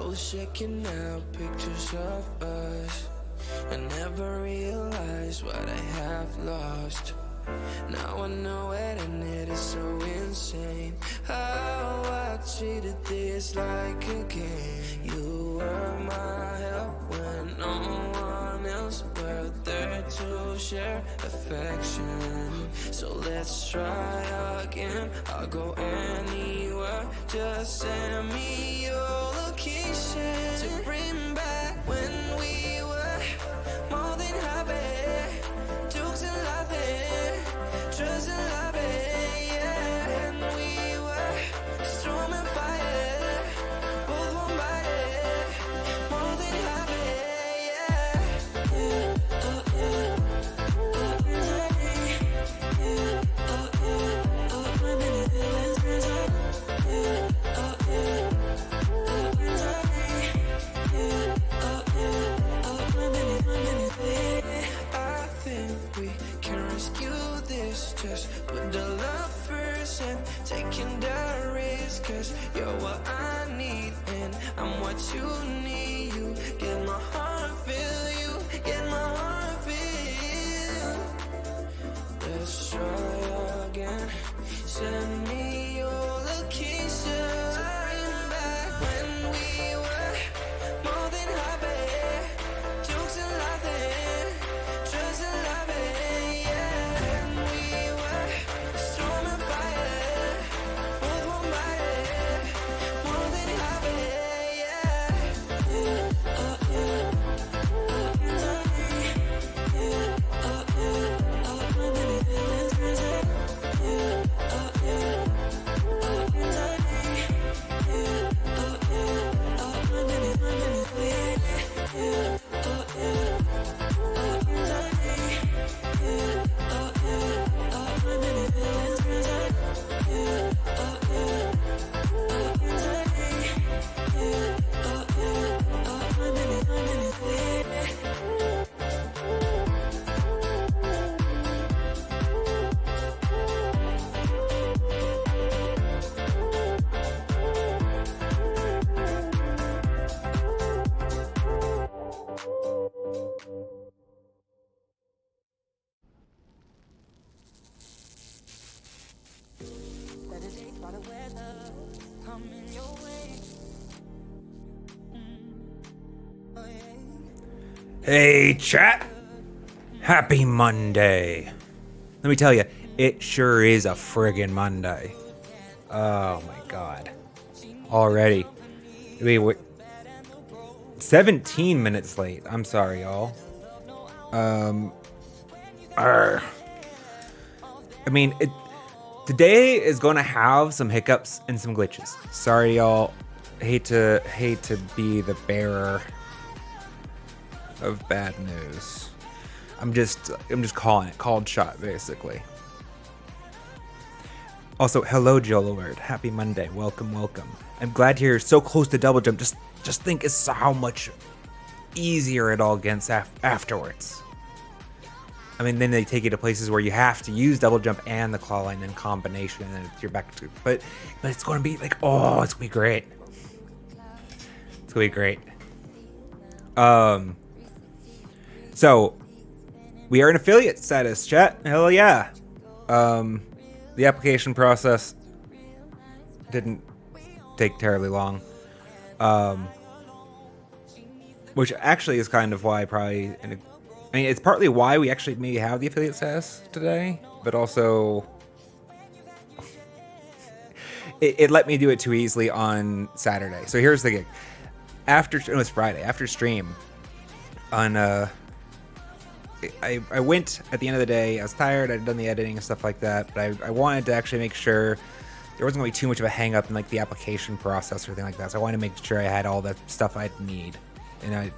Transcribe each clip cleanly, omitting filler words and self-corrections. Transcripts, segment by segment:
was checking out pictures of us. I never realized what I have lost. Now I know it and it is so insane how I treated this like a game. You were my help when no one else were there to share affection. So let's try again. I'll go anywhere. Just send me your location to bring back when we were more than happy. Jokes and laughing, trust and loving, yeah. And we were storm and fire, both one body, more than happy, yeah. I think we can rescue this. Just put the love first and taking the risk. Cause you're what I need and I'm what you need. You get my heart feel, you get my heart feel. Let's try again. Send me your location. Bring back when we were more than happy. Jokes and laughing, trust and loving, yeah. And we were storm and fire, both one body, more than happy, yeah. Hey, chat! Happy Monday. Let me tell you, it sure is a friggin' Monday. Oh my god. Already. Wait, 17 minutes late. I'm sorry, y'all. I mean, today is gonna have some hiccups and some glitches. Sorry, y'all. Hate to be the bearer of bad news. I'm just calling it. Called shot, basically. Also, hello, Joloword. Happy Monday. Welcome. I'm glad you're so close to double jump. Just think it's how much easier it all gets afterwards. I mean, then they take you to places where you have to use double jump and the claw line in combination, and then you're back to. But it's going to be like, oh, it's gonna be great. It's gonna be great. So we are in affiliate status, chat. Hell yeah. The application process didn't take terribly long. Which actually is kind of why it's partly why we actually maybe have the affiliate status today, but also it let me do it too easily on Saturday. So here's the gig. It's Friday, after stream on I went at the end of the day. I was tired. I'd done the editing and stuff like that, but I wanted to actually make sure there wasn't going to be too much of a hang up in like the application process or anything like that. So I wanted to make sure I had all the stuff I'd need, and I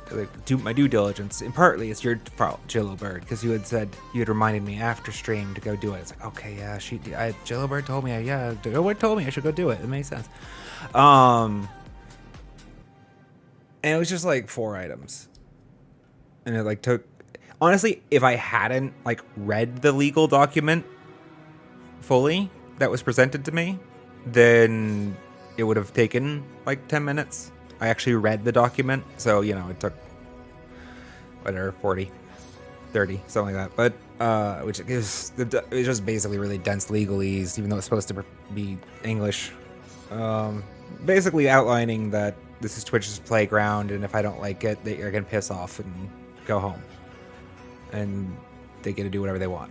do my due diligence. And partly it's your fault, Jillowbird, because you had reminded me after stream to go do it. It's like, okay, yeah, Jillowbird told me, Jillowbird told me I should go do it. It makes sense. And it was just like 4 items, and it like took. Honestly, if I hadn't like read the legal document fully that was presented to me, then it would have taken like 10 minutes. I actually read the document, so it took whatever 40, 30, something like that. But which is it's just basically really dense legalese, even though it's supposed to be English. Basically outlining that this is Twitch's playground, and if I don't like it, they're gonna piss off and go home, and they get to do whatever they want.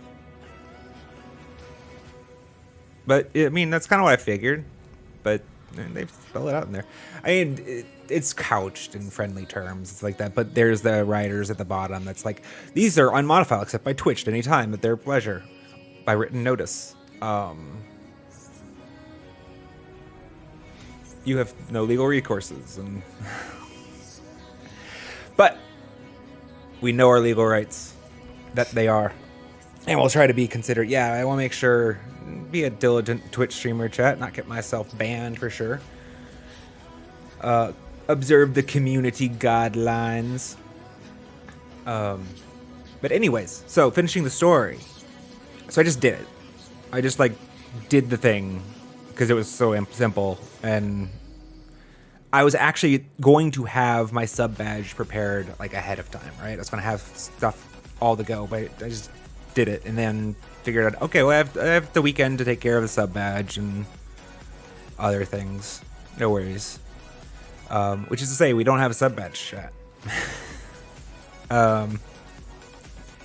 But I mean, that's kind of what I figured. But they spell it out in there. I mean, it's couched in friendly terms. It's like that. But there's the writers at the bottom that's like, these are unmodifiable except by Twitch at any time at their pleasure, by written notice. You have no legal recourses, and but we know our legal rights, that they are, and we'll try to be considerate. Yeah, I want to make sure, be a diligent Twitch streamer, chat, not get myself banned for sure. Observe the community guidelines. But anyways, so finishing the story. So I just did it. I just did the thing because it was so simple, and I was actually going to have my sub badge prepared ahead of time, right? I was going to have stuff all to go, but I just did it and then figured out, okay, well, I have the weekend to take care of the sub badge and other things. No worries. Which is to say, we don't have a sub badge chat.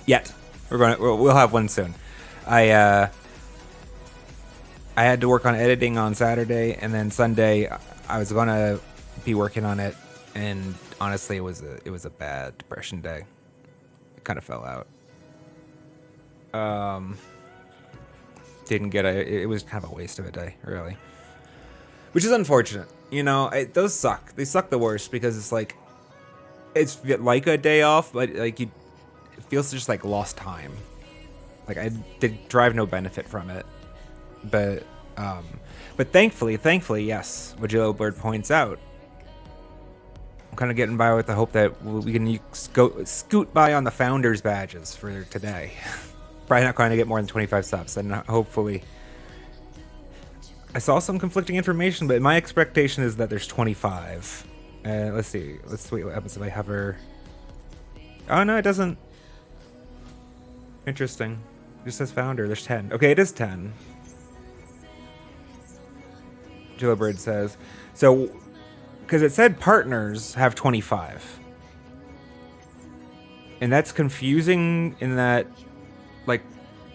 Yet. We'll have one soon. I had to work on editing on Saturday, and then Sunday I was gonna be working on it, and honestly, it was a bad depression day. It kind of fell out. Didn't get it was kind of a waste of a day, really, which is unfortunate. Those suck. They suck the worst because it's it's like a day off, but it feels just like lost time. I did derive no benefit from it. But thankfully, yes, what Yellow Bird points out, I'm kind of getting by with the hope that we can scoot by on the founders badges for today. Probably not going to get more than 25 subs, and hopefully. I saw some conflicting information, but my expectation is that there's 25. Let's see. Let's wait. What happens if I hover? Oh no, it doesn't. Interesting. It just says founder. There's 10. Okay, it is 10. Jillowbird says, so, because it said partners have 25. And that's confusing in that,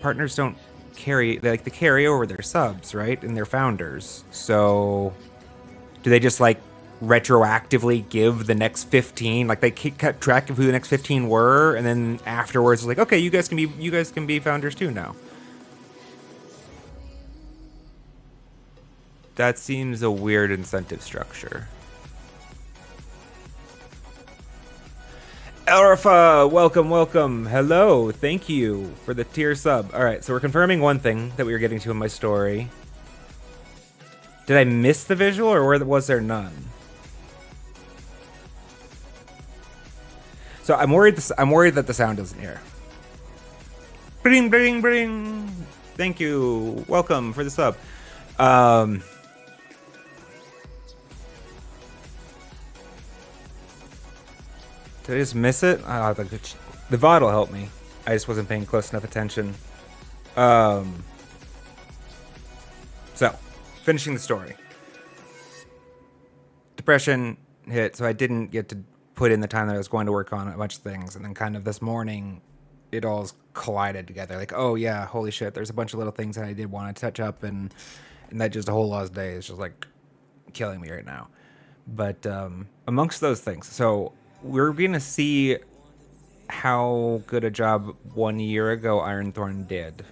partners don't carry, they carry over their subs, right? And their founders. So, do they just, retroactively give the next 15? They kept track of who the next 15 were, and then afterwards, it's okay, you guys can be founders too now. That seems a weird incentive structure. Elrafa, welcome. Hello, thank you for the tier sub. All right, so we're confirming one thing that we were getting to in my story. Did I miss the visual, or was there none? So I'm worried that the sound isn't here. Bring, bring, bring. Thank you. Welcome for the sub. Did I just miss it? The VOD will help me. I just wasn't paying close enough attention. So, finishing the story. Depression hit, so I didn't get to put in the time that I was going to work on a bunch of things, and then kind of this morning, it all collided together. Oh yeah, holy shit, there's a bunch of little things that I did want to touch up, and that just a whole lost day is just killing me right now. But amongst those things, so we're gonna see how good a job 1 year ago Ironthorn did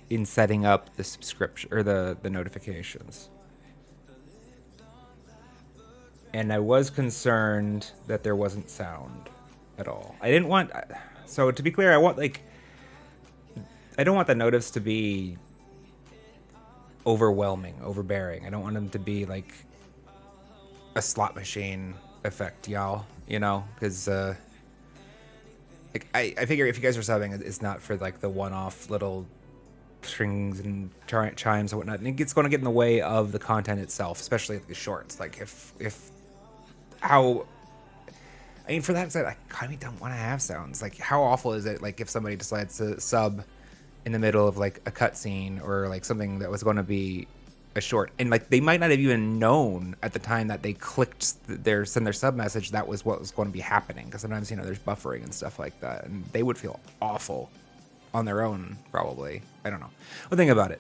in setting up the subscription or the notifications. And I was concerned that there wasn't sound at all. I didn't want, so to be clear, I don't want the notice to be overwhelming, overbearing. I don't want them to be a slot machine effect, y'all, because I figure if you guys are subbing, it's not for the one-off little strings and chimes and whatnot, and it's going to get in the way of the content itself, especially the shorts. If how. I mean, for that side, I kind of don't want to have sounds. Like, how awful is it? Like, if somebody decides to sub in the middle of like a cutscene or like something that was going to be a short, and like they might not have even known at the time that they clicked send their sub message that was what was going to be happening. Because sometimes there's buffering and stuff like that, and they would feel awful on their own probably. I don't know. Well, think about it.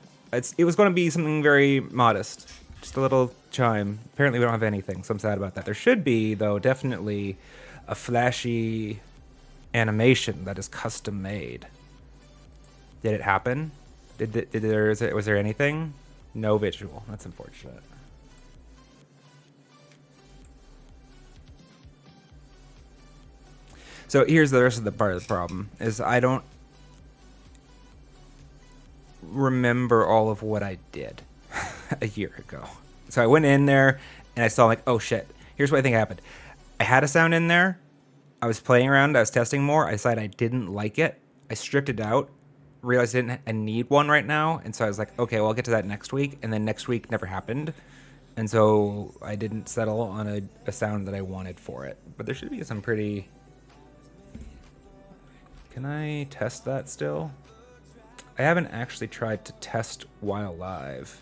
It was going to be something very modest, just a little chime. Apparently, we don't have anything, so I'm sad about that. There should be though, definitely a flashy animation that is custom made. Did it happen? Was there anything? No visual. That's unfortunate. So here's the rest of the part of the problem is I don't remember all of what I did a year ago. So I went in there and I saw like, oh shit, here's what I think happened. I had a sound in there. I was playing around. I was testing more. I decided I didn't like it. I stripped it out. Realized I need one right now. And so I was like, okay, well, I'll get to that next week. And then next week never happened. And so I didn't settle on a sound that I wanted for it. But there should be some pretty... Can I test that still? I haven't actually tried to test while live.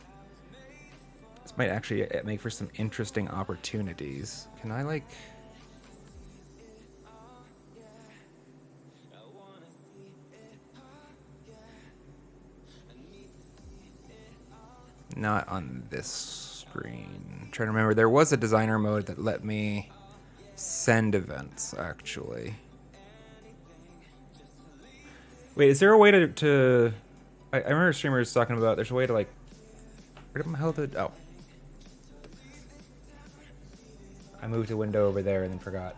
This might actually make for some interesting opportunities. Can I like... Not on this screen. I'm trying to remember. There was a designer mode that let me send events, actually. Wait, is there a way to... I remember streamers talking about there's a way to like... Where the hell did... Oh. I moved a window over there and then forgot.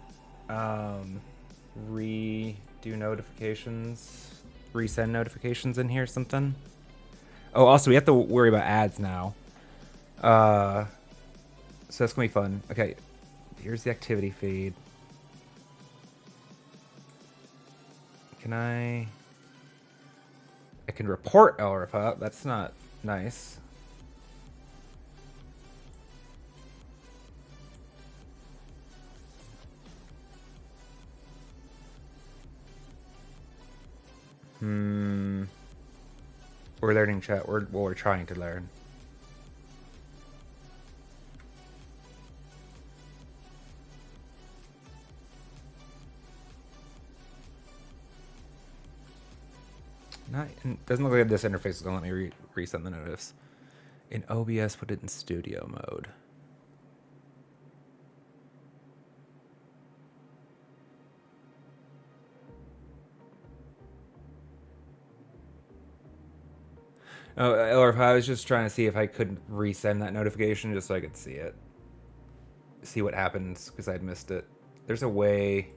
Redo notifications. Resend notifications in here, something. Oh, also, we have to worry about ads now. So that's going to be fun. Okay, here's the activity feed. Can I can report LRF. That's not nice. We're learning chat. We're trying to learn. Doesn't look like this interface is gonna let me resend the notice. In OBS, put it in studio mode. Oh, or if I was just trying to see if I could resend that notification just so I could see it. See what happens, because I'd missed it. There's a way...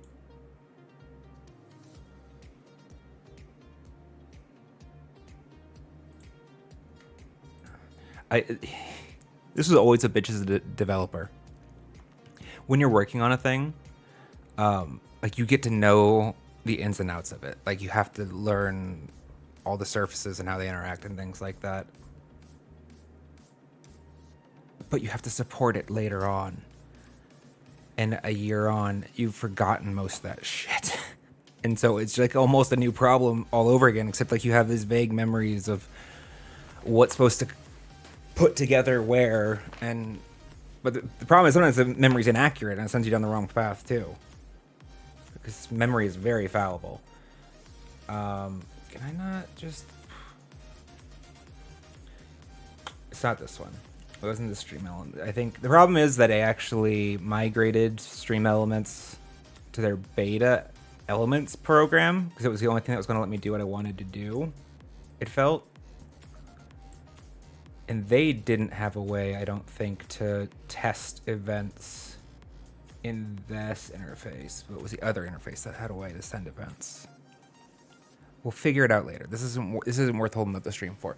This is always a bitch as a developer. When you're working on a thing, like you get to know the ins and outs of it. Like you have to learn all the surfaces and how they interact and things like that. But you have to support it later on. And a year on, you've forgotten most of that shit. And so it's like almost a new problem all over again, except like you have these vague memories of what's supposed to put together where. But the problem is sometimes the memory's inaccurate and it sends you down the wrong path too. Because memory is very fallible. Can I not just... It's not this one. It wasn't the stream element. I think the problem is that I actually migrated stream elements to their beta elements program because it was the only thing that was going to let me do what I wanted to do. It felt. And they didn't have a way, I don't think, to test events in this interface. But it was the other interface that had a way to send events. We'll figure it out later. This isn't worth holding up the stream for.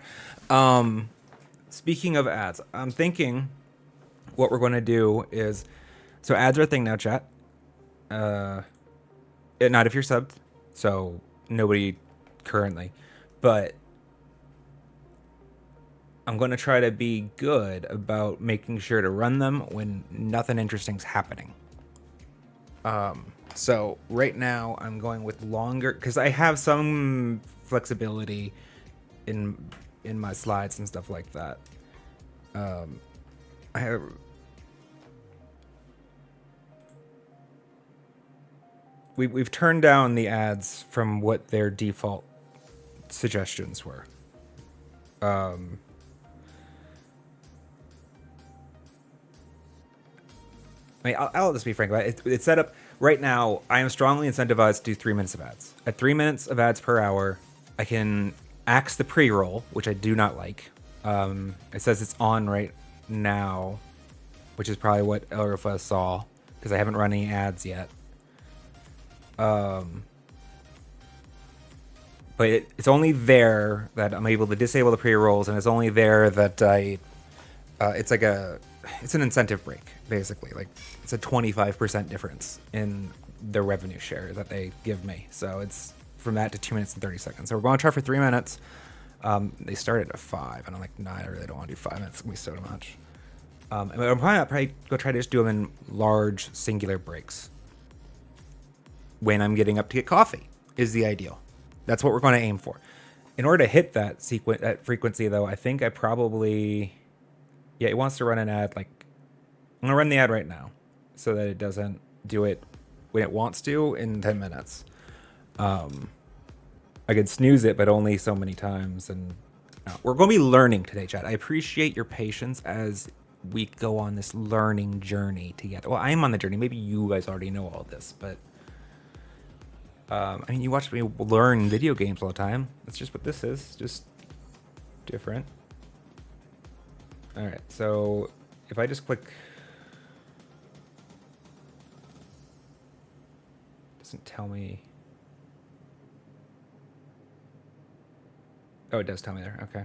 Speaking of ads, I'm thinking what we're going to do is... So ads are a thing now, chat. Not if you're subbed. So nobody currently. But I'm going to try to be good about making sure to run them when nothing interesting's happening. So right now I'm going with longer because I have some flexibility in my slides and stuff like that. I have we've turned down the ads from what their default suggestions were. I mean, I'll just be frank about it. It's set up right now. I am strongly incentivized to do 3 minutes of ads. At 3 minutes of ads per hour, I can axe the pre-roll, which I do not like. It says it's on right now, which is probably what Elrifa saw because I haven't run any ads yet. But it's only there that I'm able to disable the pre-rolls, and it's only there that it's an incentive break, basically. Like, it's a 25% difference in the revenue share that they give me. So it's from that to 2 minutes and 30 seconds. So we're going to try for 3 minutes. They started at 5, and I'm like, nah, I really don't want to do 5 minutes. It's going to be so much. And I'm probably go try to just do them in large, singular breaks. When I'm getting up to get coffee is the ideal. That's what we're going to aim for. In order to hit that frequency, though, I think I probably... Yeah, it wants to run an ad, like... I'm going to run the ad right now so that it doesn't do it when it wants to in 10 minutes. I could snooze it, but only so many times. And we're going to be learning today, chat. I appreciate your patience as we go on this learning journey together. Well, I'm on the journey. Maybe you guys already know all this, but... I mean, you watch me learn video games all the time. That's just what this is. Just different. All right, so if I just click... Doesn't tell me... Oh, it does tell me there. Okay.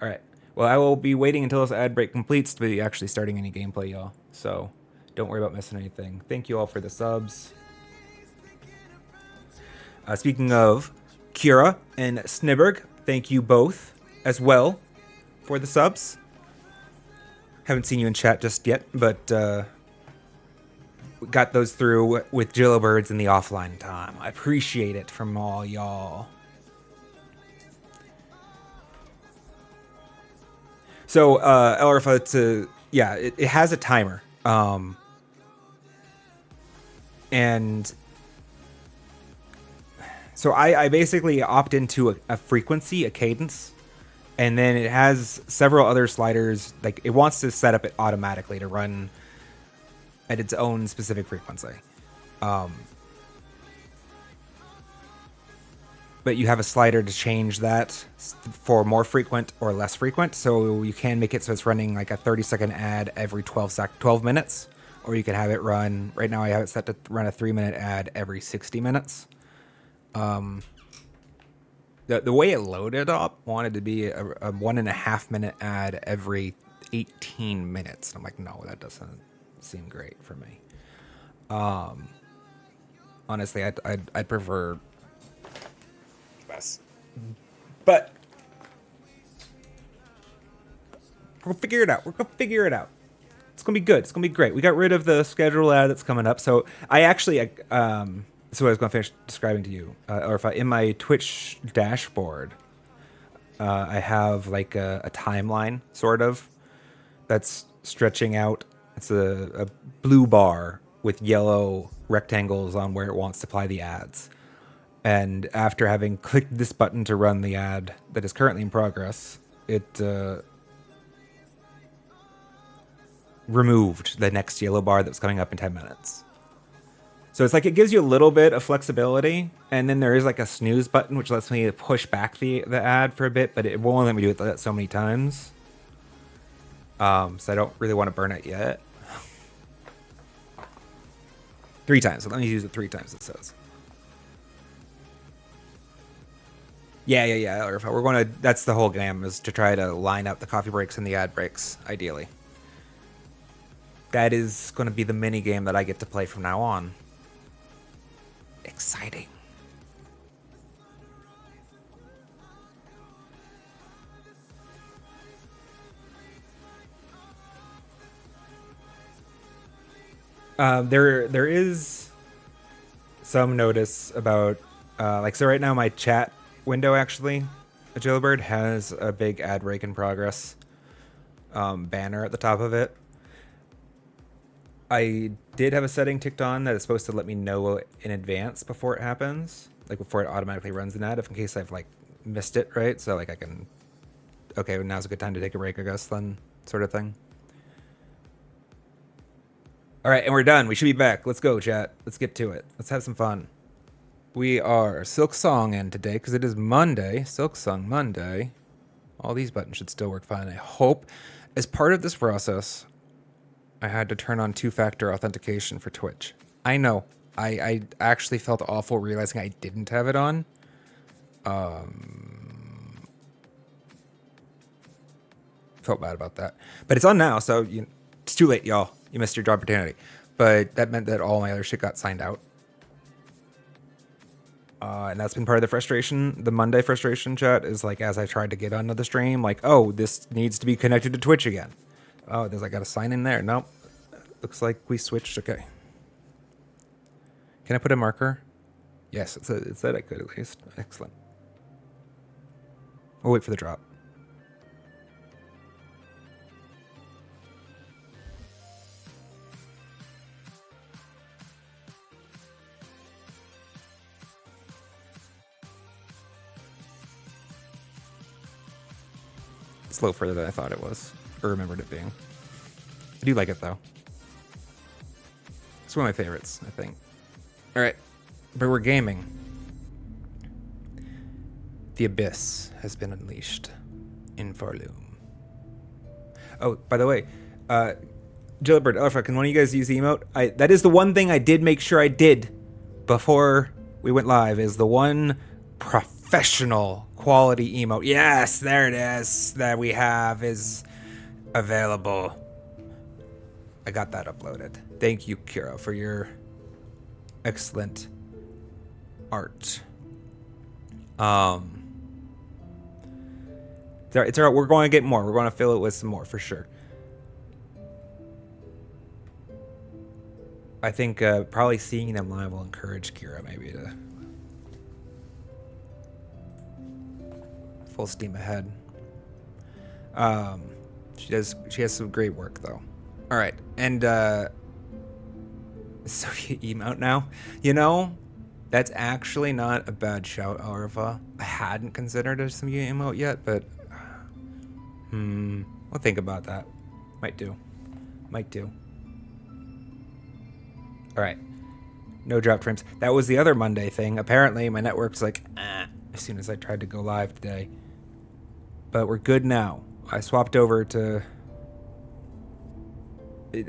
All right. Well, I will be waiting until this ad break completes to be actually starting any gameplay, y'all. So don't worry about missing anything. Thank you all for the subs. Speaking of Kira and Snibberg, thank you both as well for the subs. Haven't seen you in chat just yet, but got those through with Jillowbirds in the offline time. I appreciate it from all y'all. So, Elrifa, it has a timer. And... So I basically opt into a frequency, a cadence, and then it has several other sliders. Like, it wants to set up it automatically to run at its own specific frequency. But you have a slider to change that for more frequent or less frequent. So you can make it so it's running like a 30-second ad every 12 minutes, or you can have it run. Right now I have it set to run a 3-minute ad every 60 minutes. The way it loaded up wanted to be a 1.5 minute ad every 18 minutes. And I'm like, no, that doesn't seem great for me. Honestly, I'd prefer less, but we're gonna figure it out. It's gonna be good. It's gonna be great. We got rid of the schedule ad that's coming up. So I actually, so I was going to finish describing to you, or if in my Twitch dashboard, I have like a timeline, sort of, that's stretching out. It's a blue bar with yellow rectangles on where it wants to apply the ads. And after having clicked this button to run the ad that is currently in progress, it removed the next yellow bar that was coming up in 10 minutes. So it's like it gives you a little bit of flexibility, and then there is like a snooze button, which lets me push back the ad for a bit, but it won't let me do it so many times. So I don't really want to burn it yet. 3 times. So let me use it 3 times, it says. Yeah. We're going to... That's the whole game, is to try to line up the coffee breaks and the ad breaks, ideally. That is going to be the mini game that I get to play from now on. Exciting. There is some notice about like, so right now my chat window actually, Jailbird has a big ad break in progress banner at the top of it. I did have a setting ticked on that is supposed to let me know in advance before it happens, like before it automatically runs an ad, if in case I've like missed it, right? So like I can, okay, well, now's a good time to take a break, I guess, then, sort of thing. All right, and we're done. We should be back. Let's go, chat. Let's get to it. Let's have some fun. We are Silk Song in today because it is Monday, Silk Song Monday. All these buttons should still work fine, I hope. As part of this process, I had to turn on two-factor authentication for Twitch. I know. I actually felt awful realizing I didn't have it on. Felt bad about that. But it's on now, so it's too late, y'all. You missed your opportunity. But that meant that all my other shit got signed out. And that's been part of the frustration. The Monday frustration, chat, is like as I tried to get onto the stream, like, oh, this needs to be connected to Twitch again. Oh, I got to sign in there. Nope. Looks like we switched. Okay. Can I put a marker? Yes, it said I could at least. Excellent. We'll wait for the drop. It's a little further than I thought it was, or remembered it being. I do like it though. It's one of my favorites, I think. All right, but we're gaming. The abyss has been unleashed in Pharloom. Oh, by the way, Jailbird, Alpha, can one of you guys use the emote? That is the one thing I did make sure I did before we went live, is the one professional quality emote. Yes, there it is, that we have is available. I got that uploaded. Thank you, Kira, for your excellent art. It's all right. We're going to get more. We're going to fill it with some more for sure. I think probably seeing them live will encourage Kira maybe to full steam ahead. She has some great work though. All right, and so you emote now. That's actually not a bad shout, Alpha. I hadn't considered a some emote yet, but we'll think about that. Might do. All right, no drop frames. That was the other Monday thing. Apparently, my network's like as soon as I tried to go live today. But we're good now. I swapped over to.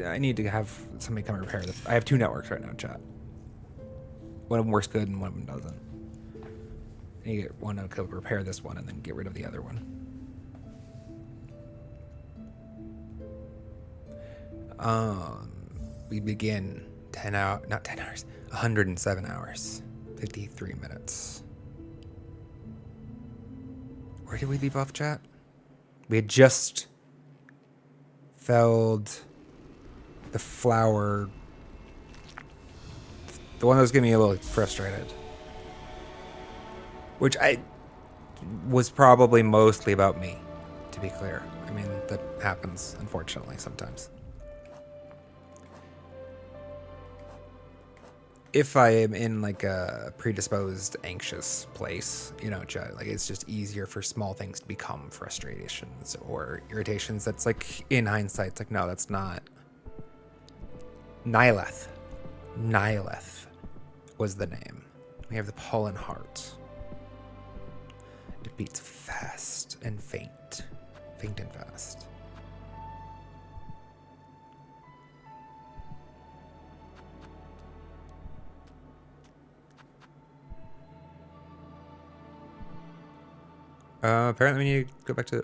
I need to have somebody come repair this. I have two networks right now, chat. One of them works good and one of them doesn't. I need to get one to repair this one and then get rid of the other one. We begin 107 hours, 53 minutes. Where did we leave off, chat? We had just felled the flower, the one that was getting me a little frustrated, which was probably mostly about me, to be clear. I mean, that happens, unfortunately, sometimes. If I am in like a predisposed, anxious place, chat, like it's just easier for small things to become frustrations or irritations. That's like, in hindsight, it's like, no, that's not. Nihileth was the name. We have the pollen heart. It beats fast and faint and fast. Apparently we need to go back to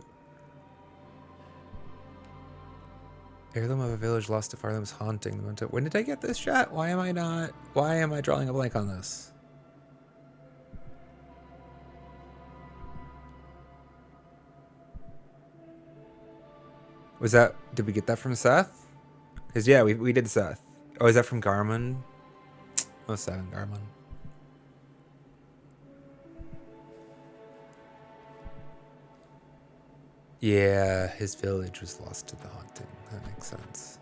heirloom of a village lost to Pharloom's haunting. When did I get this, chat? Why am I drawing a blank on this? Did we get that from Seth? Because yeah, we did Seth. Oh, is that from Garmin? Oh, 7 Garmin. Yeah, his village was lost to the haunting. That makes sense.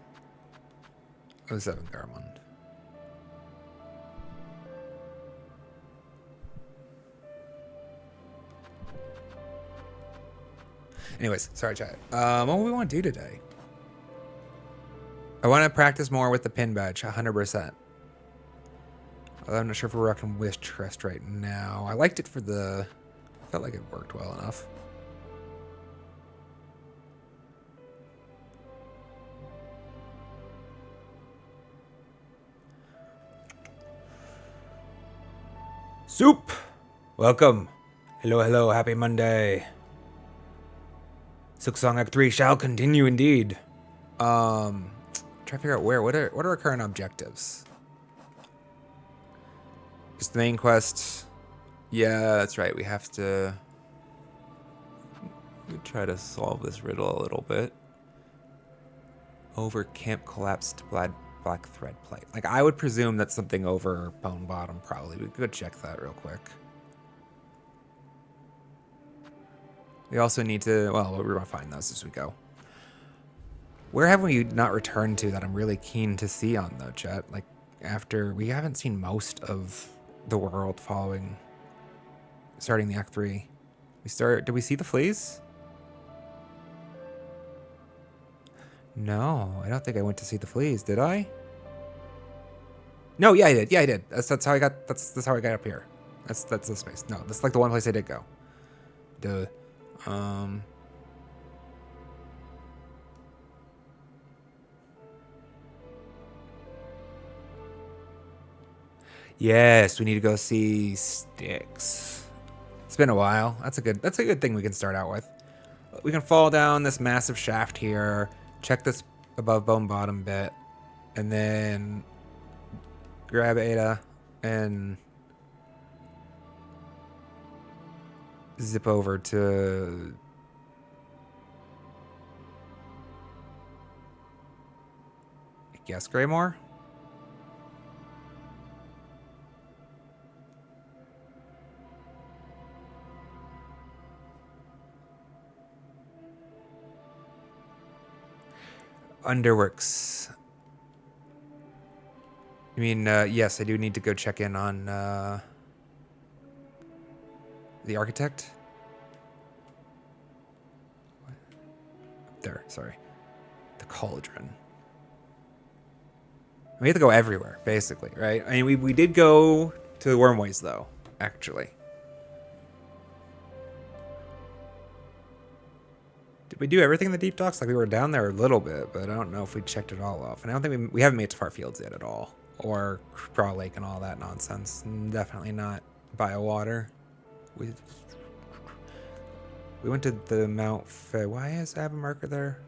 Oh, 7 Garamond. Anyways, sorry, chat. What do we want to do today? I want to practice more with the pin badge, 100%. Although I'm not sure if we're rocking Wish Trust right now. I liked it for the... Felt like it worked well enough. Soup! Welcome. Hello, hello, happy Monday. Silksong Act 3 shall continue indeed. Try to figure out where. What are our current objectives? Just the main quest. Yeah, that's right. We have to try to solve this riddle a little bit. Over camp collapsed black thread plate. Like, I would presume that's something over Bone Bottom, probably. We could check that real quick. We also need to, well, we're going to find those as we go. Where have we not returned to that I'm really keen to see on, though, chat? Like, after, we haven't seen most of the world starting the Act 3. Did we see the fleas? No, I don't think I went to see the fleas, did I? No, yeah, I did. Yeah, I did. That's how I got, that's how I got up here. That's the space. No, that's like the one place I did go. Duh. Yes, we need to go see Styx. It's been a while. That's a good thing we can start out with. We can fall down this massive shaft here, check this above Bone Bottom bit, and then grab Ada and zip over to I guess Greymore. Underworks. You mean, yes, I do need to go check in on the architect. There, sorry. The cauldron. We have to go everywhere, basically, right? I mean, we did go to the Wormways, though, actually. Did we do everything in the deep docks? Like, we were down there a little bit, but I don't know if we checked it all off. And I don't think we haven't made it to Far Fields yet at all. Or Craw Lake and all that nonsense. Definitely not Biowater. We went to the Mount Faye. Why is I have a marker there?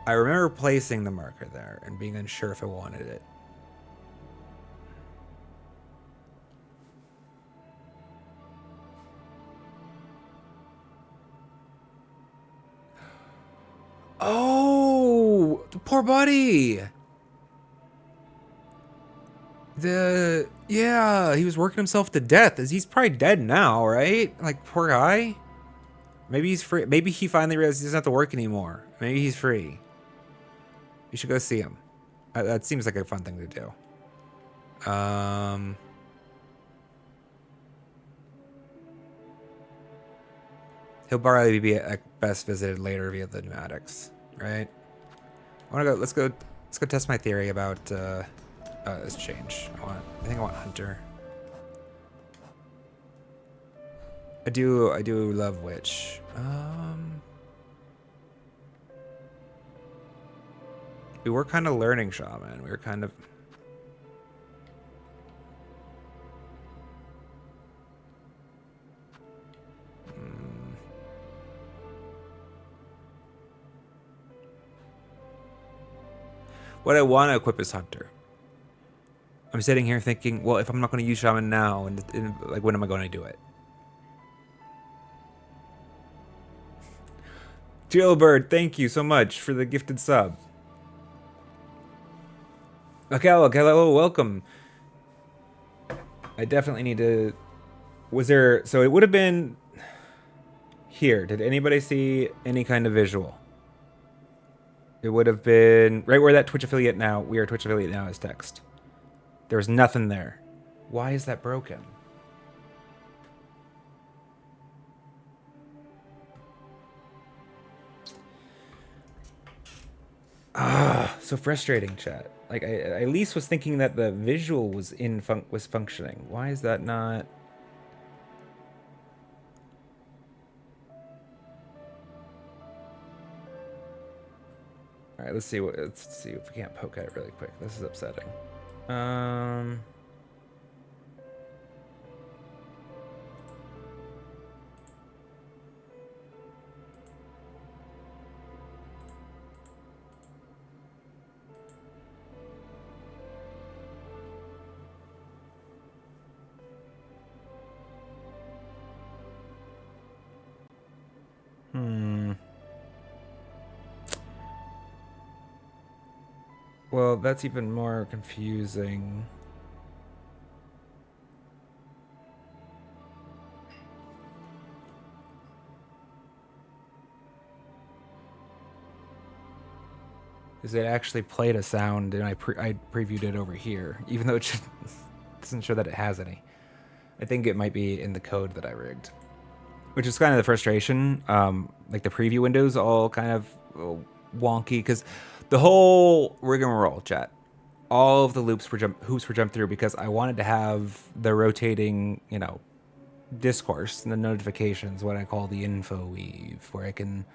I remember placing the marker there and being unsure if I wanted it. Oh, the poor buddy. Yeah, he was working himself to death. He's probably dead now, right? Like, poor guy. Maybe he's free. Maybe he finally realized he doesn't have to work anymore. Maybe he's free. You should go see him. That seems like a fun thing to do. He'll probably be at best visited later via the pneumatics, right? I want to go. Let's go test my theory about this change. I think I want Hunter. I do love Witch. We were kind of learning Shaman. We were kind of... What I want to equip is Hunter. I'm sitting here thinking, well, if I'm not going to use Shaman now, and like, when am I going to do it? Jailbird, thank you so much for the gifted sub. Okay, hello, welcome. I definitely need to... Was there... So it would have been... Here. Did anybody see any kind of visual? It would have been... Right where that Twitch affiliate now... We are Twitch affiliate now is text. There was nothing there. Why is that broken? Ah, so frustrating, chat. Like I at least was thinking that the visual was was functioning. Why is that not? All right, let's see if we can't poke at it really quick. This is upsetting. Um. Well, that's even more confusing. Is it actually played a sound, and I previewed it over here, even though it doesn't show that it has any. I think it might be in the code that I rigged, which is kind of the frustration. Like the preview windows all kind of wonky because the whole rigmarole, chat, all of the hoops were jumped through because I wanted to have the rotating, discourse and the notifications, what I call the info weave, where I can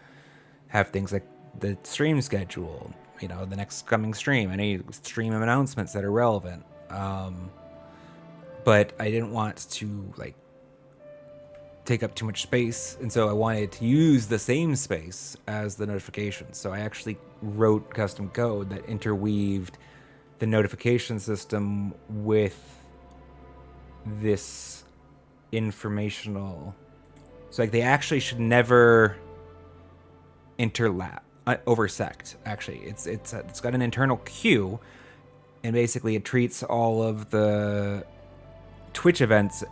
have things like the stream schedule, the next coming stream, any stream announcements that are relevant. But I didn't want to take up too much space, and so I wanted to use the same space as the notifications. So I actually wrote custom code that interweaved the notification system with this informational. So they actually should never oversect. Actually, it's got an internal queue, and basically it treats all of the Twitch events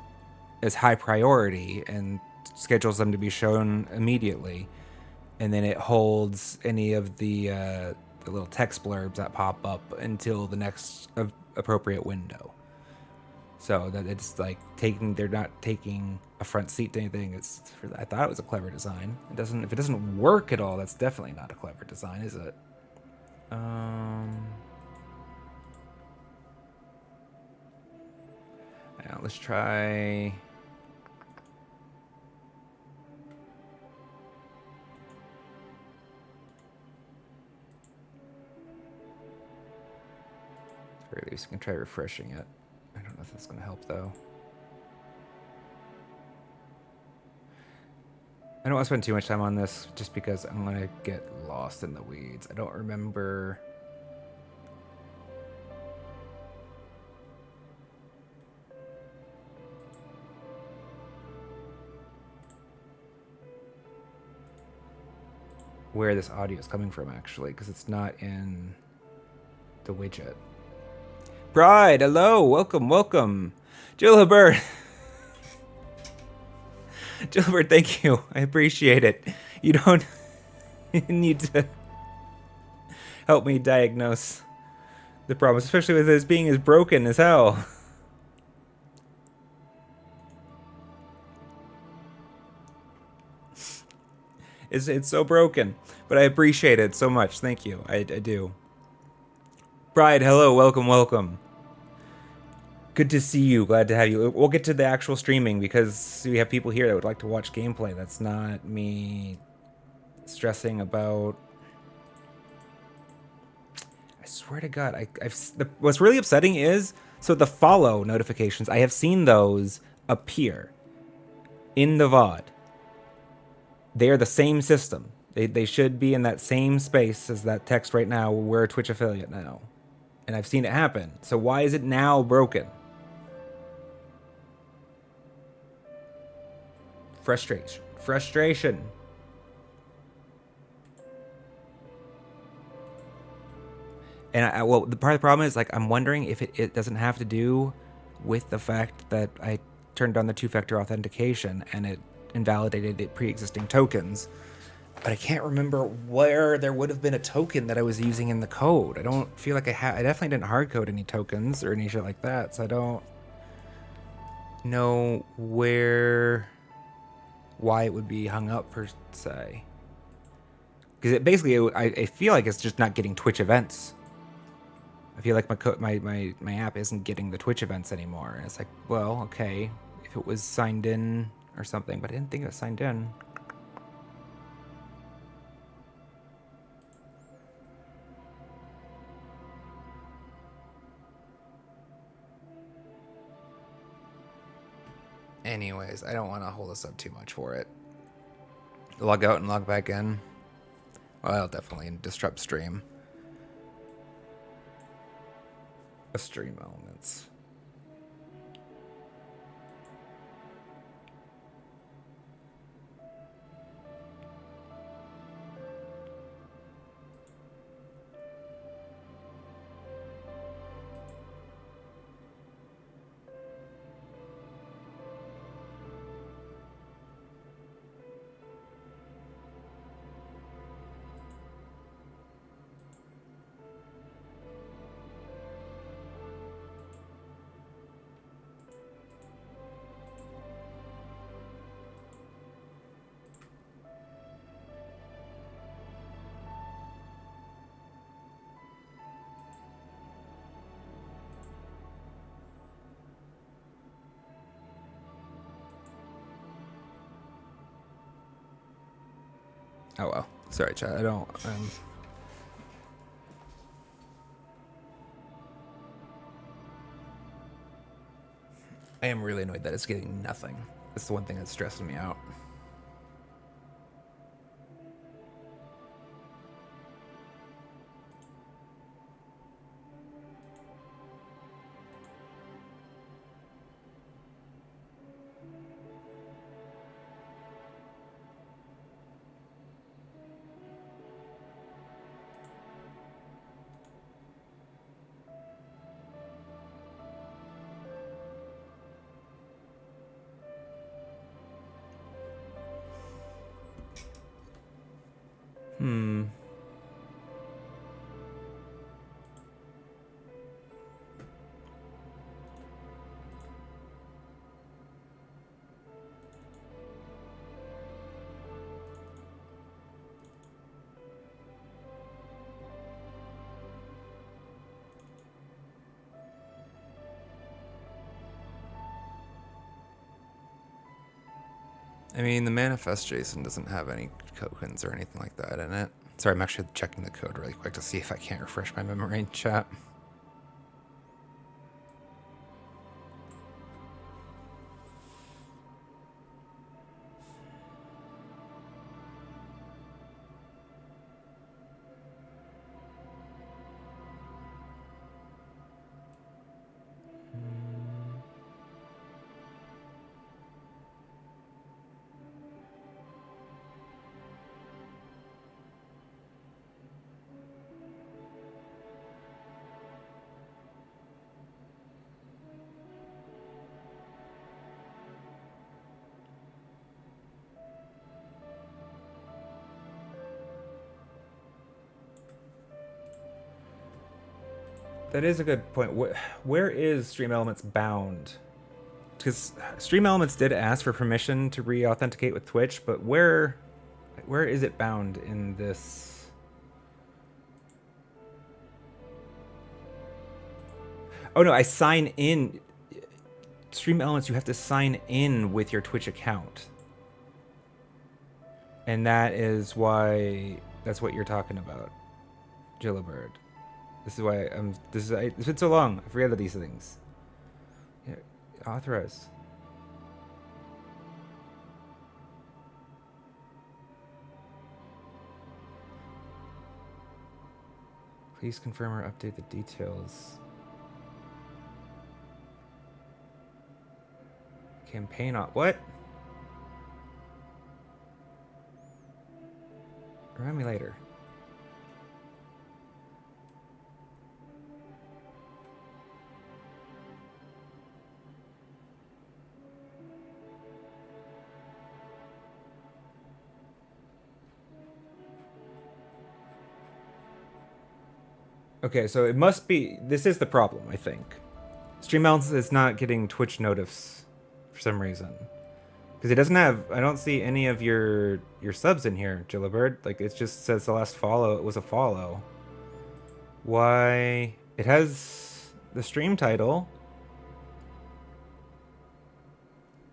as high priority and schedules them to be shown immediately, and then it holds any of the little text blurbs that pop up until the next appropriate window. So that it's they're not taking a front seat to anything. I thought it was a clever design. If it doesn't work at all, that's definitely not a clever design, is it? Now let's try. Or at least we can try refreshing it. I don't know if that's going to help though. I don't want to spend too much time on this just because I'm going to get lost in the weeds. I don't remember. Where this audio is coming from, actually, because it's not in the widget. Bride, hello, welcome. Gilbert. Gilbert, thank you. I appreciate it. You don't need to help me diagnose the problem, especially with this being as broken as hell. It's so broken, but I appreciate it so much. Thank you. I do. Bride, hello, welcome. Good to see you. Glad to have you. We'll get to the actual streaming because we have people here that would like to watch gameplay. That's not me stressing about. I swear to God, what's really upsetting is the follow notifications. I have seen those appear in the VOD. They are the same system. They should be in that same space as that text right now. We're a Twitch affiliate now. And I've seen it happen. So why is it now broken? Frustration. And well, the part of the problem is I'm wondering if it doesn't have to do with the fact that I turned on the two-factor authentication and it invalidated the pre-existing tokens. But I can't remember where there would have been a token that I was using in the code. I don't feel like I definitely didn't hard code any tokens or any shit like that, so I don't know why it would be hung up per se. Because I feel like it's just not getting Twitch events. I feel like my app isn't getting the Twitch events anymore. And it's like, well, okay, if it was signed in or something, but I didn't think it was signed in. Anyways, I don't want to hold us up too much for it. Log out and log back in. Well, that'll definitely disrupt stream. Stream elements. Oh well. Sorry, chat. I don't. I am really annoyed that it's getting nothing. That's the one thing that's stressing me out. I mean, the manifest JSON doesn't have any tokens or anything like that in it. Sorry, I'm actually checking the code really quick to see if I can't refresh my memory in chat. That is a good point. Where is Stream Elements bound? Because Stream Elements did ask for permission to re-authenticate with Twitch, but where is it bound in this? Oh no, I sign in. Stream Elements, you have to sign in with your Twitch account. And that is why, that's what you're talking about, Jillibird. This is why it's been so long. I forget of these things. Yeah, authorize. Please confirm or update the details. Campaign on what? Remind me later. Okay, so it must be. This is the problem, I think. Stream Elements is not getting Twitch notifs for some reason. Because it doesn't have. I don't see any of your subs in here, Jillibird. Like it just says the last follow. It was a follow. Why? It has the stream title.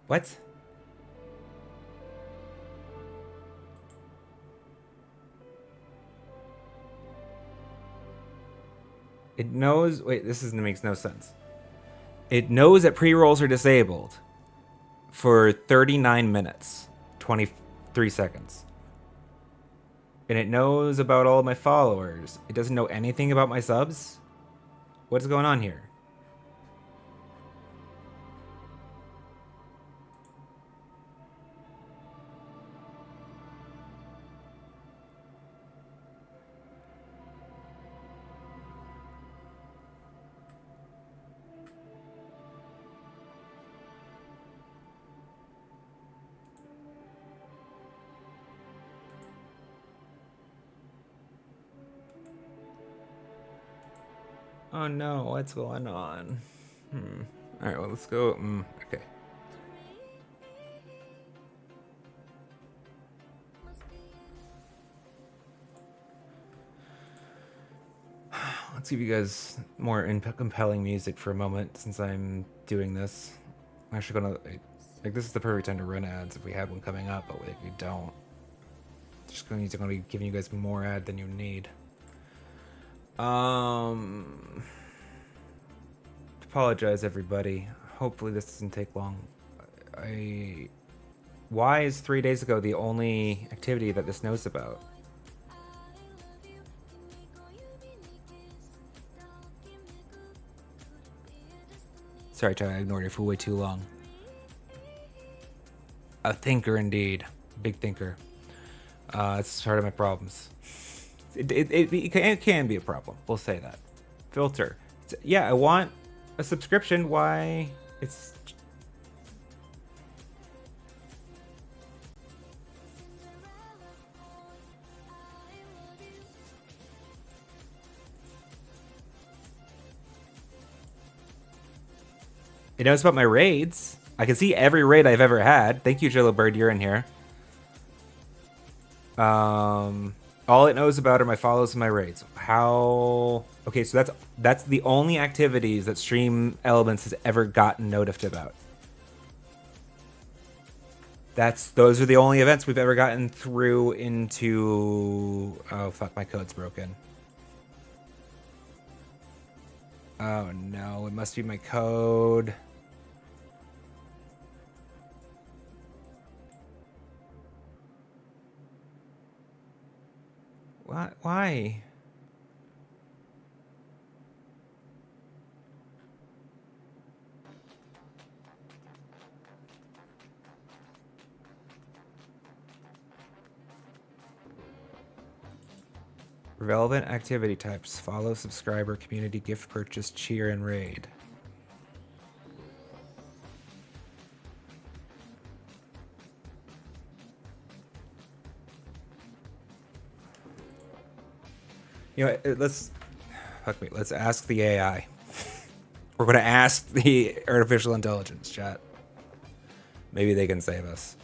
What? It knows. Wait, makes no sense. It knows that pre-rolls are disabled for 39 minutes, 23 seconds. And it knows about all of my followers. It doesn't know anything about my subs? What's going on here? Oh no, what's going on? Alright, well, let's go. Okay. Let's give you guys more compelling music for a moment since I'm doing this. I'm actually gonna. Like, this is the perfect time to run ads if we had one coming up, but like, we don't. Just gonna be giving you guys more ad than you need. Apologize, everybody. Hopefully this doesn't take long. Why is 3 days ago the only activity that this knows about? Sorry, Chai, I ignored you for way too long. A thinker indeed. Big thinker. It's part of my problems. It can be a problem. We'll say that. Filter. Yeah, I want a subscription. Why? It's... It knows about my raids. I can see every raid I've ever had. Thank you, Jillibird. You're in here. All it knows about are my follows and my raids. How? Okay, so that's the only activities that Stream Elements has ever gotten notified about. Those are the only events we've ever gotten through into. Oh fuck, my code's broken. Oh no, it must be my code. Why? Relevant activity types: follow, subscriber, community, gift purchase, cheer, and raid. You know, let's ask the AI. We're going to ask the artificial intelligence, chat. Maybe they can save us.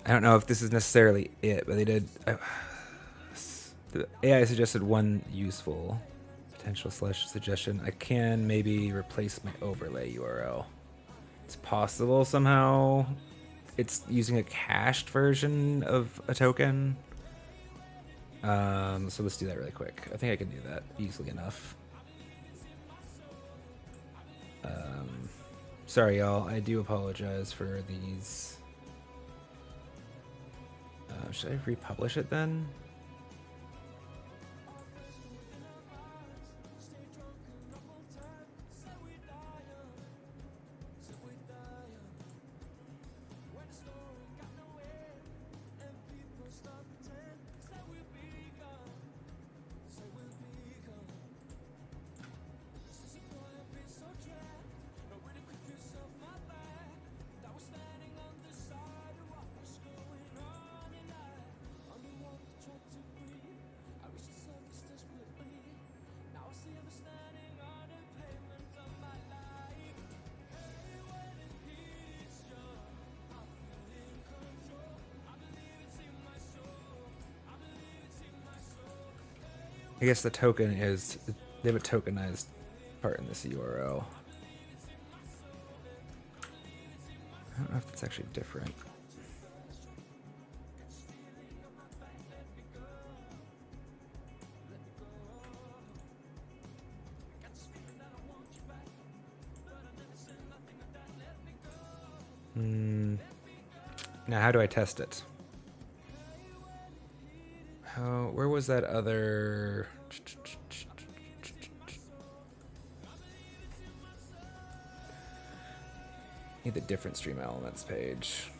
I don't know if this is necessarily it, but they did. The AI suggested one useful potential suggestion. I can maybe replace my overlay URL. It's possible somehow it's using a cached version of a token. So let's do that really quick. I think I can do that easily enough. Sorry, y'all. I do apologize for these. Should I republish it then? I guess the token is, they have a tokenized part in this URL. I don't know if that's actually different. Now, how do I test it? Where was that other? Need the different stream elements page.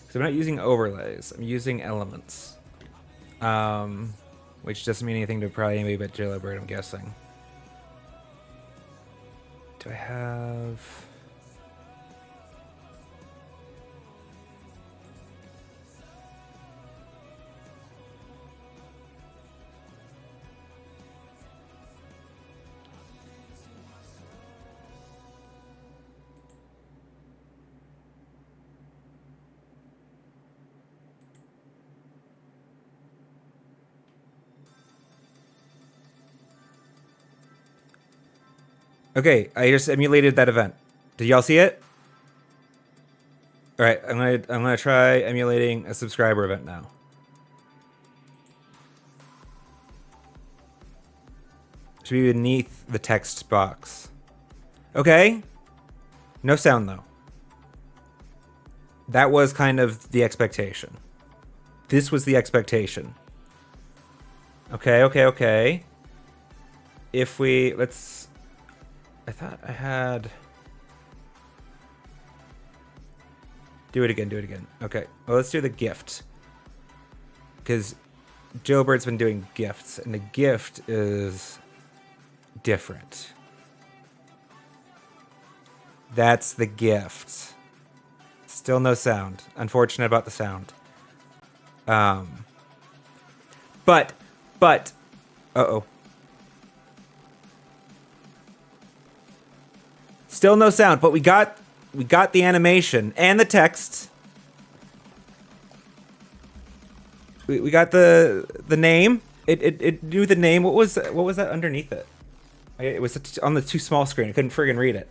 So I'm not using overlays. I'm using elements, which doesn't mean anything to probably anybody but Jailbird, I'm guessing. Do I have? Okay, I just emulated that event. Did y'all see it? All right, I'm gonna try emulating a subscriber event now. Should be beneath the text box. Okay. No sound though. That was kind of the expectation. This was the expectation. Okay. If we, let's, I thought I had, do it again. Okay, well, let's do the gift. Because Jailbird's been doing gifts, and the gift is different. That's the gift. Still no sound. Unfortunate about the sound. But, uh-oh. Still no sound, but we got the animation and the text. We got the name. It knew the name. What was that underneath it? It was on the too small screen. I couldn't friggin' read it.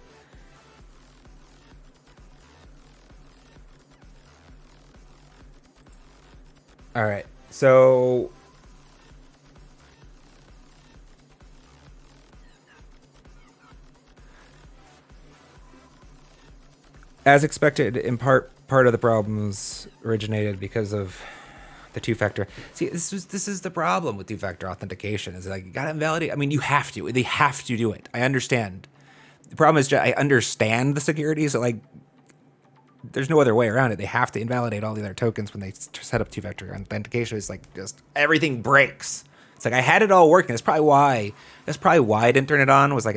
All right, so as expected, in part of the problems originated because of the two-factor. See, this is the problem with two-factor authentication. Is like you gotta invalidate. I mean, you have to. They have to do it. I understand. The problem is, I understand the security. So like, there's no other way around it. They have to invalidate all the other tokens when they set up two-factor authentication. It's like just everything breaks. It's like I had it all working. That's probably why I didn't turn it on. Was like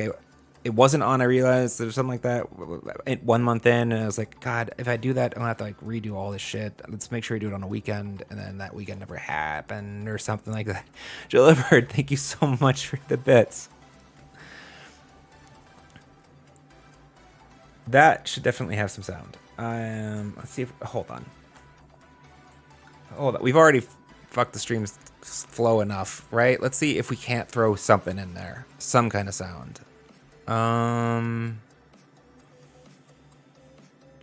it wasn't on. I realized or something like that. 1 month in, and I was like, God, if I do that, I'm gonna have to like redo all this shit. Let's make sure we do it on a weekend, and then that weekend never happened or something like that. Delivered. Thank you so much for the bits. That should definitely have some sound. Let's see if. Hold on. Hold on. We've already fucked the stream's flow enough, right? Let's see if we can't throw something in there, some kind of sound. I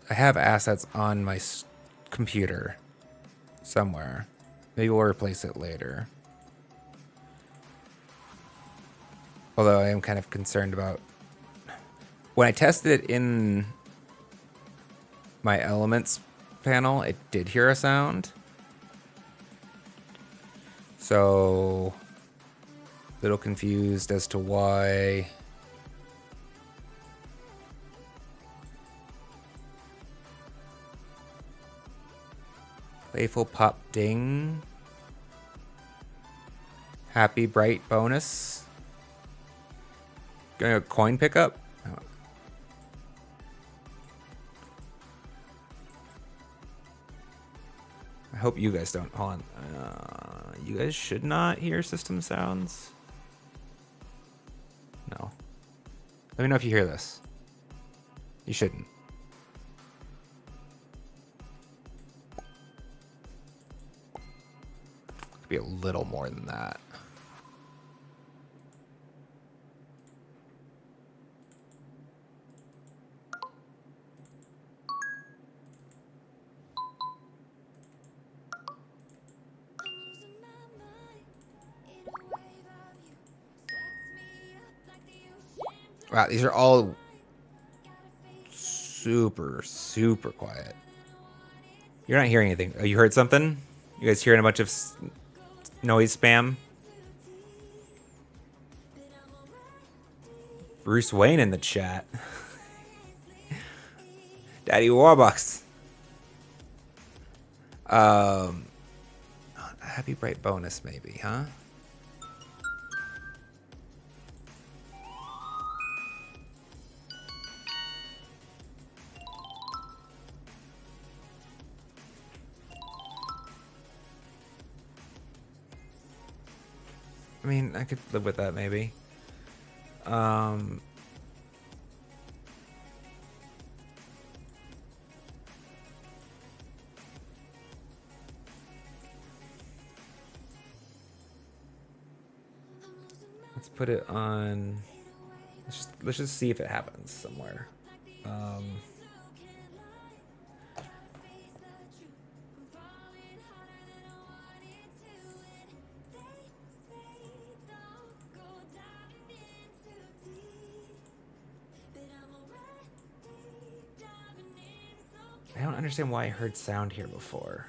have assets on my computer somewhere. Maybe we'll replace it later. Although I am kind of concerned about when I tested it in my elements panel, it did hear a sound. So a little confused as to why. Playful pop ding. Happy bright bonus. Going a coin pickup. Oh. I hope you guys don't. Hold on. You guys should not hear system sounds. No. Let me know if you hear this. You shouldn't. Could be a little more than that. Wow, these are all super, super quiet. You're not hearing anything. Oh, you heard something? You guys hearing a bunch of noise spam? Bruce Wayne in the chat. Daddy Warbucks. Happy bright bonus maybe, huh? I mean, I could live with that maybe. Let's put it on. Let's just see if it happens somewhere. I don't understand why I heard sound here before.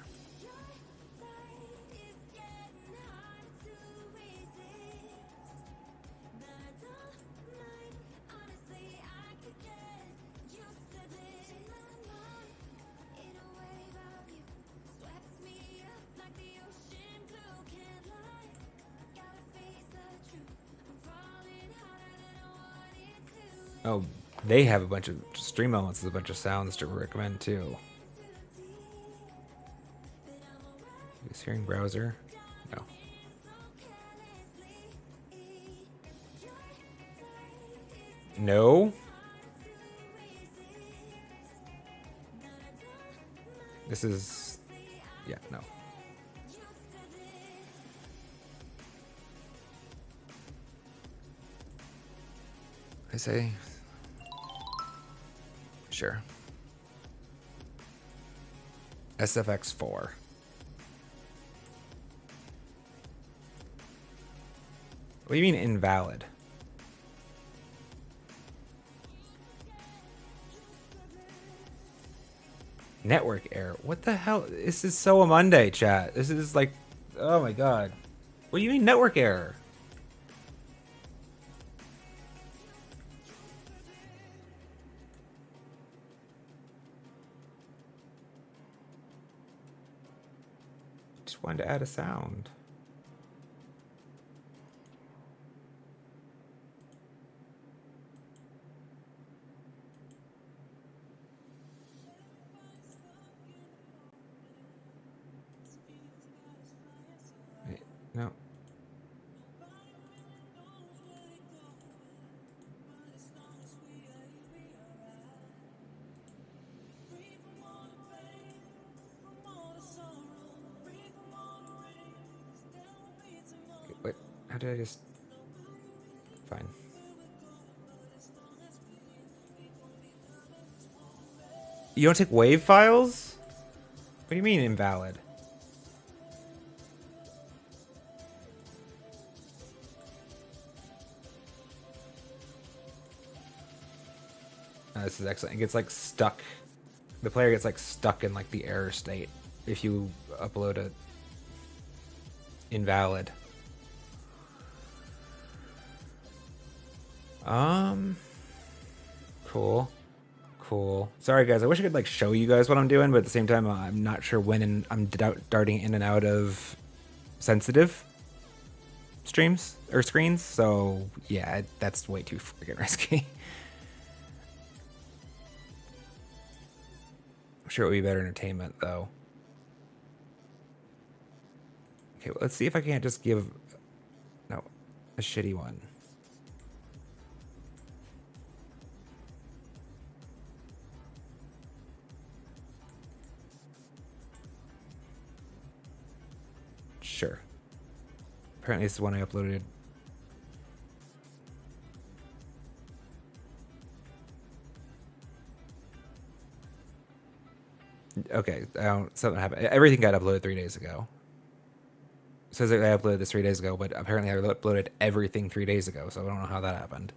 Oh, they have a bunch of stream elements with a bunch of sounds to recommend too. Is hearing browser? No. No. This is, yeah, no. I say, sure. SFX4. What do you mean invalid? Network error. What the hell? This is so a Monday, chat. This is like, oh my god. What do you mean network error? Just wanted to add a sound. How did I just... Fine. You don't take WAV files? What do you mean invalid? Oh, this is excellent. It gets like stuck. The player gets like stuck in like the error state if you upload a invalid. Cool. Cool. Sorry guys, I wish I could like show you guys what I'm doing, but at the same time I'm not sure when I'm darting in and out of sensitive streams or screens, so yeah, that's way too freaking risky. I'm sure it would be better entertainment though. Okay, well, let's see if I can't just give a shitty one. Sure. Apparently this is one I uploaded. Okay, something happened. Everything got uploaded 3 days ago. It says that I uploaded this 3 days ago, but apparently I uploaded everything 3 days ago, so I don't know how that happened.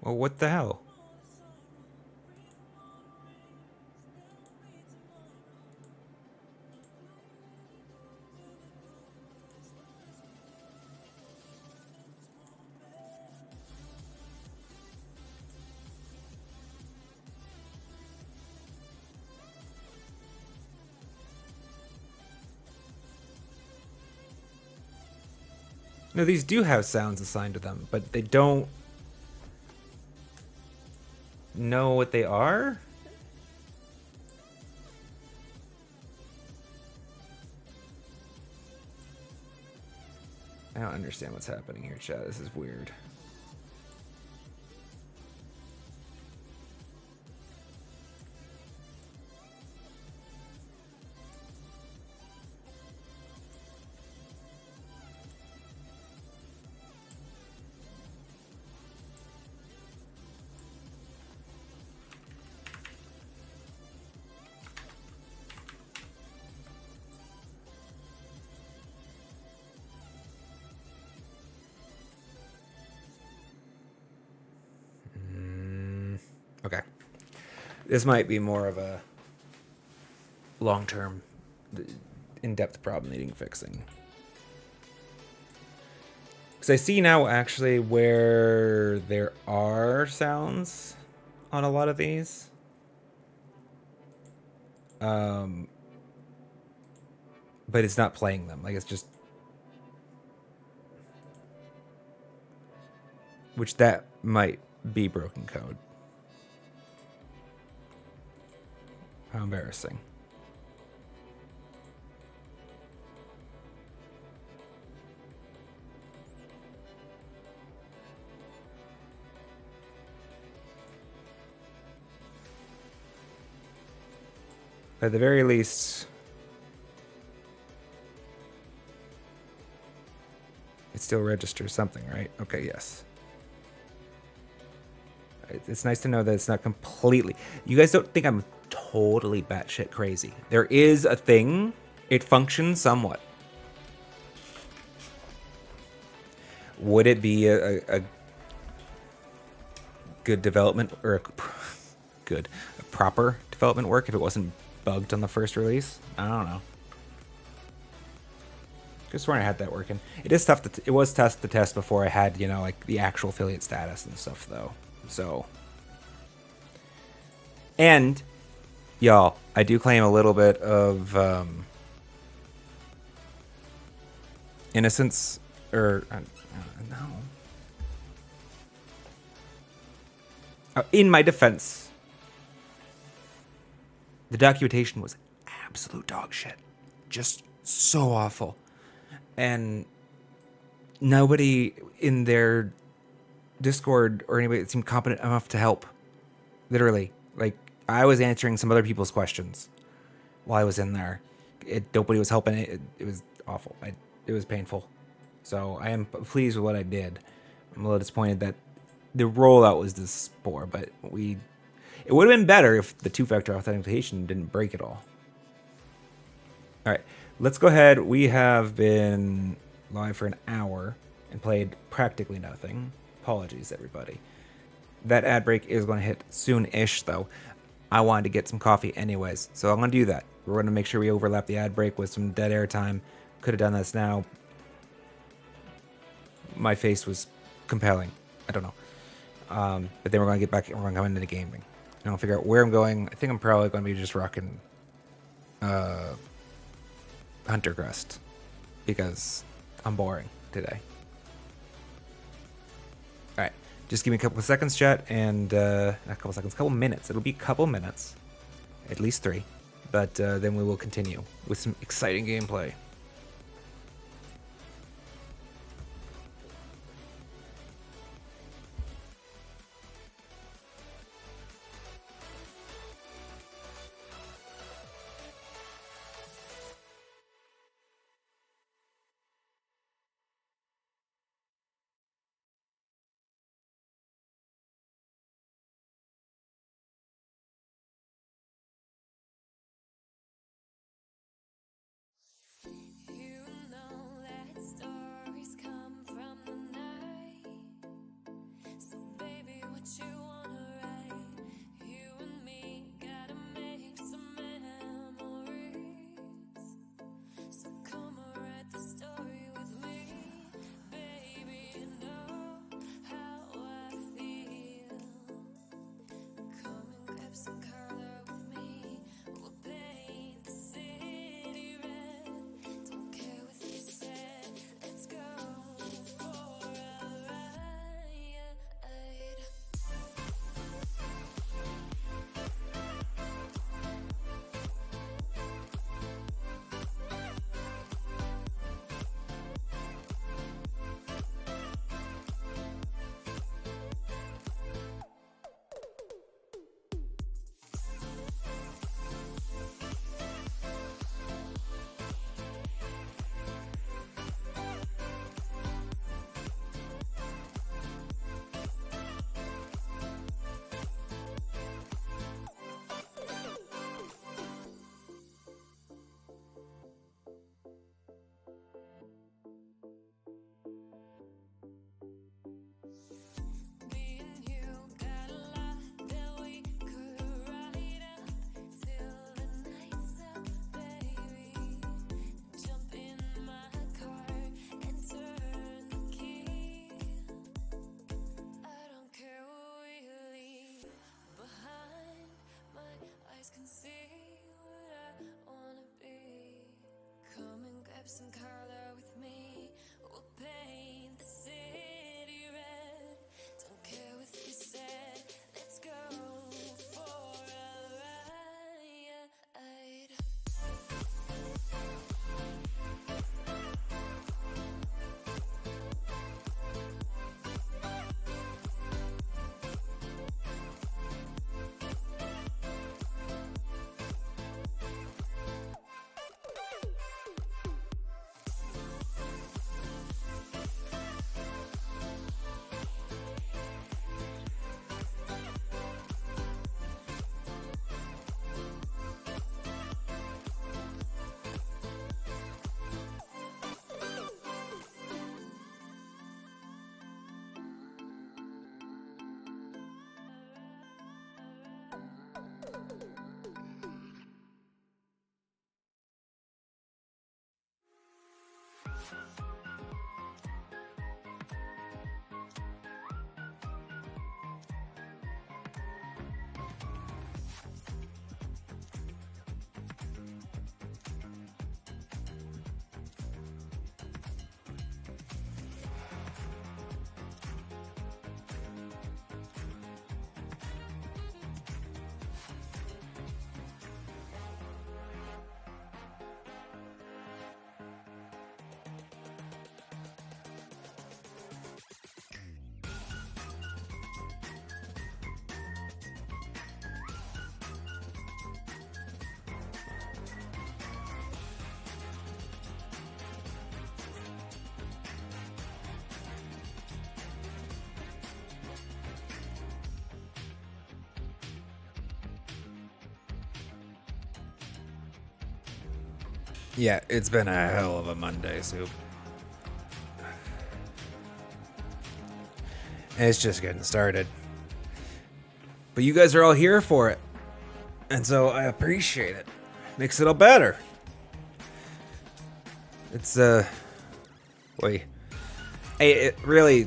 Well, what the hell? No, these do have sounds assigned to them, but they don't know what they are? I don't understand what's happening here, chat. This is weird. Okay. This might be more of a long-term, in-depth problem needing fixing. Because I see now actually where there are sounds on a lot of these. But it's not playing them. Like, it's just... Which that might be broken code. How embarrassing. At the very least, it still registers something, right? Okay, yes. It's nice to know that it's not completely... You guys don't think I'm totally batshit crazy. There is a thing. It functions somewhat. Would it be a good development or a proper development work if it wasn't bugged on the first release? I don't know. Just sworn I had that working. It is tough to it was tough to test before I had, you know, like the actual affiliate status and stuff though. So, and y'all, I do claim a little bit of innocence, or no. In my defense, the documentation was absolute dog shit, just so awful. and nobody in their Discord or anybody that seemed competent enough to help. Literally, like I was answering some other people's questions while I was in there. Nobody was helping. It was awful. It was painful. So I am pleased with what I did. I'm a little disappointed that the rollout was this poor, but it would have been better if the two-factor authentication didn't break it all. All right, let's go ahead. We have been live for an hour and played practically nothing. Apologies, everybody. That ad break is going to hit soon-ish, though. I wanted to get some coffee anyways, so I'm going to do that. We're going to make sure we overlap the ad break with some dead air time. Could have done this now. My face was compelling. I don't know. But then we're going to get back and we're going to come into the gaming. And I'll figure out where I'm going. I think I'm probably going to be just rocking Hunter Crest because I'm boring today. All right. Just give me a couple of seconds, chat, and not a couple seconds, a couple minutes. It'll be a couple minutes, at least 3. But then we will continue with some exciting gameplay. Yeah, it's been a hell of a Monday, Soup. And it's just getting started. But you guys are all here for it. And so I appreciate it. Makes it all better. It's, wait. Hey, it really,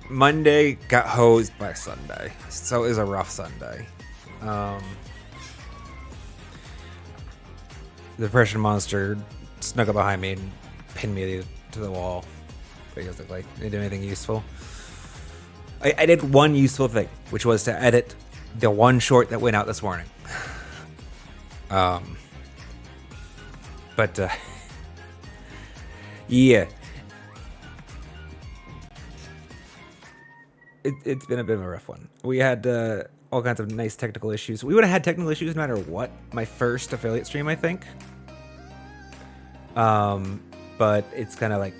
Monday got hosed by Sunday. So it was a rough Sunday. The Depression Monster snuck up behind me and pinned me to the wall because it didn't do anything useful. I did one useful thing, which was to edit the one short that went out this morning. But yeah, it's been a bit of a rough one. We had all kinds of nice technical issues. We would have had technical issues no matter what. My first affiliate stream, I think. But it's kind of like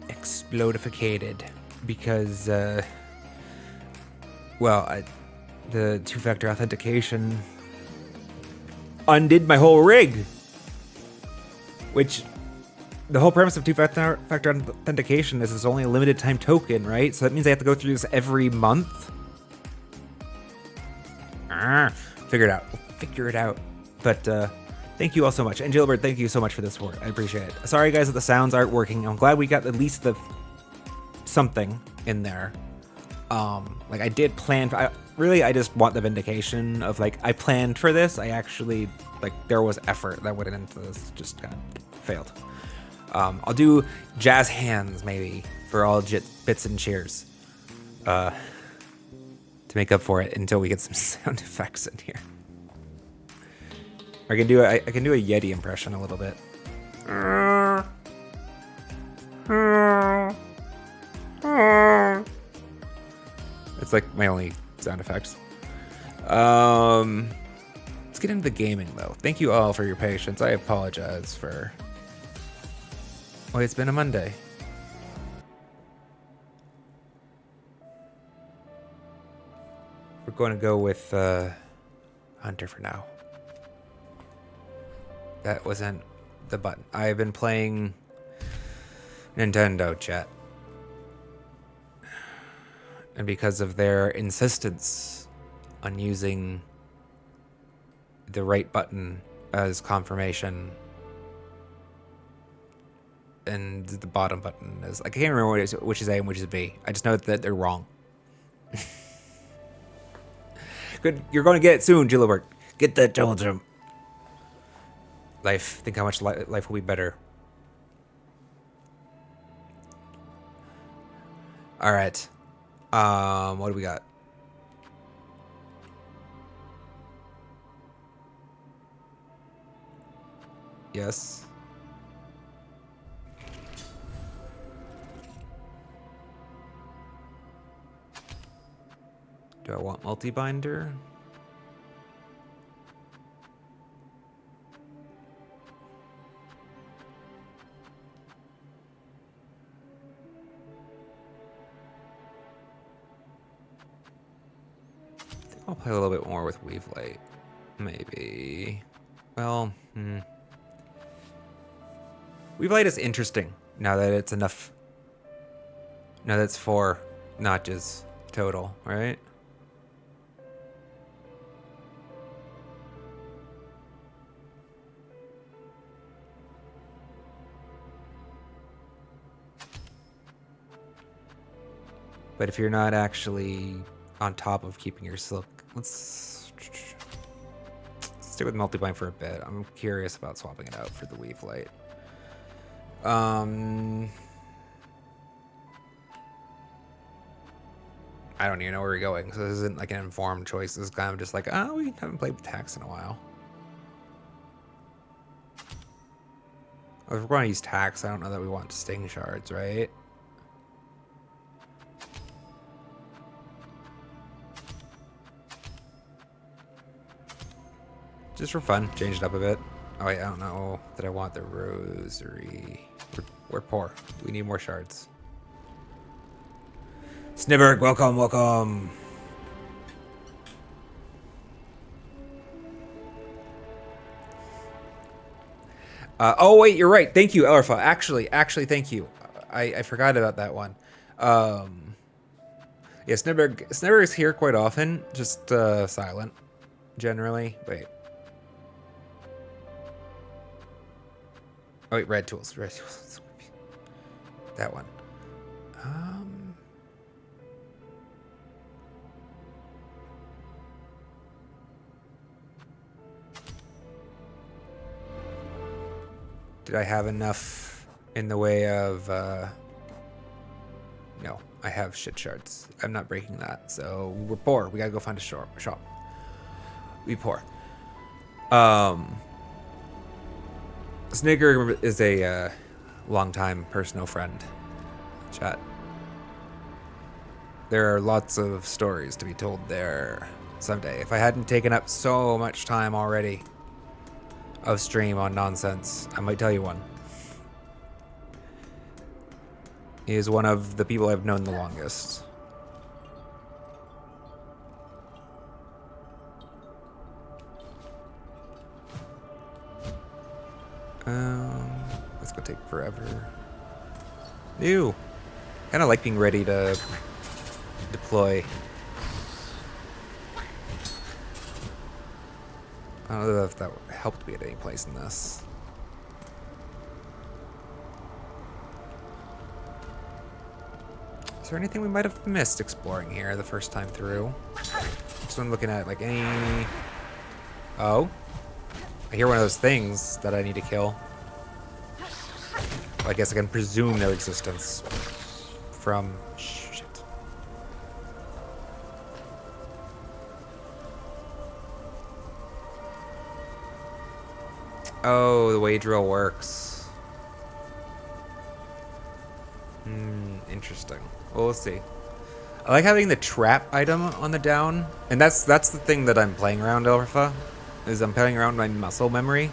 explodificated because, the two-factor authentication undid my whole rig. Which, the whole premise of two-factor authentication is it's only a limited time token, right? So that means I have to go through this every month. Figure it out. Figure it out. But, thank you all so much. And Jailbird, thank you so much for this support. I appreciate it. Sorry, guys, that the sounds aren't working. I'm glad we got at least something in there. I did plan. I just want the vindication of, I planned for this. I actually, there was effort that went into this. Just kind of failed. I'll do jazz hands, maybe, for all bits and cheers. To make up for it until we get some sound effects in here. I can do a Yeti impression a little bit. It's my only sound effects. Let's get into the gaming though. Thank you all for your patience. I apologize for. Oh, it's been a Monday. We're going to go with Hunter for now. That wasn't the button. I've been playing Nintendo, chat. And because of their insistence on using the right button as confirmation, and the bottom button is... I can't remember which is A and which is B. I just know that they're wrong. Good. You're going to get it soon, Gilbert. Get that Telegram. Life. Think how much life will be better. All right. What do we got? Yes. Do I want multi-binder? I'll play a little bit more with Weave Light. Maybe. Well, Weave Light is interesting now that it's enough. Now that's 4 notches total, right? But if you're not actually on top of keeping your silk, let's stick with multibind for a bit. I'm curious about swapping it out for the Weave Light. I don't even know where we're going, so this isn't like an informed choice. This is kind of just like, oh, we haven't played with tax in a while. Well, if we're going to use tax, I don't know that we want sting shards, right? Just for fun, change it up a bit. Oh wait, I don't know that I want the rosary. We're poor. We need more shards. Snibberg, welcome, welcome. Oh wait, you're right. Thank you, Elrfa. Actually, thank you. I forgot about that one. Yeah, Snedberg is here quite often, just silent, generally. Wait. Oh wait, red tools. That one. Um. Did I have enough in the way of? No, I have shit shards. I'm not breaking that, so we're poor. We gotta go find a shop. We poor. Snigger is a longtime personal friend. Chat. There are lots of stories to be told there someday. If I hadn't taken up so much time already of stream on nonsense, I might tell you one. He is one of the people I've known the longest. This could take forever. Ew. Kind of like being ready to deploy. I don't know if that helped me at any place in this. Is there anything we might have missed exploring here the first time through? So I'm looking at like any... Oh. I hear one of those things that I need to kill. Well, I guess I can presume their existence from... Shit. Oh, the way drill works. Interesting. Well, we'll see. I like having the trap item on the down, and that's the thing that I'm playing around, Elrifa, is I'm playing around my muscle memory.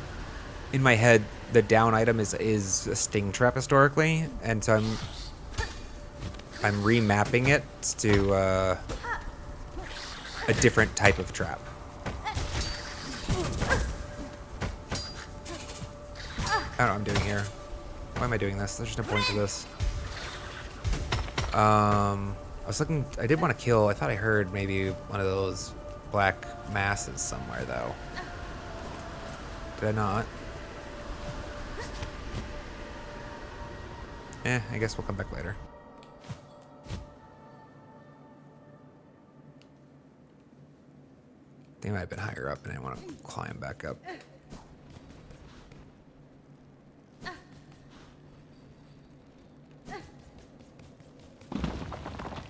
In my head, the down item is a sting trap historically, and so I'm remapping it to a different type of trap. I don't know what I'm doing here. Why am I doing this? There's no point to this. I was looking... I did want to kill... I thought I heard maybe one of those black masses somewhere, though. Did I not? I guess we'll come back later. They might have been higher up, and I want to climb back up.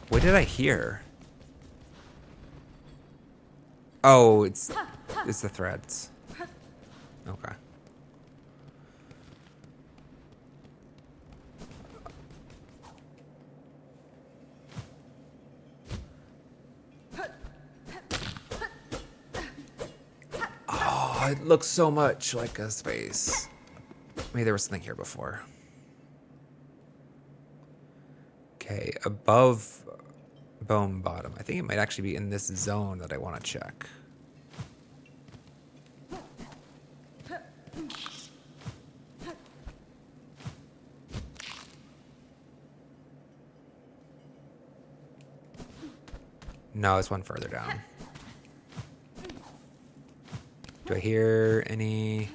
What did I hear? Oh, it's the threads. Okay. Oh, it looks so much like a space. Maybe there was something here before. Okay, above bone bottom. I think it might actually be in this zone that I want to check. No, it's one further down. Do I hear any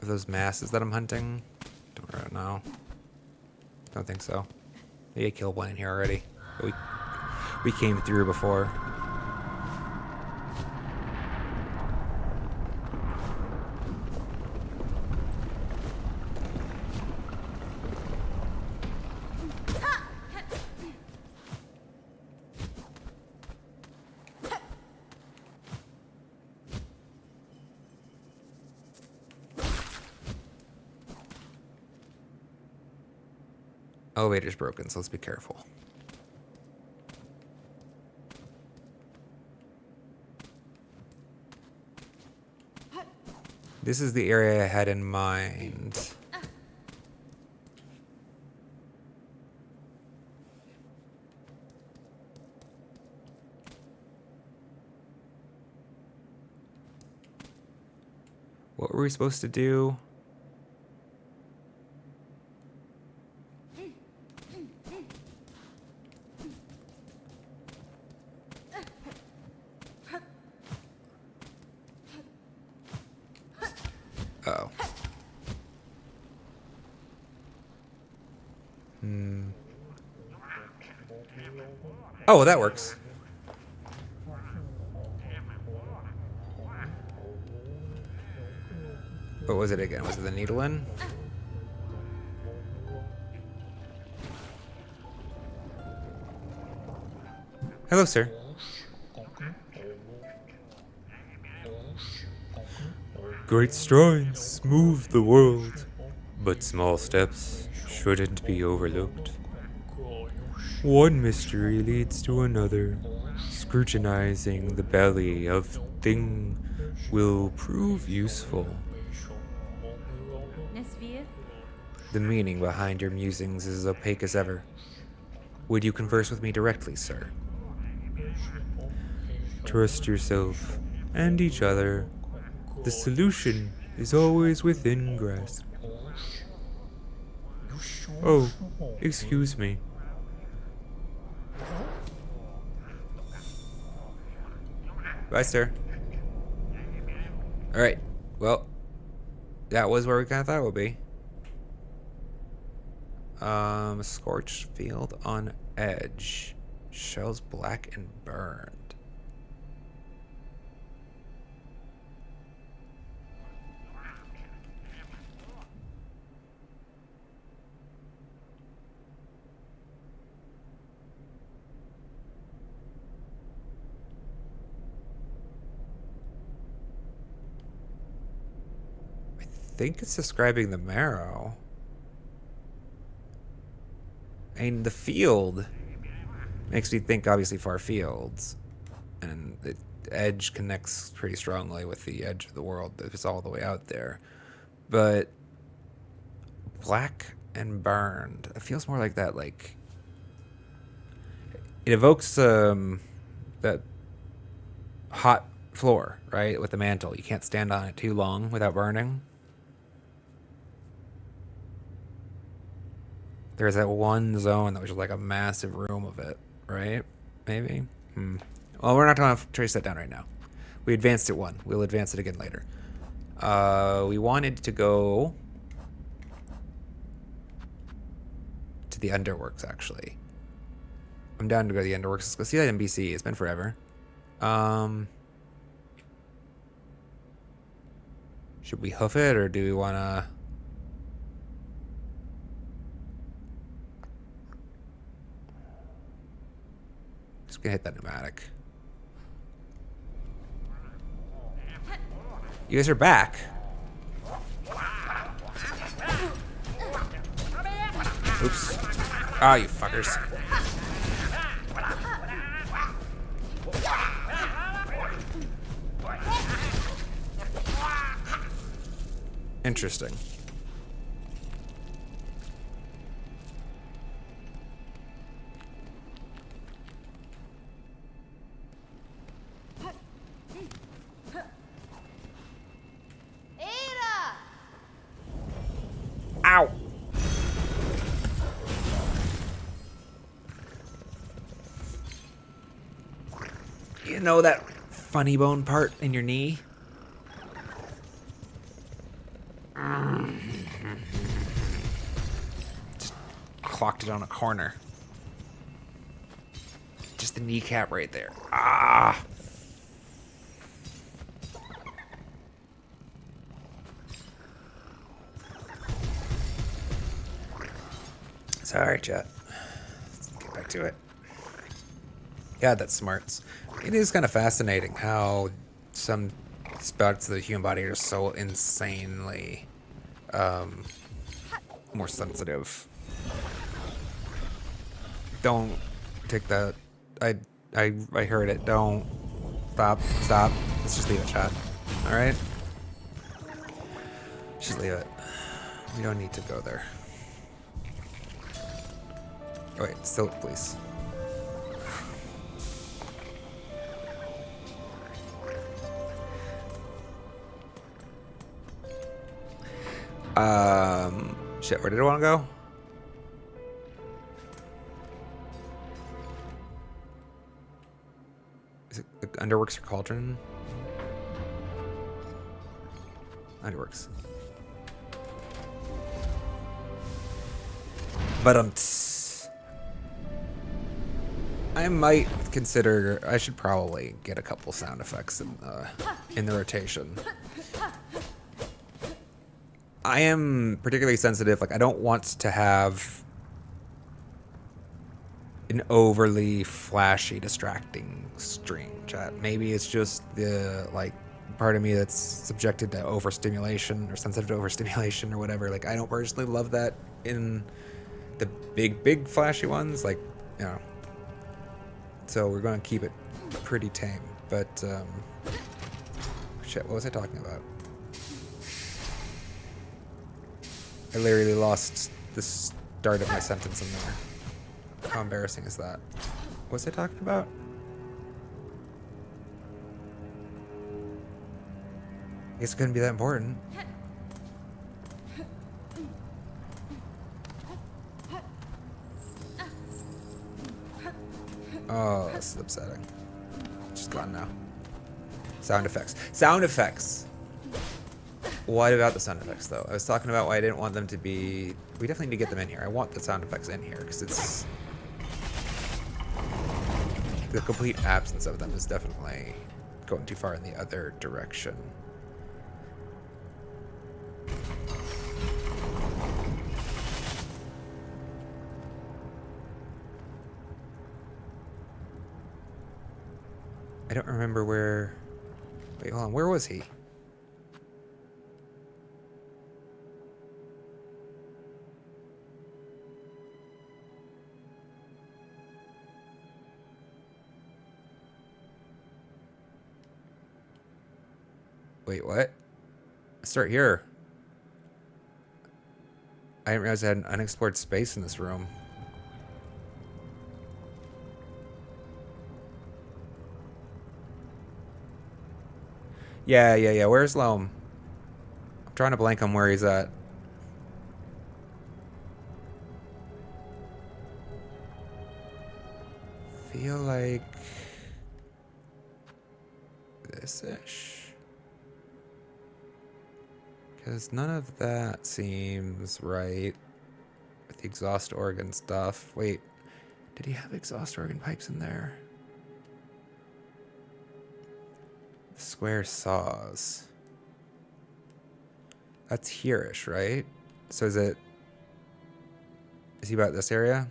of those masses that I'm hunting? Don't know. Don't think so. Maybe I killed one in here already. But we came through before. Elevator's broken, so let's be careful. This is the area I had in mind. What were we supposed to do? Oh, that works. What was it again? Was it the needle in? Hello, sir. Great strides move the world, but small steps shouldn't be overlooked. One mystery leads to another. Scrutinizing the belly of thing will prove useful. The meaning behind your musings is as opaque as ever. Would you converse with me directly, sir? Trust yourself and each other. The solution is always within grasp. Oh, excuse me. Bye, sir. Alright, well, that was where we kind of thought it would be. Scorched field on edge. Shells black and burned. I think it's describing the marrow. And the field makes me think, obviously, far fields. And the edge connects pretty strongly with the edge of the world. It's all the way out there. But black and burned. It feels more like that, like... It evokes that hot floor, right? With the mantle. You can't stand on it too long without burning. There's that one zone that was like a massive room of it, right? Maybe? Well, we're not going to trace that down right now. We advanced it one. We'll advance it again later. We wanted to go to the Underworks, actually. I'm down to go to the Underworks. Let's go see that NBC. It's been forever. Should we hoof it, or do we want to... Just gonna hit that pneumatic. You guys are back. Oops. Ah, you fuckers. Interesting. Ow! You know that funny bone part in your knee? Just clocked it on a corner. Just the kneecap right there. Ah! Sorry, chat. Let's get back to it. God, that's smarts. It is kind of fascinating how some spots of the human body are so insanely more sensitive. Don't take that. I heard it. Don't. Stop. Let's just leave it, chat. Alright? Just leave it. We don't need to go there. Oh, wait, still, please. Shit, where did I want to go? Is it Underworks or Cauldron? Underworks. But I might consider. I should probably get a couple sound effects in the rotation. I am particularly sensitive. Like, I don't want to have an overly flashy, distracting stream chat. Maybe it's just the like part of me that's subjected to overstimulation or sensitive to overstimulation or whatever. Like, I don't personally love that in the big flashy ones. Like, you know. So we're going to keep it pretty tame. But shit, what was I talking about? I literally lost the start of my sentence in there. How embarrassing is that? What was I talking about? I guess it couldn't be that important. Oh, this is upsetting. She's gone now. Sound effects. Sound effects! What about the sound effects, though? I was talking about why I didn't want them to be... We definitely need to get them in here. I want the sound effects in here, because it's... The complete absence of them is definitely going too far in the other direction. I don't remember where... Wait, hold on. Where was he? Wait, what? Start here. I didn't realize I had an unexplored space in this room. Yeah. Where's Loam? I'm trying to blank on where he's at. Feel like this-ish. Because none of that seems right with the exhaust organ stuff. Wait, did he have exhaust organ pipes in there? Square saws. That's here-ish, right? So is he about this area?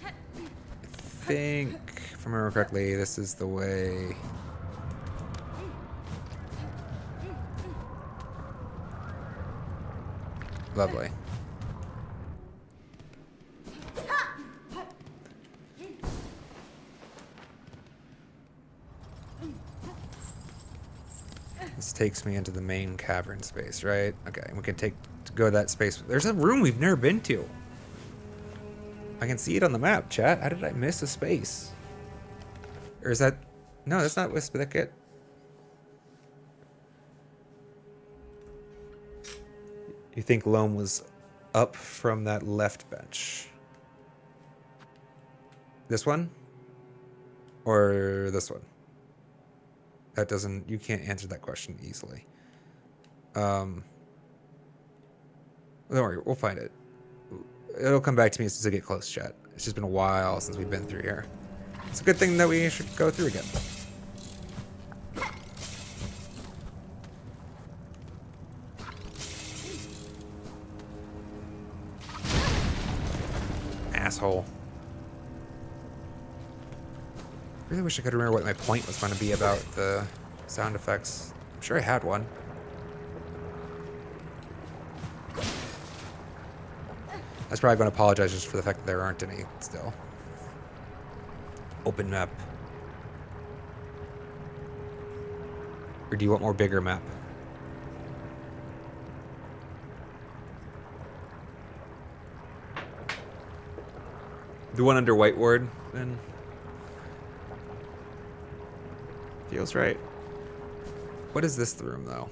I think, if I remember correctly, this is the way. Lovely. This takes me into the main cavern space, right? Okay, we can go to that space. There's a room we've never been to. I can see it on the map, chat. How did I miss a space? Or is that... No, that's not Wisp Thicket. You think Loam was up from that left bench? This one? Or this one? That doesn't... You can't answer that question easily. Don't worry, we'll find it. It'll come back to me as soon as I get close, chat. It's just been a while since we've been through here. It's a good thing that we should go through again. Asshole. Really wish I could remember what my point was going to be about the sound effects. I'm sure I had one. I was probably going to apologize just for the fact that there aren't any still. Open map. Or do you want more bigger map? The one under White Ward, then. Feels right. What is this room, though?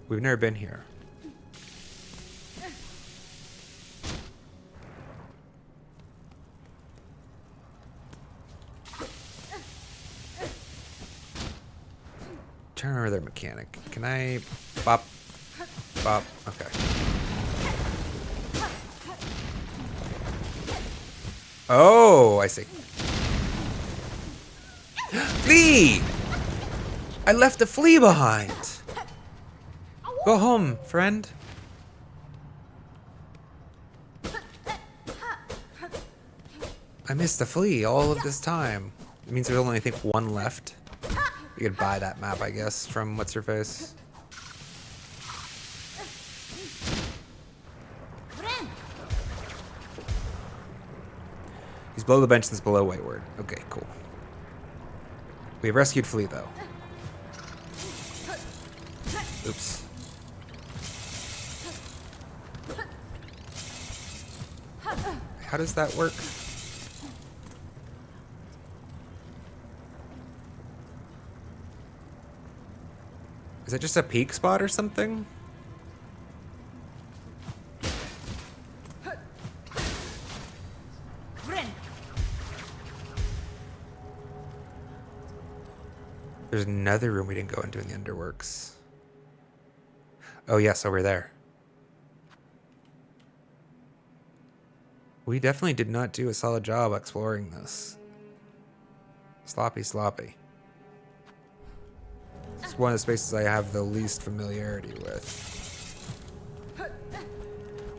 We've never been here. trying to remember their mechanic. Can I bop, bop? Okay. Oh, I see. Flea! I left a flea behind. Go home, friend. I missed the flea all of this time. It means there's only, I think, one left. You could buy that map, I guess, from what's-her-face. He's below the bench that's below Whiteward. Okay, cool. We have rescued Flea, though. Oops. How does that work? Is it just a peak spot or something? There's another room we didn't go into in the Underworks. Oh yes, over there. We definitely did not do a solid job exploring this. Sloppy, sloppy. It's one of the spaces I have the least familiarity with.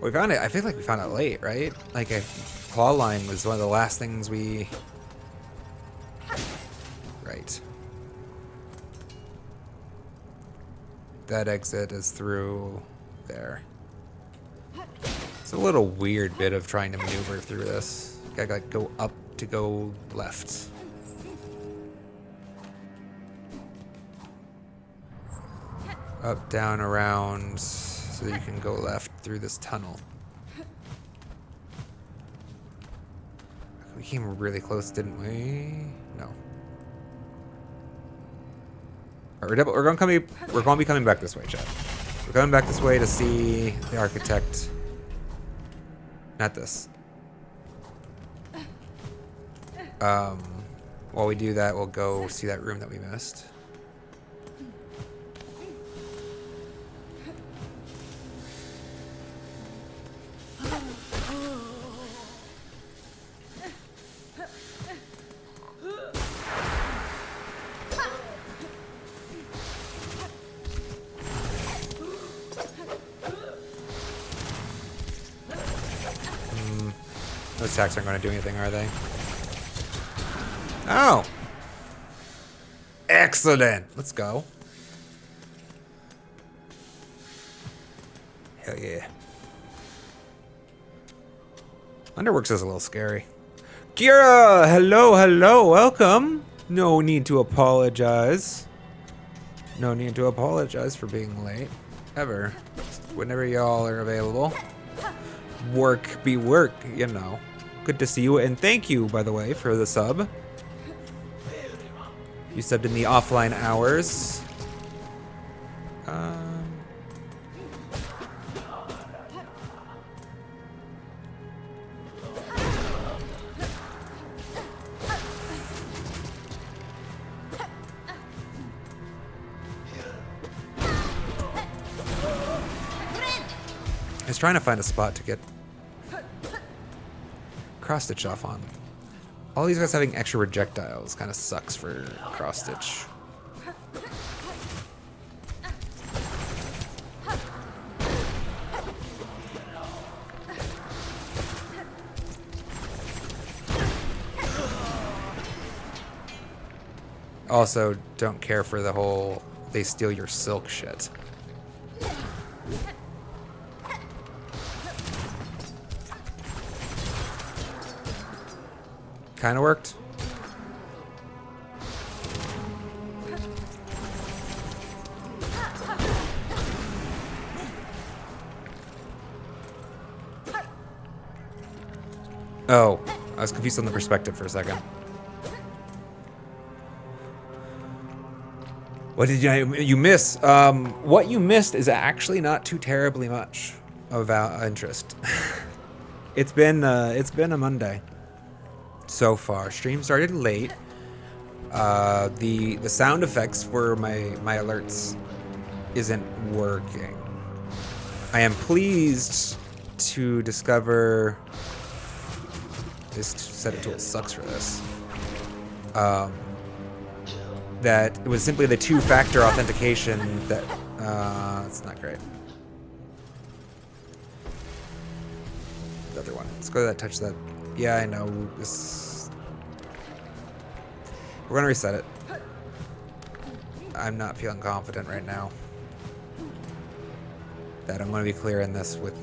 We found it, I feel like we found it late, right? Like a claw line was one of the last things we... Right. That exit is through there. It's a little weird bit of trying to maneuver through this. Gotta like go up to go left. Up, down, around, so that you can go left through this tunnel. We came really close, didn't we? No. We're going to be coming back this way, Chad. We're coming back this way to see the architect. Not this. While we do that, we'll go see that room that we missed. Those attacks aren't going to do anything, are they? Oh! Excellent! Let's go. Hell yeah. Underworks is a little scary. Kira! Hello, hello, welcome! No need to apologize. No need to apologize for being late. Ever. Whenever y'all are available. Work be work, you know. Good to see you, and thank you, by the way, for the sub. You subbed in the offline hours. I was trying to find a spot to get cross stitch off on. All these guys having extra projectiles kind of sucks for cross stitch. Also, don't care for the whole they steal your silk shit. Kind of worked. Oh, I was confused on the perspective for a second. What did you miss? What you missed is actually not too terribly much of interest. It's been a Monday. So far, stream started late. The sound effects for my alerts isn't working. I am pleased to discover this set of tools sucks for this. That it was simply the two-factor authentication that it's not great. The other one. Let's go to that. Touch that. Yeah, I know this. We're gonna reset it. I'm not feeling confident right now that I'm going to be clear in this with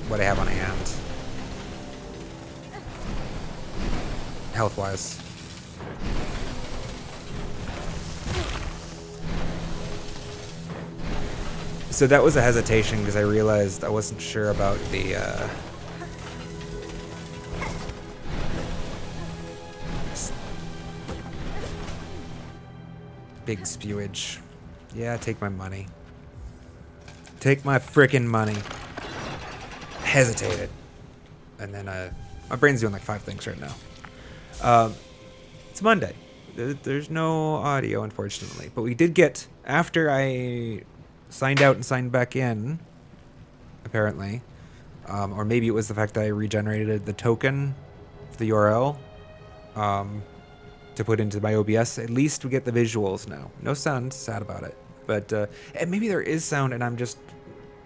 what I have on hand, health-wise. So that was a hesitation because I realized I wasn't sure about the big spewage. Yeah, take my money. Take my frickin' money. Hesitated. And then my brain's doing like 5 things right now. It's Monday. There's no audio, unfortunately. But we did get, after I signed out and signed back in, apparently, or maybe it was the fact that I regenerated the token for the URL to put into my OBS. At least we get the visuals now. No sound, sad about it. But and maybe there is sound and I'm just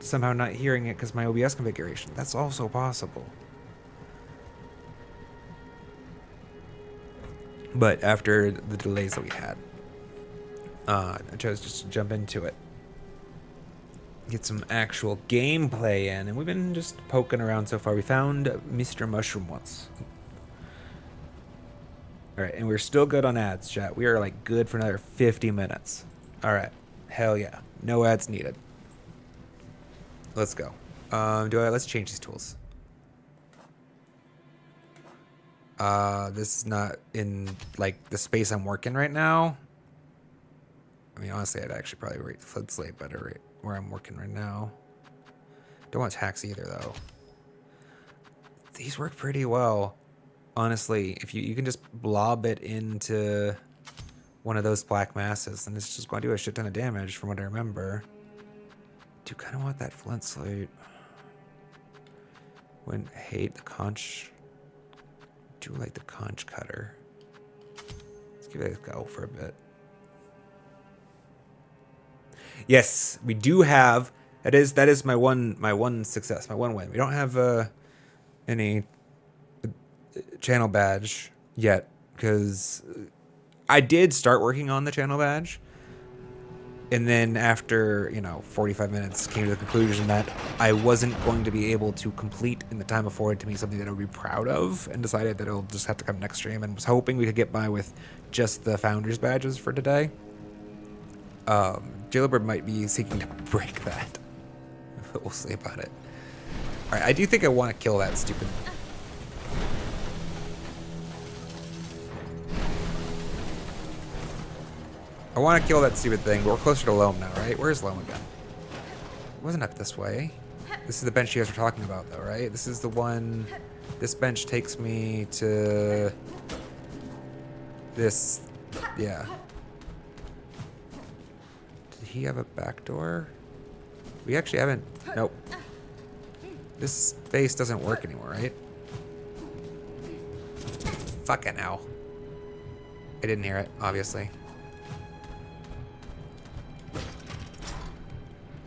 somehow not hearing it because my OBS configuration. That's also possible. But after the delays that we had, I chose just to jump into it. Get some actual gameplay in. And we've been just poking around so far. We found Mr. Mushroom once. Alright, and we're still good on ads, chat. We are like good for another 50 minutes. Alright. Hell yeah. No ads needed. Let's go. Let's change these tools. This is not in like the space I'm working right now. I mean, honestly, I'd actually probably rate Flip Slate better rate where I'm working right now. Don't want tax either though. These work pretty well. Honestly, if you can just blob it into one of those black masses, and it's just going to do a shit ton of damage from what I remember. Do kind of want that flint slate. Wouldn't hate the conch. Do like the conch cutter. Let's give it a go for a bit. Yes, we do have. That is my one success, my one win. We don't have any channel badge yet because I did start working on the channel badge, and then after 45 minutes came to the conclusion that I wasn't going to be able to complete in the time afforded to me something that I would be proud of, and decided that it'll just have to come next stream, and was hoping we could get by with just the founders badges for today. Jailbird might be seeking to break that, but we'll see about it. All right, I do think I want to kill that stupid. I want to kill that stupid thing, but we're closer to Loam now, right? Where's Loam again? It wasn't up this way. This is the bench you guys were talking about, though, right? This is the one. This bench takes me to this. Yeah. Did he have a back door? We actually haven't. Nope. This space doesn't work anymore, right? Fucking hell. I didn't hear it, obviously.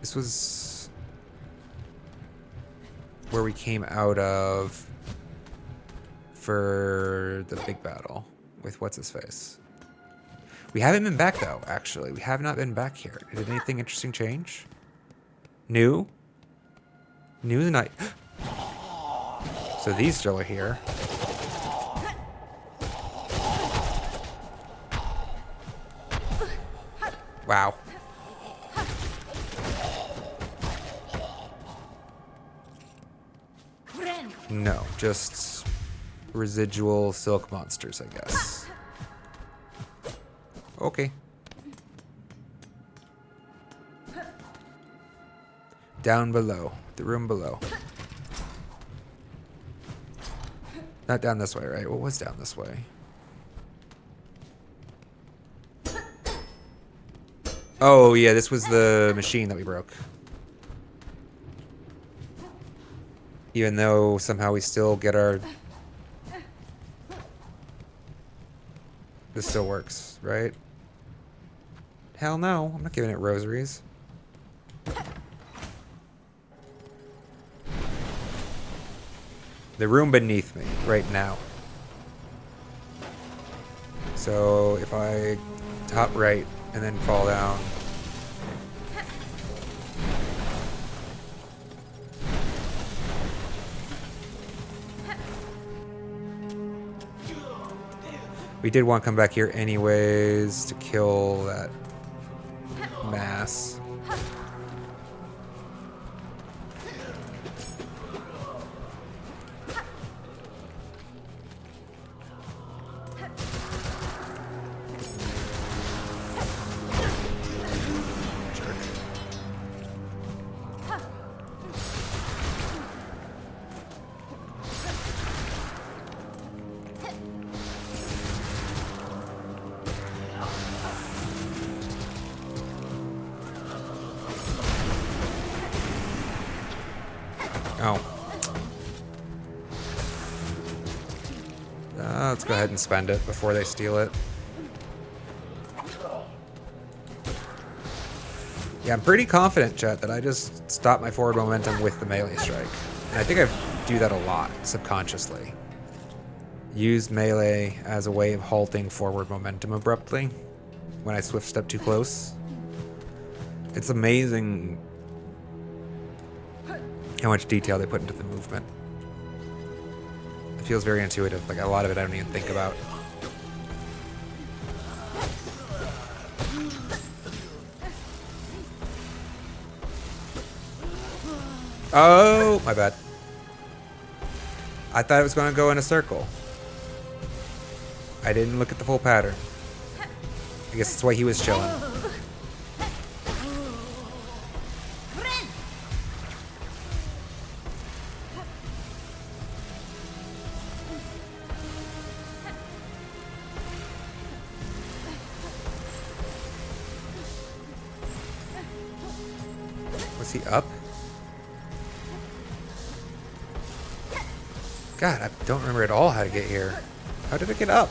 This was where we came out of for the big battle with what's-his-face. We haven't been back, though, actually. We have not been back here. Did anything interesting change? New? New tonight. So these still are here. Wow. No, just residual silk monsters, I guess. Okay. Down below. The room below. Not down this way, right? What was down this way? Oh, yeah, this was the machine that we broke. Even though somehow we still get our... This still works, right? Hell no, I'm not giving it rosaries. The room beneath me, right now. So, if I top right and then fall down... We did want to come back here anyways to kill that mass. Oh. Let's go ahead and spend it before they steal it. Yeah, I'm pretty confident, chat, that I just stopped my forward momentum with the melee strike. And I think I do that a lot, subconsciously. Use melee as a way of halting forward momentum abruptly when I swift step too close. It's amazing how much detail they put into the movement. It feels very intuitive. Like, a lot of it I don't even think about. Oh, my bad. I thought it was going to go in a circle. I didn't look at the full pattern. I guess that's why he was chilling. Was he up? God, I don't remember at all how to get here. How did I get up?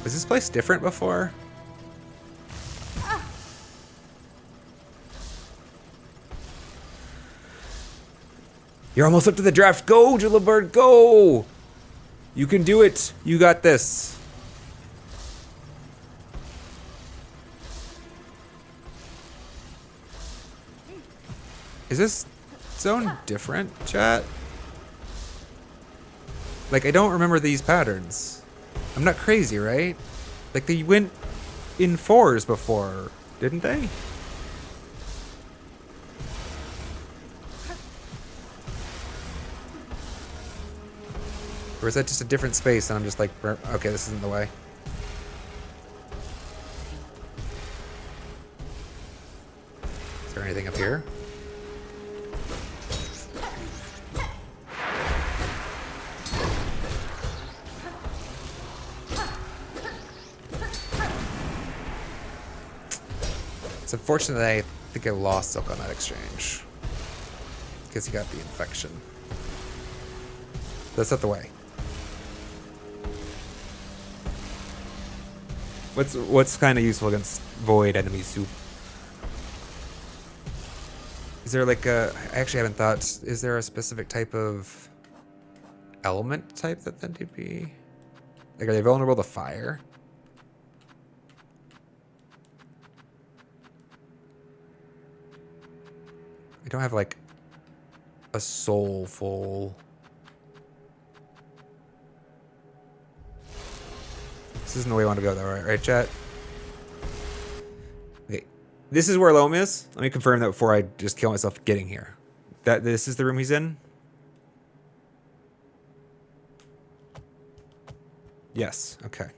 Was this place different before? You're almost up to the draft. Go, Julibird, go! You can do it. You got this. Is this zone different, chat? Like, I don't remember these patterns. I'm not crazy, right? Like, they went in 4s before, didn't they? Or is that just a different space and I'm just like, okay, this isn't the way. Is there anything up here? It's unfortunate that I think I lost Silk on that exchange. Because he got the infection. That's not the way. What's kind of useful against void enemies who... Is there like a... I actually haven't thought... Is there a specific type of element type that then would be... Like, are they vulnerable to fire? I don't have like a soulful... This isn't the way I want to go though, right, chat? Okay, this is where Loam is. Let me confirm that before I just kill myself getting here. This is the room he's in? Yes, okay.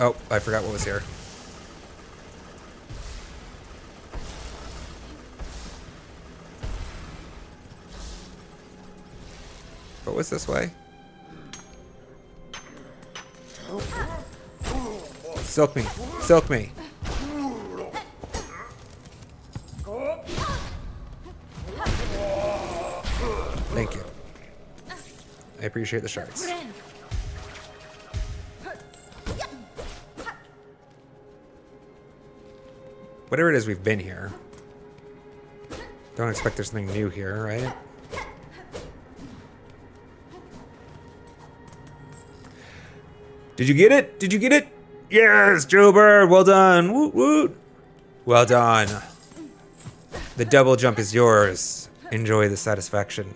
Oh, I forgot what was here. What was this way? Silk me. Silk me. Thank you. I appreciate the shards. Whatever it is, we've been here. Don't expect there's something new here, right? Did you get it? Did you get it? Yes, Jailbird. Well done. Woot woot. Well done. The double jump is yours. Enjoy the satisfaction.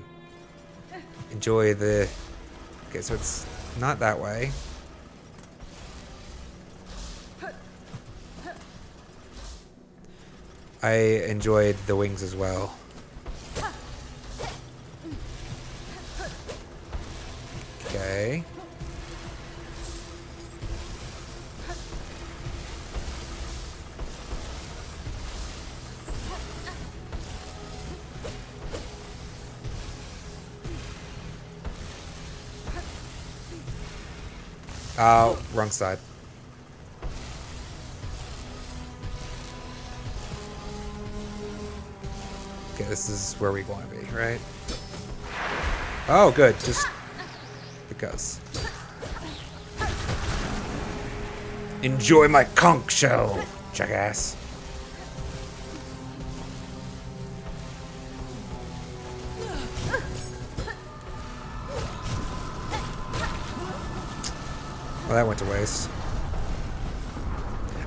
Enjoy the... Okay, so it's not that way. I enjoyed the wings as well. Okay. Oh, wrong side. Okay, this is where we want to be, right? Oh, good. Just because. Enjoy my conch shell, jackass. Well, that went to waste.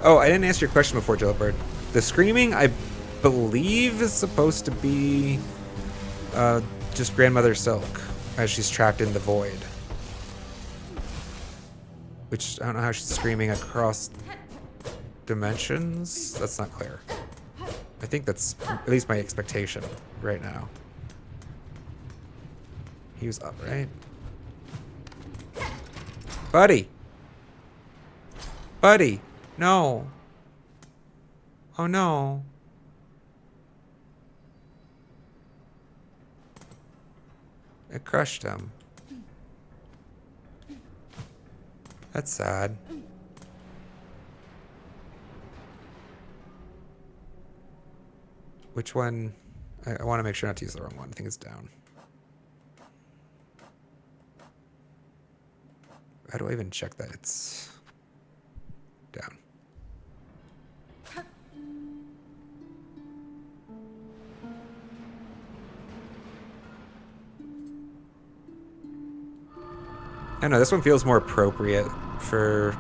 Oh, I didn't answer your question before, Jailbird. The screaming, I believe, is supposed to be just Grandmother Silk as she's trapped in the void. Which, I don't know how she's screaming across dimensions. That's not clear. I think that's at least my expectation right now. He was up, right? Buddy! Buddy! No! Oh no! It crushed him. That's sad. Which one? I want to make sure not to use the wrong one. I think it's down. How do I even check that it's down? I don't know, this one feels more appropriate for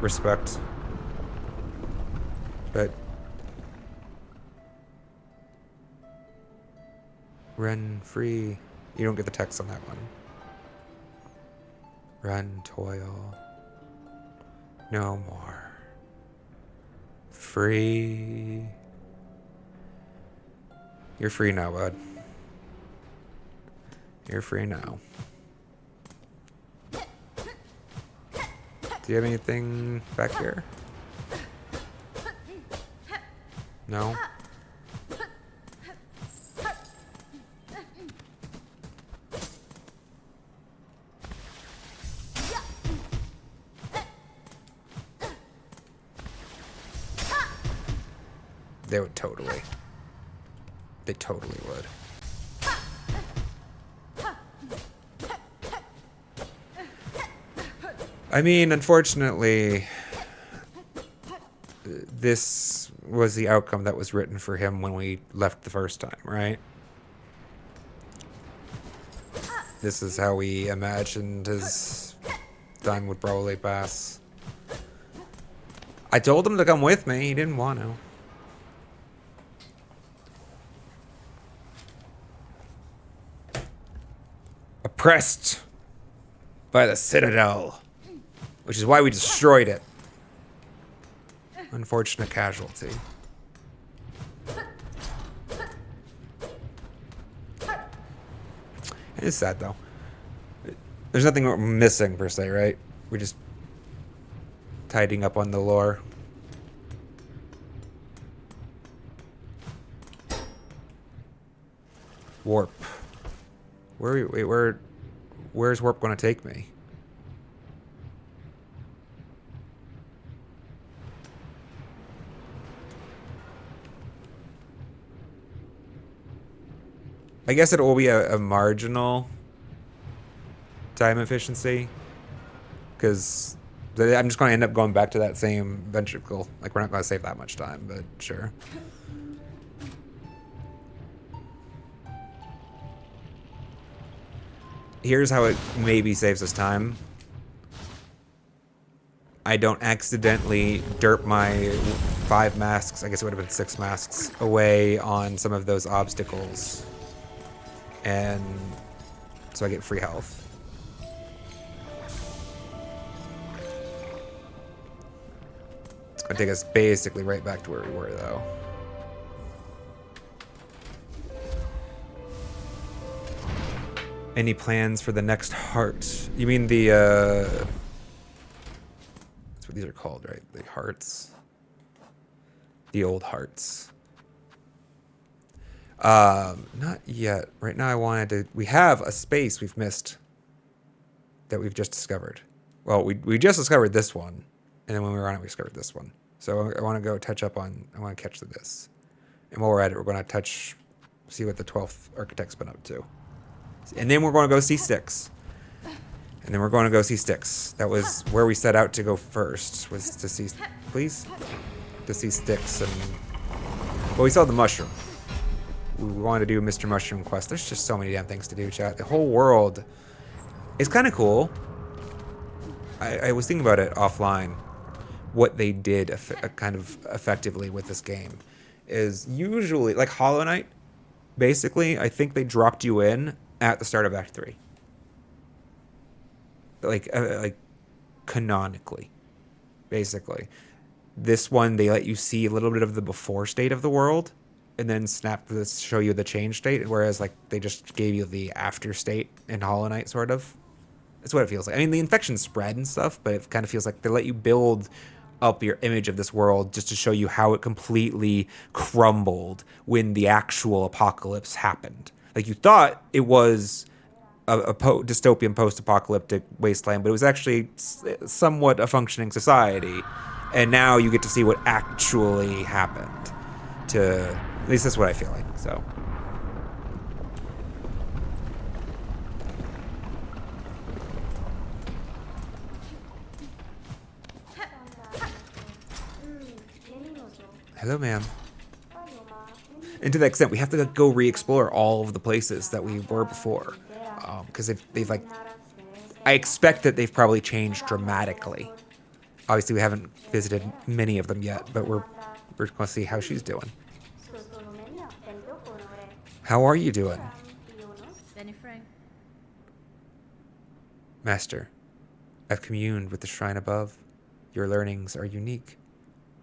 respect. But run free. You don't get the text on that one. Run, toil. No more. Free. You're free now, bud. You're free now. Do you have anything back here? No? They would totally. They totally would. I mean, unfortunately, this was the outcome that was written for him when we left the first time, right? This is how we imagined his time would probably pass. I told him to come with me. He didn't want to. Oppressed by the Citadel, which is why we destroyed it. Unfortunate casualty. It is sad though. There's nothing we're missing per se, right? We're just tidying up on the lore. Warp. Where's warp going to take me? I guess it will be a marginal time efficiency, because I'm just going to end up going back to that same ventricle. Like, we're not going to save that much time, but sure. Here's how it maybe saves us time. I don't accidentally derp my 5 masks, I guess it would have been 6 masks, away on some of those obstacles. And so I get free health. It's going to take us basically right back to where we were, though. Any plans for the next heart? You mean the, that's what these are called, right? The hearts. The old hearts. Not yet. Right now I wanted to... We have a space we've missed that we've just discovered. Well, we just discovered this one. And then when we were on it, we discovered this one. So I want to go touch up on... I want to catch this. And while we're at it, we're going to see what the 12th architect's been up to. And then we're going to go see Styx. And then we're going to go see Styx. That was where we set out to go first, was to see... Please? To see Styx and... Well, we saw the mushroom. We wanted to do Mr. Mushroom quest. There's just so many damn things to do, chat. The whole world is kind of cool. I was thinking about it offline. What they did kind of effectively with this game is usually... Like Hollow Knight, basically, I think they dropped you in at the start of Act 3. Like canonically, basically. This one, they let you see a little bit of the before state of the world, and then snap this, show you the change state, whereas like they just gave you the after state in Hollow Knight, sort of. That's what it feels like. I mean, the infection spread and stuff, but it kind of feels like they let you build up your image of this world just to show you how it completely crumbled when the actual apocalypse happened. Like, you thought it was a dystopian post-apocalyptic wasteland, but it was actually somewhat a functioning society. And now you get to see what actually happened. At least that's what I feel like, so. Hello, ma'am. And to that extent, we have to go re-explore all of the places that we were before. Because they've like... I expect that they've probably changed dramatically. Obviously, we haven't visited many of them yet, but we're going to see how she's doing. How are you doing? Master, I've communed with the shrine above. Your learnings are unique.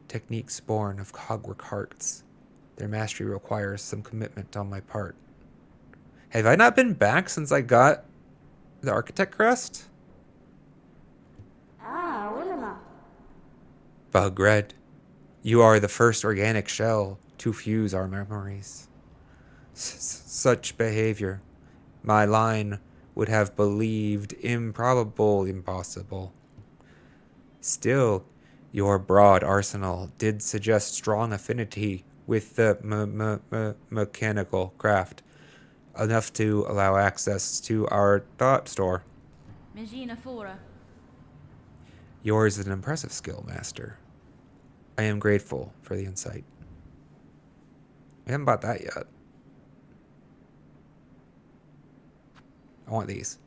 Techniques born of cogwork hearts. Their mastery requires some commitment on my part. Have I not been back since I got the Architect Crest? Bug Red, you are the first organic shell to fuse our memories. Such behavior, my line would have believed improbable, impossible. Still, your broad arsenal did suggest strong affinity with the mechanical craft, enough to allow access to our thought store. Yours is an impressive skill, Master. I am grateful for the insight. We haven't bought that yet. I want these.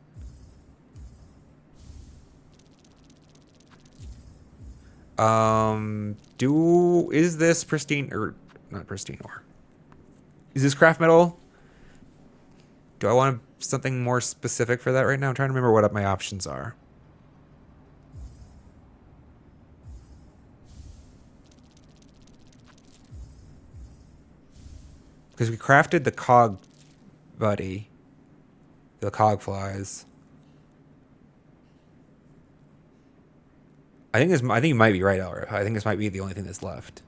Is this pristine, or not pristine ore? Is this craft metal? Do I want something more specific for that right now? I'm trying to remember what my options are. Because we crafted the cog buddy. The cog flies. I think you might be right, Elra. I think this might be the only thing that's left.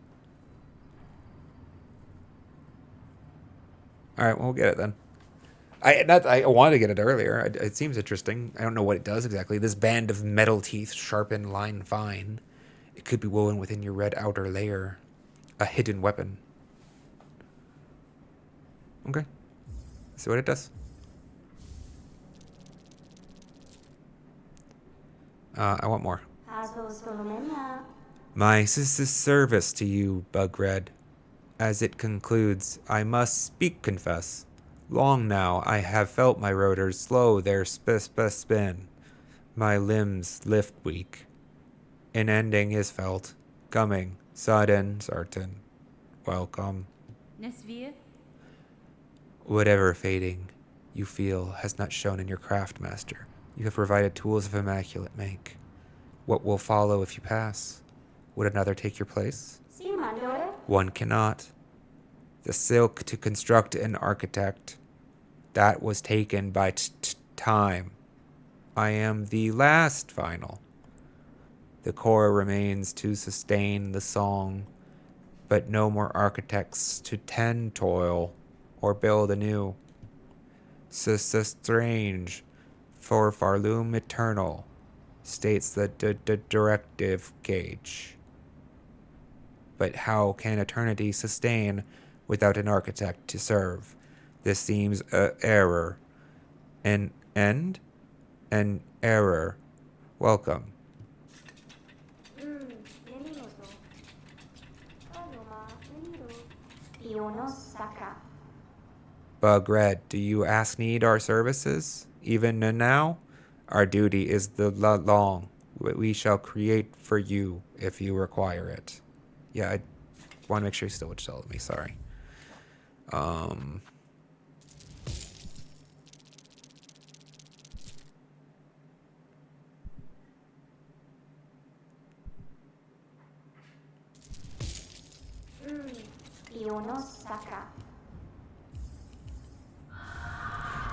All right, well, we'll get it then. I wanted to get it earlier. It seems interesting. I don't know what it does exactly. This band of metal teeth, sharpen line fine. It could be woven within your red outer layer. A hidden weapon. Okay. See what it does. I want more. My service to you, Bugred. As it concludes, I must speak confess. Long now I have felt my rotors slow their spin. My limbs lift weak. An ending is felt, coming, sudden, certain. Welcome. Nesvir? Whatever fading you feel has not shown in your craft, master. You have provided tools of immaculate make. What will follow if you pass? Would another take your place? One cannot. The silk to construct an architect. That was taken by time. I am the last final. The core remains to sustain the song, but no more architects to tend toil or build anew. Strange, for Pharloom eternal, states the directive gauge. But how can eternity sustain without an architect to serve? This seems a error. An end? An error. Welcome. Bugred, do you ask need our services? Even now? Our duty is the long. We shall create for you if you require it. Yeah, I want to make sure you still would tell me. Sorry.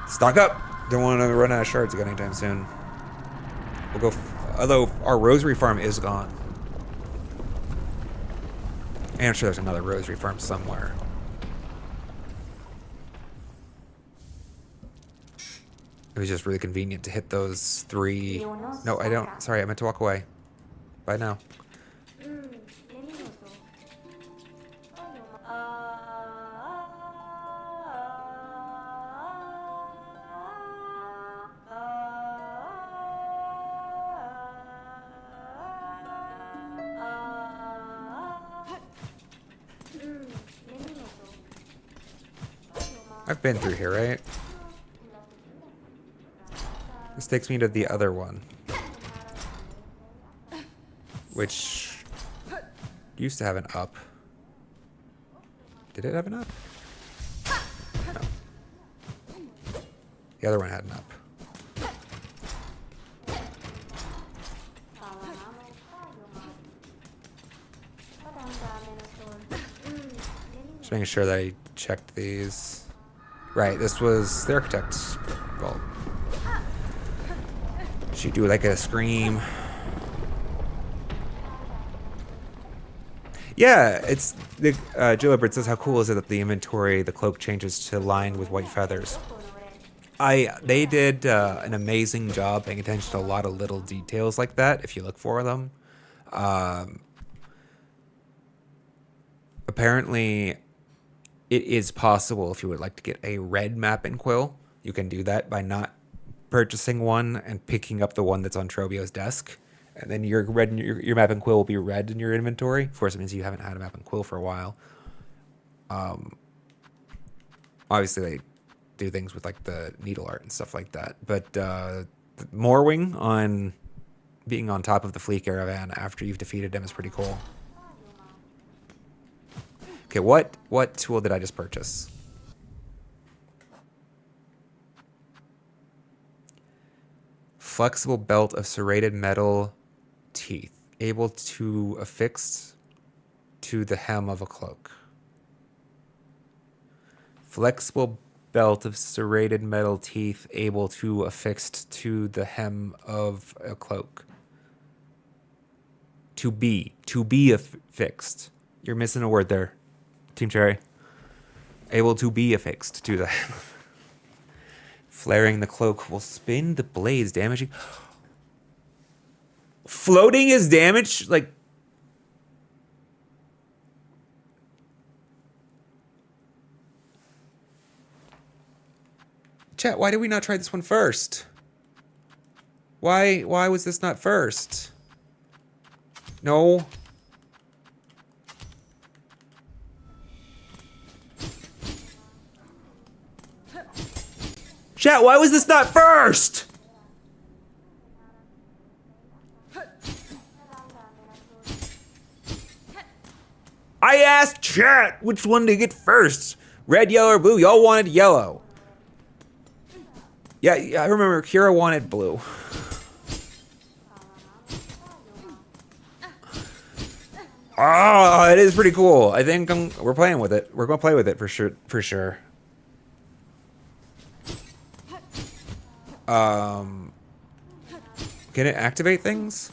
Stock up! Don't want to run out of shards again anytime soon. We'll go. Although our rosary farm is gone. And I'm sure there's another rosary farm somewhere. It was just really convenient to hit those 3. No, I don't. Sorry, I meant to walk away. Bye now. I've been through here, right? This takes me to the other one. Which used to have an up. Did it have an up? No. The other one had an up. Just making sure that I checked these. Right, this was the architect's vault. She do like a scream. Yeah, it's the Gillibert says, how cool is it that the inventory, the cloak changes to lined with white feathers? They did an amazing job paying attention to a lot of little details like that if you look for them. Apparently, it is possible if you would like to get a red map in Quill. You can do that by not purchasing one and picking up the one that's on Trobio's desk. And then your map in Quill will be red in your inventory. Of course, it means you haven't had a map in Quill for a while. Obviously, they do things with like the needle art and stuff like that. But Morwing on being on top of the Fleet Caravan after you've defeated him is pretty cool. Okay, what tool did I just purchase? Flexible belt of serrated metal teeth, able to affix to the hem of a cloak. Flexible belt of serrated metal teeth, able to affix to the hem of a cloak. To be affixed. You're missing a word there, Team Cherry. Able to be affixed to that. Flaring the cloak will spin the blades, damaging. Floating is damage, like. Chat, why did we not try this one first? Why was this not first? No. Chat, why was this not first? I asked chat which one to get first. Red, yellow, or blue. Y'all wanted yellow. Yeah, I remember Kira wanted blue. Oh, it is pretty cool. I think we're playing with it. We're gonna play with it for sure. Can it activate things?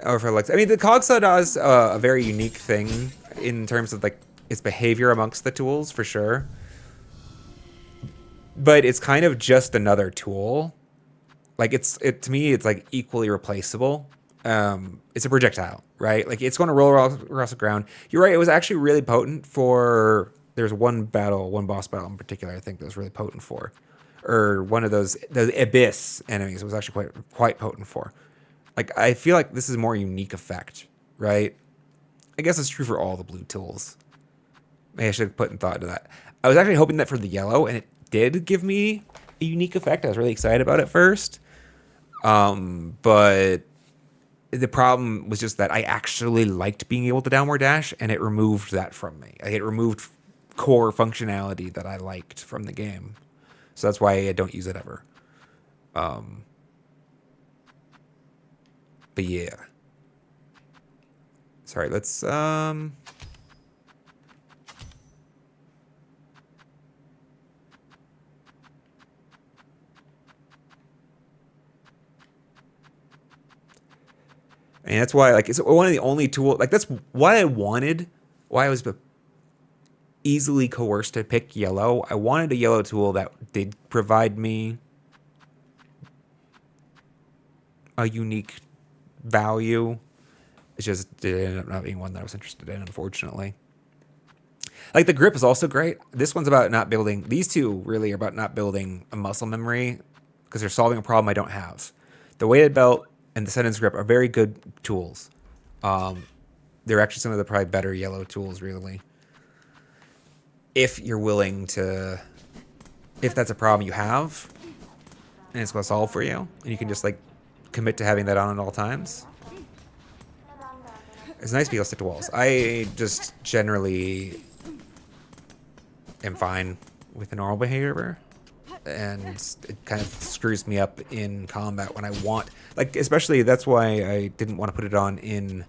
Or for like, I mean, the Cogsaw does a very unique thing in terms of like its behavior amongst the tools for sure. But it's kind of just another tool. Like to me, it's like equally replaceable. It's a projectile, right? Like it's going to roll across the ground. You're right. It was actually really potent for. There's one boss battle in particular. I think that was really potent for, or one of those abyss enemies. It was actually quite potent for. Like I feel like this is a more unique effect, right? I guess it's true for all the blue tools. Maybe I should have put thought into that. I was actually hoping that for the yellow, and it did give me a unique effect. I was really excited about it first. But the problem was just that I actually liked being able to downward dash, and it removed that from me. Like, it removed core functionality that I liked from the game. So that's why I don't use it ever. But yeah. Sorry, let's and that's why, like, it's one of the only tools. Like, that's why why I was easily coerced to pick yellow. I wanted a yellow tool that did provide me a unique value. It just did end up not being one that I was interested in, unfortunately. Like, the grip is also great. This one's about not building. These two really are about not building a muscle memory because they're solving a problem I don't have. The weighted belt and the sentence grip are very good tools. They're actually some of the probably better yellow tools, really. If you're willing to, if that's a problem you have, and it's going to solve for you, and you can just like commit to having that on at all times. It's nice to be able to stick to walls. I just generally am fine with the normal behavior. And it kind of screws me up in combat when I want, like, especially that's why I didn't want to put it on in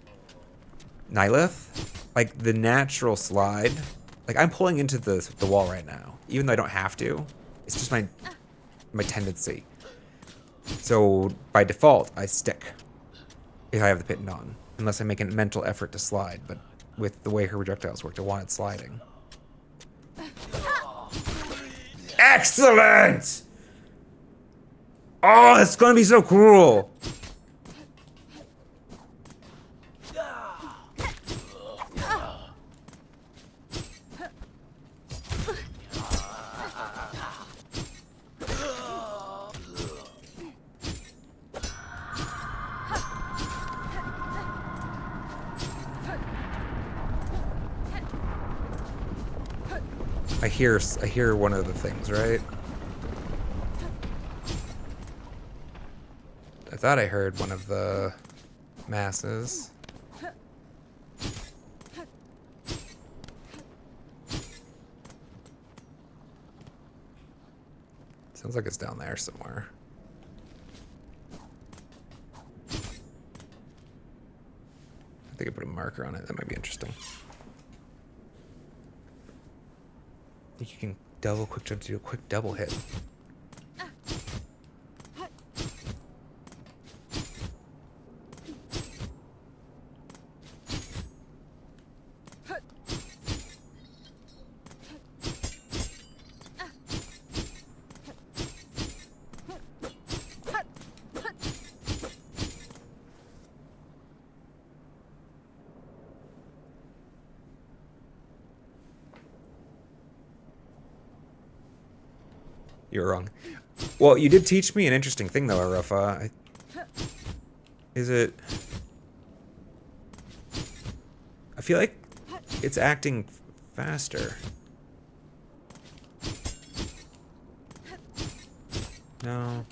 Nylith. Like, the natural slide, like, I'm pulling into the wall right now, even though I don't have to. It's just my tendency. So by default, I stick if I have the piton on, unless I make a mental effort to slide. But with the way her projectiles worked, I wanted sliding. Excellent! Oh, it's gonna be so cool! I hear one of the things, right? I thought I heard one of the masses. Sounds like it's down there somewhere. I think I put a marker on it. That might be interesting. I think you can double quick jump to do a quick double hit. You're wrong. Well, you did teach me an interesting thing, though, Arafa. Is it... I feel like it's acting faster. No.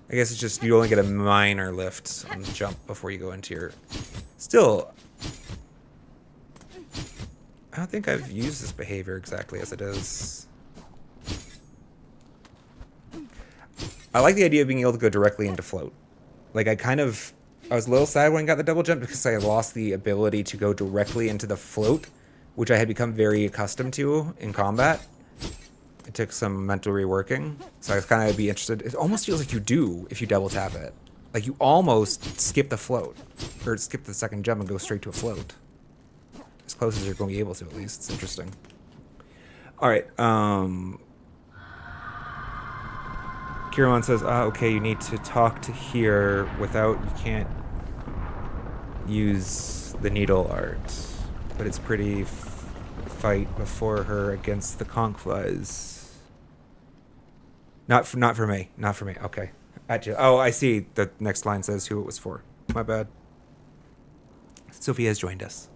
I guess it's just you only get a minor lift on the jump before you go into your... Still, I don't think I've used this behavior exactly as it is. I like the idea of being able to go directly into float. Like, I was a little sad when I got the double jump because I lost the ability to go directly into the float, which I had become very accustomed to in combat. It took some mental reworking, so I was kind of be interested. It almost feels like you do if you double tap it. Like you almost skip the float, or skip the second jump and go straight to a float. As close as you're going to be able to, at least. It's interesting. All right. Kiraman says, okay, you need to talk to here without, you can't use the needle art. But it's pretty fight before her against the conch flies. Not for me. Not for me. Okay. Oh, I see. The next line says who it was for. My bad. Sophia has joined us.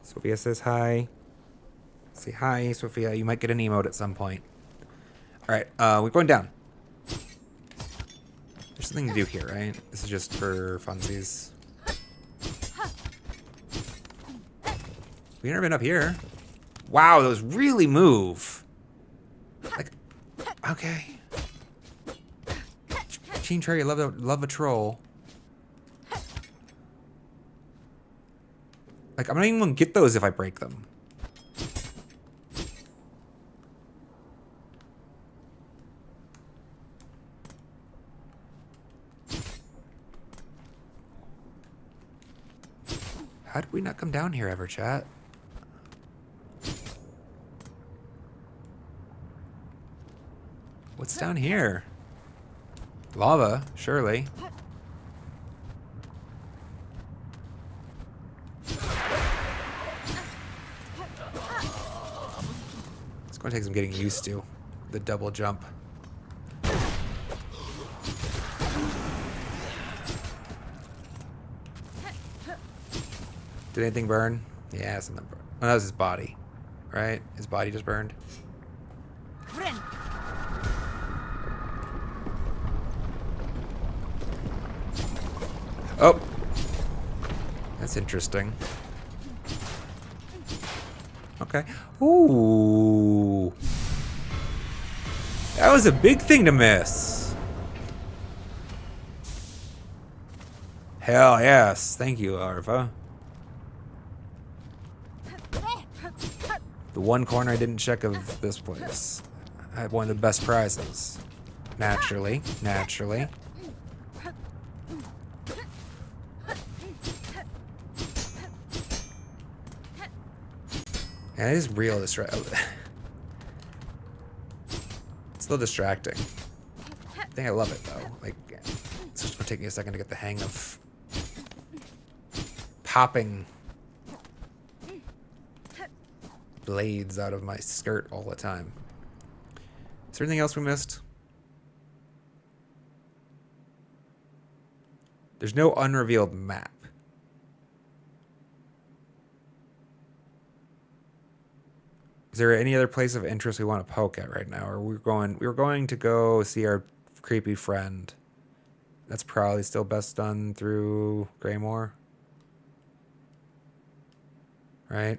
Sophia says hi. Say hi, Sophia. You might get an emote at some point. All right. We're going down. There's something to do here, right? This is just for funsies. We've never been up here. Wow, those really move. Like, okay. Gene Cherry, love a troll. Like, I'm not even gonna get those if I break them. How did we not come down here ever, chat? What's down here? Lava, surely. It's going to take some getting used to. The double jump. Did anything burn? Yeah, something burned. Oh, that was his body. Right? His body just burned. Oh! That's interesting. Okay. Ooh! That was a big thing to miss! Hell yes. Thank you, Arva. The one corner I didn't check of this place. I had one of the best prizes. Naturally. Naturally. And it is real distracting. It's still distracting. I think I love it though. Like, it's just gonna take me a second to get the hang of popping blades out of my skirt all the time. Is there anything else we missed? There's no unrevealed map. Is there any other place of interest we want to poke at right now? Or we were going to go see our creepy friend. That's probably still best done through Greymore. Right?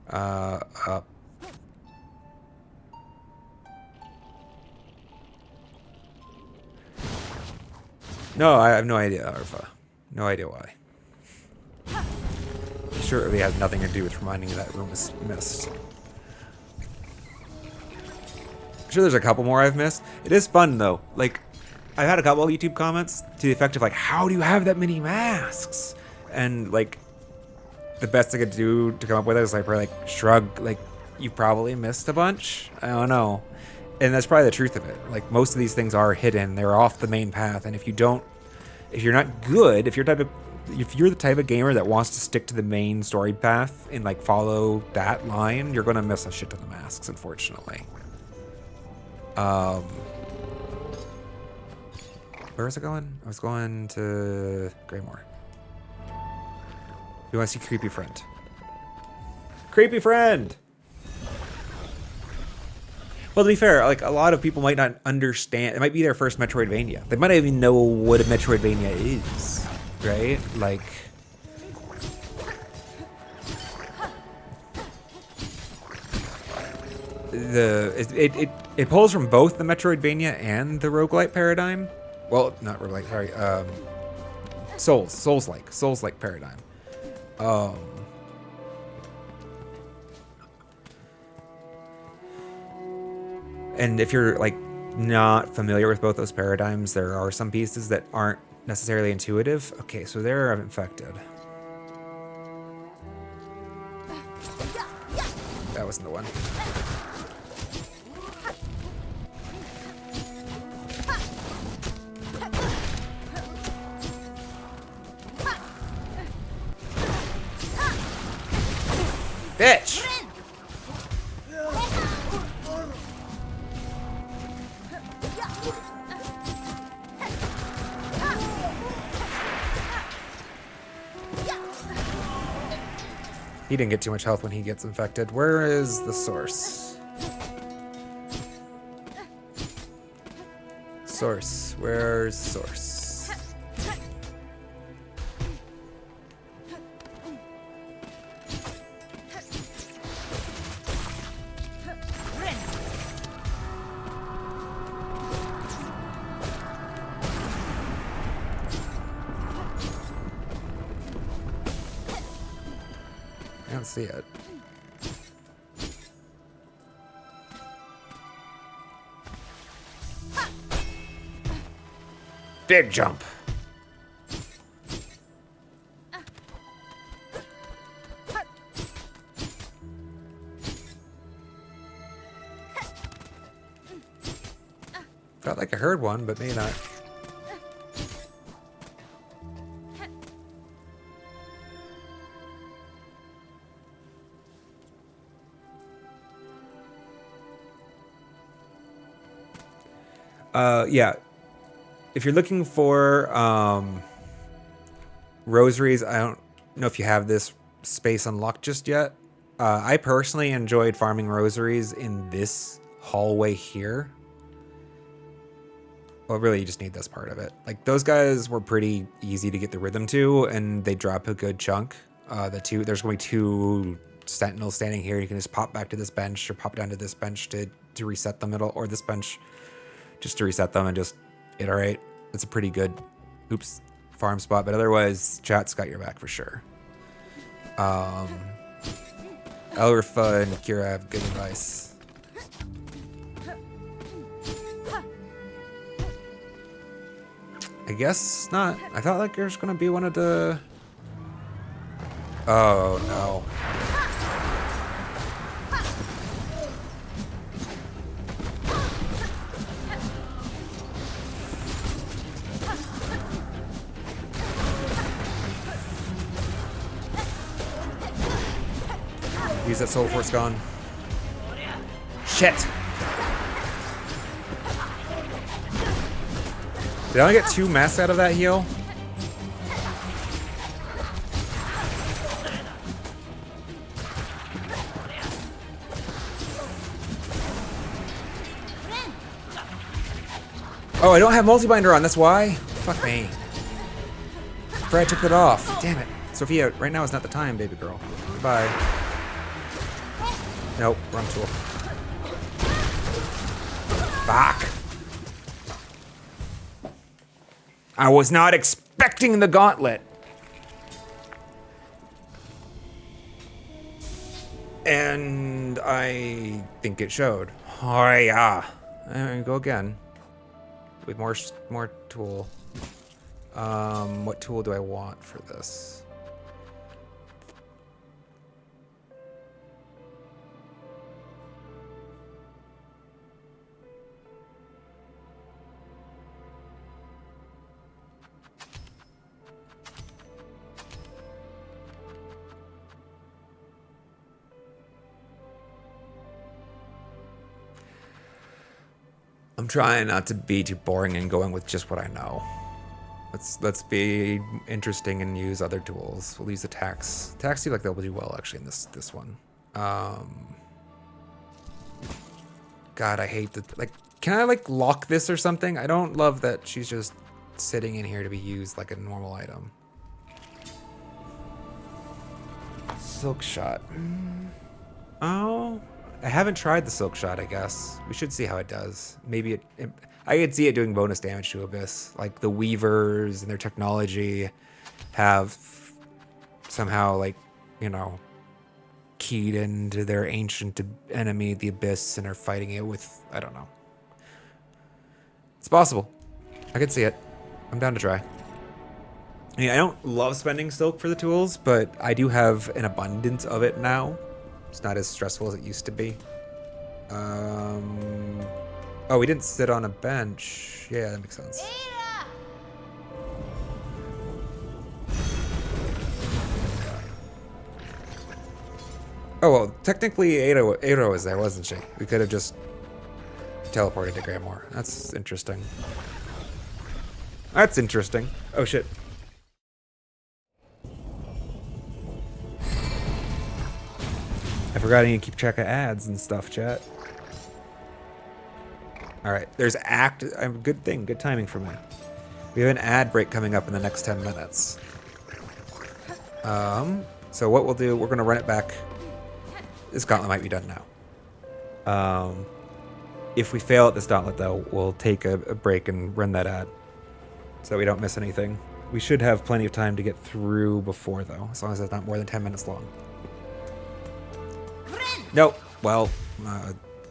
Up. No, I have no idea, Arfa. No idea why. Sure, it really has nothing to do with reminding me that room is missed. I'm sure there's a couple more I've missed. It is fun though. Like, I've had a couple of YouTube comments to the effect of like, how do you have that many masks? And like, the best I could do to come up with it is like probably like shrug, like you probably missed a bunch. I don't know. And that's probably the truth of it. Like most of these things are hidden. They're off the main path. And if you're not good, if you're the type of gamer that wants to stick to the main story path and like follow that line, you're gonna miss a shit ton of masks, unfortunately. Where was I going? I was going to Greymore. You want to see Creepy Friend? Creepy Friend! Well, to be fair, like a lot of people might not understand. It might be their first Metroidvania. They might not even know what a Metroidvania is, right? Like, it pulls from both the Metroidvania and the roguelite paradigm. Well, not roguelite, sorry. Souls-like paradigm. And if you're like not familiar with both those paradigms, there are some pieces that aren't necessarily intuitive. Okay, so they're infected. That wasn't the one. Bitch! He didn't get too much health when he gets infected. Where is the source? Source. Where's source? I don't see it. Big jump. Felt like I heard one, but maybe not. Yeah. If you're looking for rosaries, I don't know if you have this space unlocked just yet. I personally enjoyed farming rosaries in this hallway here. Well, really, you just need this part of it. Like, those guys were pretty easy to get the rhythm to, and they drop a good chunk. There's going to be 2 sentinels standing here. You can just pop back to this bench or pop down to this bench to reset the middle, or this bench just to reset them and just iterate. It's a pretty good, farm spot, but otherwise, chat's got your back for sure. Elrifa and Kira have good advice. I guess not. I felt like there's gonna be one of the... Oh, no. Use that soul force gone. Shit! Did I only get 2 masks out of that heal? Oh, I don't have multi-binder on, that's why? Fuck me. Brad took it off. Damn it. Sophia, right now is not the time, baby girl. Goodbye. Nope, wrong tool. Fuck. I was not expecting the gauntlet. And I think it showed. Oh yeah. There you go again. With more tool. What tool do I want for this? I'm trying not to be too boring and going with just what I know. Let's be interesting and use other tools. We'll use attacks. Attacks seem like they'll do well actually in this one. God, I hate that. Like, can I like lock this or something? I don't love that she's just sitting in here to be used like a normal item. Silk shot. Oh. I haven't tried the silk shot, I guess. We should see how it does. Maybe I could see it doing bonus damage to Abyss. Like the Weavers and their technology have somehow, like, you know, keyed into their ancient enemy, the Abyss, and are fighting it with, I don't know. It's possible. I could see it. I'm down to try. I mean, I don't love spending silk for the tools, but I do have an abundance of it now. It's not as stressful as it used to be. Oh, we didn't sit on a bench. Yeah, that makes sense. Oh, well, technically Ada was there, wasn't she? We could have just teleported to Grandmore. That's interesting. That's interesting. Oh, shit. I forgot I need to keep track of ads and stuff, chat. Alright, there's good thing, good timing for me. We have an ad break coming up in the next 10 minutes. So what we'll do, we're gonna run it back. This gauntlet might be done now. If we fail at this gauntlet though, we'll take a break and run that ad. So we don't miss anything. We should have plenty of time to get through before though, as long as it's not more than 10 minutes long. Nope. Well,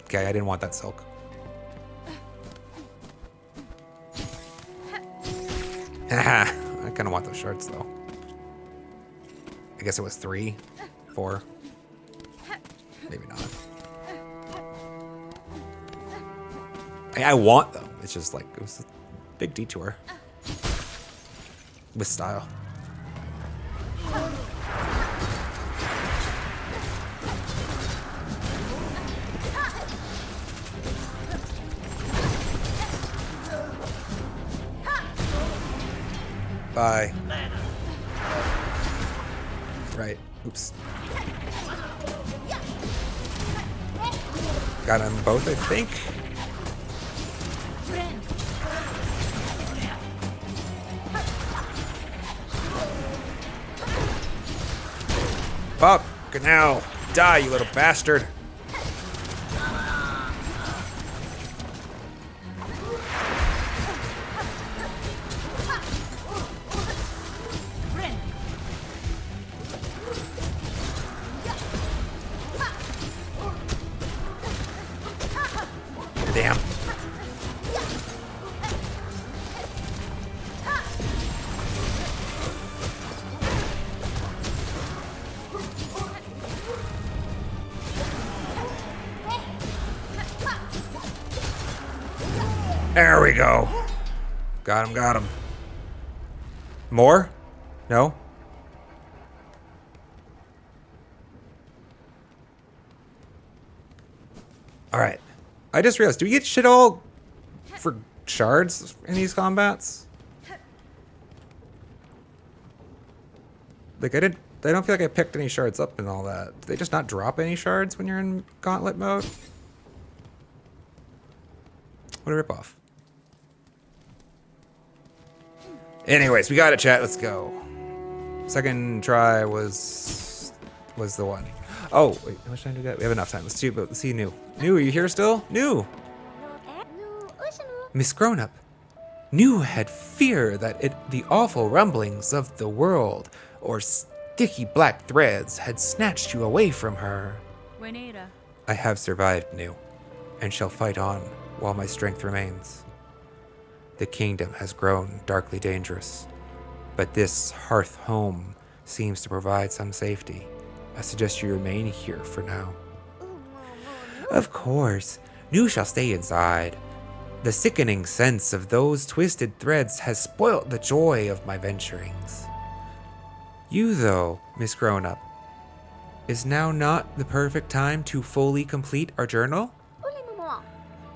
okay, I didn't want that silk. I kind of want those shards, though. I guess it was 3, 4. Maybe not. I want them. It's just like, it was a big detour. With style. Bye. Right. Oops. Got them both, I think. Fuck. Now. Die, you little bastard. Damn. There we go. Got him, got him. More? No? All right. I just realized, do we get shit all for shards in these combats? Like, I don't feel like I picked any shards up and all that. Do they just not drop any shards when you're in gauntlet mode? What a ripoff. Anyways, we got it, chat. Let's go. Second try was the one. Oh, wait, how much time do we got? We have enough time. Let's see New. New, are you here still? New! Miss Grown Up. Nu had fear that the awful rumblings of the world or sticky black threads had snatched you away from her. Renata. I have survived, Nu, and shall fight on while my strength remains. The kingdom has grown darkly dangerous, but this hearth home seems to provide some safety. I suggest you remain here for now. Of course, Nu shall stay inside. The sickening sense of those twisted threads has spoilt the joy of my venturings. You, though, Miss Grown-Up, is now not the perfect time to fully complete our journal?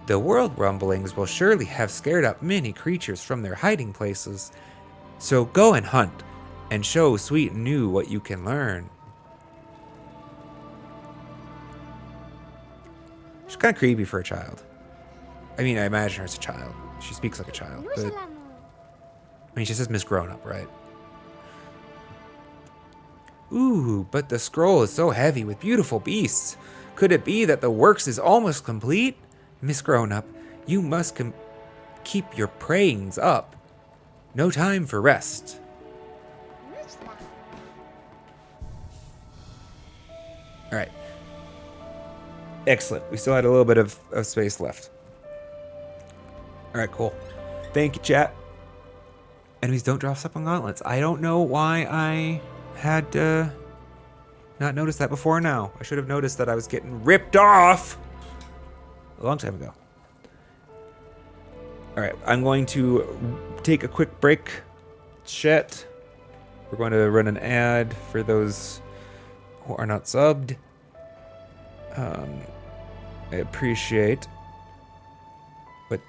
The world rumblings will surely have scared up many creatures from their hiding places. So go and hunt, and show sweet Nu what you can learn. She's kind of creepy for a child. I mean, I imagine her as a child. She speaks like a child, but... I mean, she says Miss Grown-Up, right? Ooh, but the scroll is so heavy with beautiful beasts. Could it be that the works is almost complete? Miss Grown-Up, you must keep your prayings up. No time for rest. All right. Excellent. We still had a little bit of space left. All right, cool. Thank you, chat. Enemies don't drop stuff on gauntlets. I don't know why I had not noticed that before now. I should have noticed that I was getting ripped off a long time ago. All right, I'm going to take a quick break. Chat. We're going to run an ad for those who are not subbed. I appreciate. But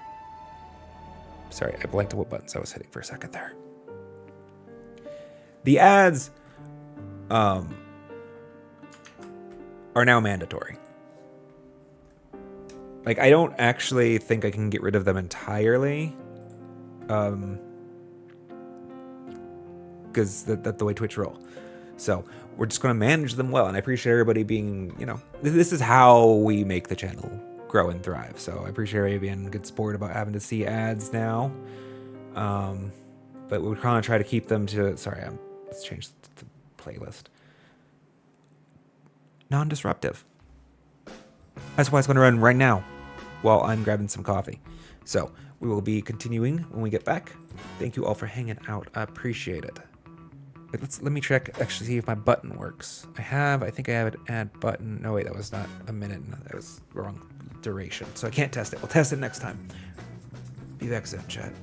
sorry, I blanked on what buttons I was hitting for a second there. The ads are now mandatory. Like, I don't actually think I can get rid of them entirely. Because that's the way Twitch roll. So we're just going to manage them well. And I appreciate everybody being, this is how we make the channel grow and thrive. So I appreciate everybody being a good sport about having to see ads now. But we're going to try to keep them to, let's change the playlist. Non-disruptive. That's why it's going to run right now while I'm grabbing some coffee. So we will be continuing when we get back. Thank you all for hanging out. I appreciate it. But let me check, actually see if my button works. I think I have an add button. No, wait, that was not a minute. No, that was the wrong duration. So I can't test it. We'll test it next time. Be back soon, chat.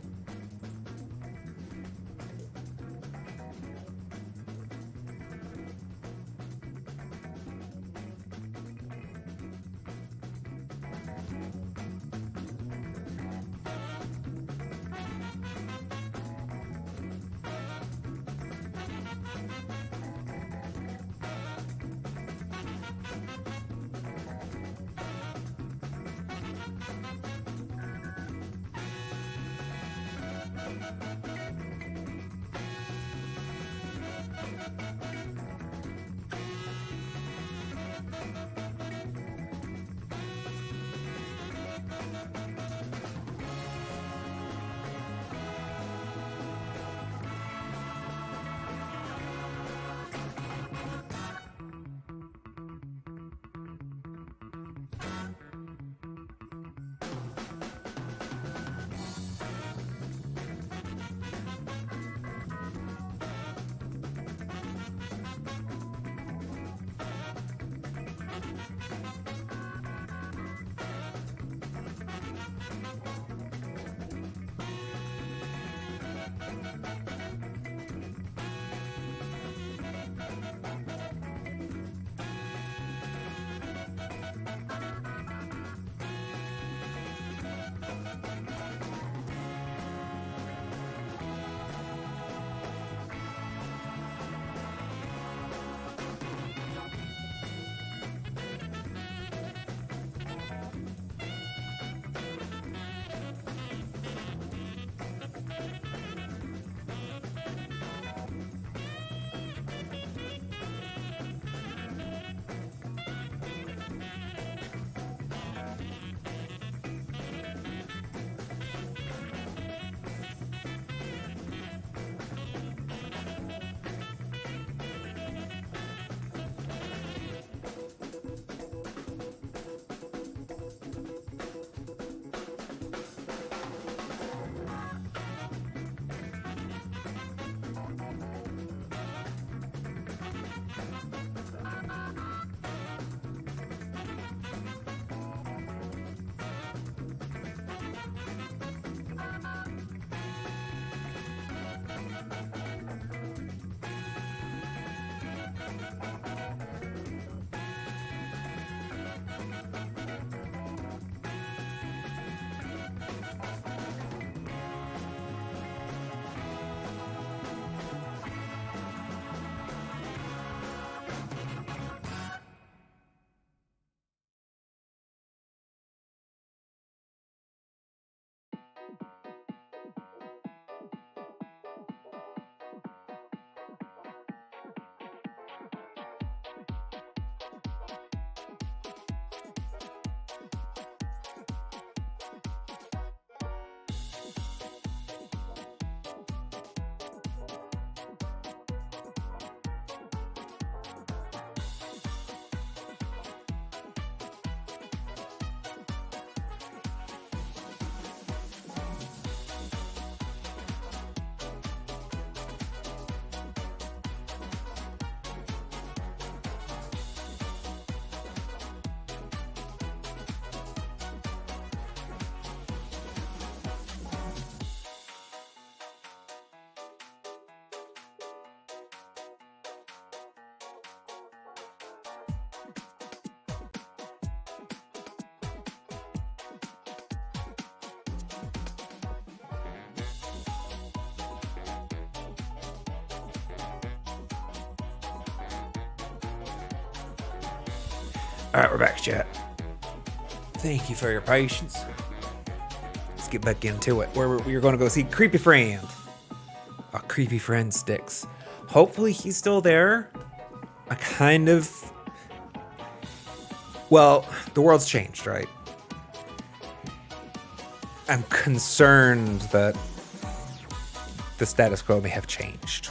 Alright, we're back, chat. Thank you for your patience. Let's get back into it. We're going to go see Creepy Friend. A Creepy Friend sticks. Hopefully he's still there. I kind of... Well, the world's changed, right? I'm concerned that the status quo may have changed.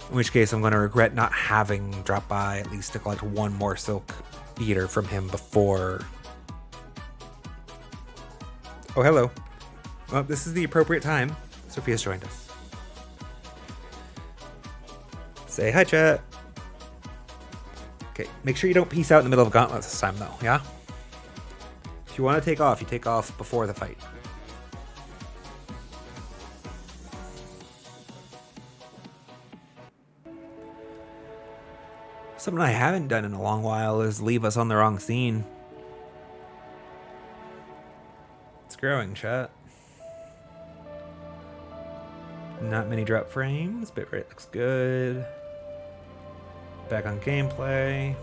In which case, I'm going to regret not having dropped by at least to collect one more silk beater from him before. Oh, hello. Well, this is the appropriate time. Sophia's joined us. Say hi, chat. Okay, make sure you don't peace out in the middle of gauntlets this time, though, yeah? If you want to take off, you take off before the fight. Something I haven't done in a long while is leave us on the wrong scene. It's growing, chat. Not many drop frames, but it looks good. Back on gameplay.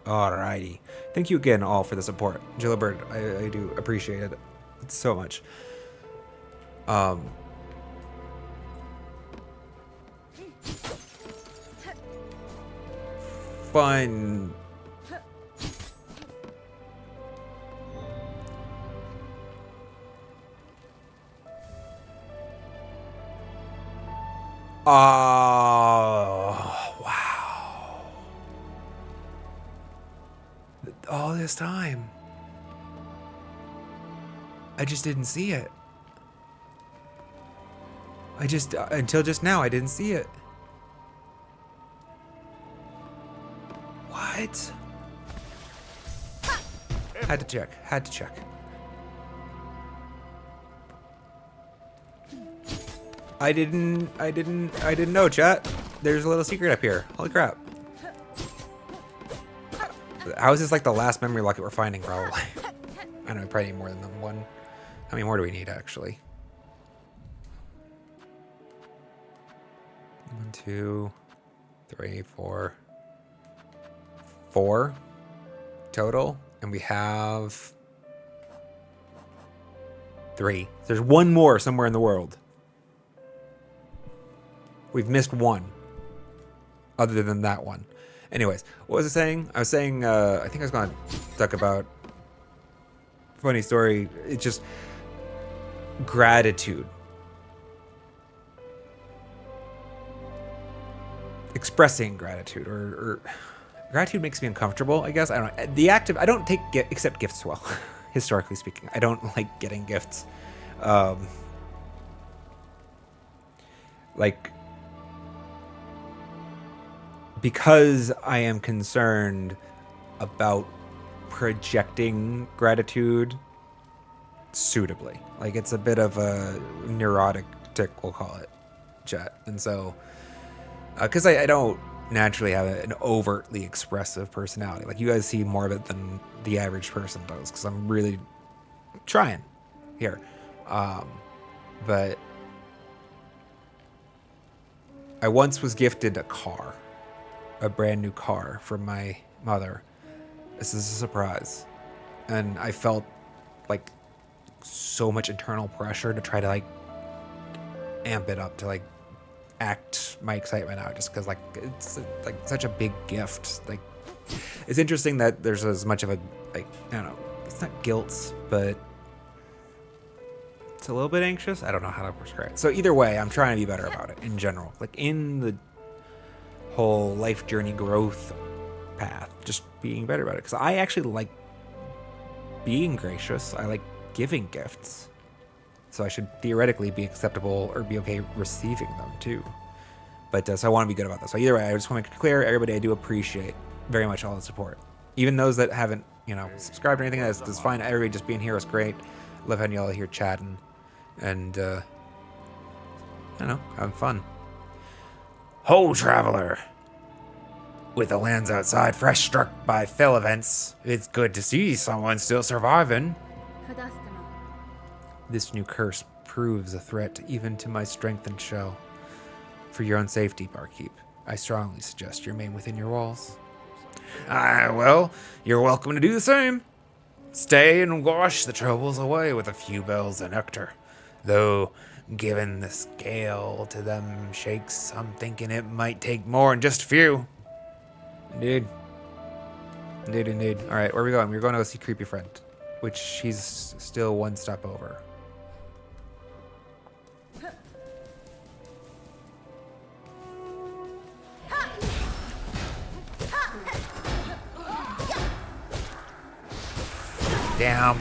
Alrighty. Thank you again all for the support. Jillibird, I do appreciate it so much. Fun. Oh, wow. All this time. I just didn't see it. Until just now, I didn't see it. What? Had to check. I didn't know, chat. There's a little secret up here. Holy crap. How is this like the last memory locket we're finding, probably? I don't know, we probably need more than one. How many more do we need, actually? 1, 2, 3, 4. 4 total, and we have 3. There's one more somewhere in the world. We've missed one other than that one. Anyways, what was I saying? I was saying, I think I was going to talk about funny story. It's just gratitude. Expressing gratitude or gratitude makes me uncomfortable, I guess. I don't know. I don't accept gifts well, historically speaking. I don't like getting gifts. Because I am concerned about projecting gratitude suitably. Like, it's a bit of a neurotic tick, we'll call it, chat. And so, because I don't naturally have an overtly expressive personality. Like, you guys see more of it than the average person does, because I'm really trying here. But I once was gifted a brand new car from my mother. This is a surprise. And I felt like so much internal pressure to try to like amp it up, to like act my excitement out, just because like it's like such a big gift. Like, it's interesting that there's as much of a, like, I don't know, it's not guilt, but it's a little bit anxious. I don't know how to describe it. So either way, I'm trying to be better about it in general, like in the whole life journey growth path, just being better about it, because I actually like being gracious. I like giving gifts, so I should theoretically be acceptable or be okay receiving them too. But so I want to be good about this. So either way, I just want to make it clear, everybody, I do appreciate very much all the support, even those that haven't, subscribed or anything. That's fine. Everybody just being here is great. Love having y'all here chatting and I don't know, having fun. Ho, traveler! With the lands outside fresh struck by fell events, it's good to see someone still surviving. This new curse proves a threat even to my strength and show. For your own safety, barkeep, I strongly suggest you remain within your walls. Well, you're welcome to do the same. Stay and wash the troubles away with a few bells of nectar. Though, given the scale to them shakes, I'm thinking it might take more than just a few. Indeed. Indeed. Alright, where are we going? We're going to go see Creepy Friend, which he's still one step over. Damn.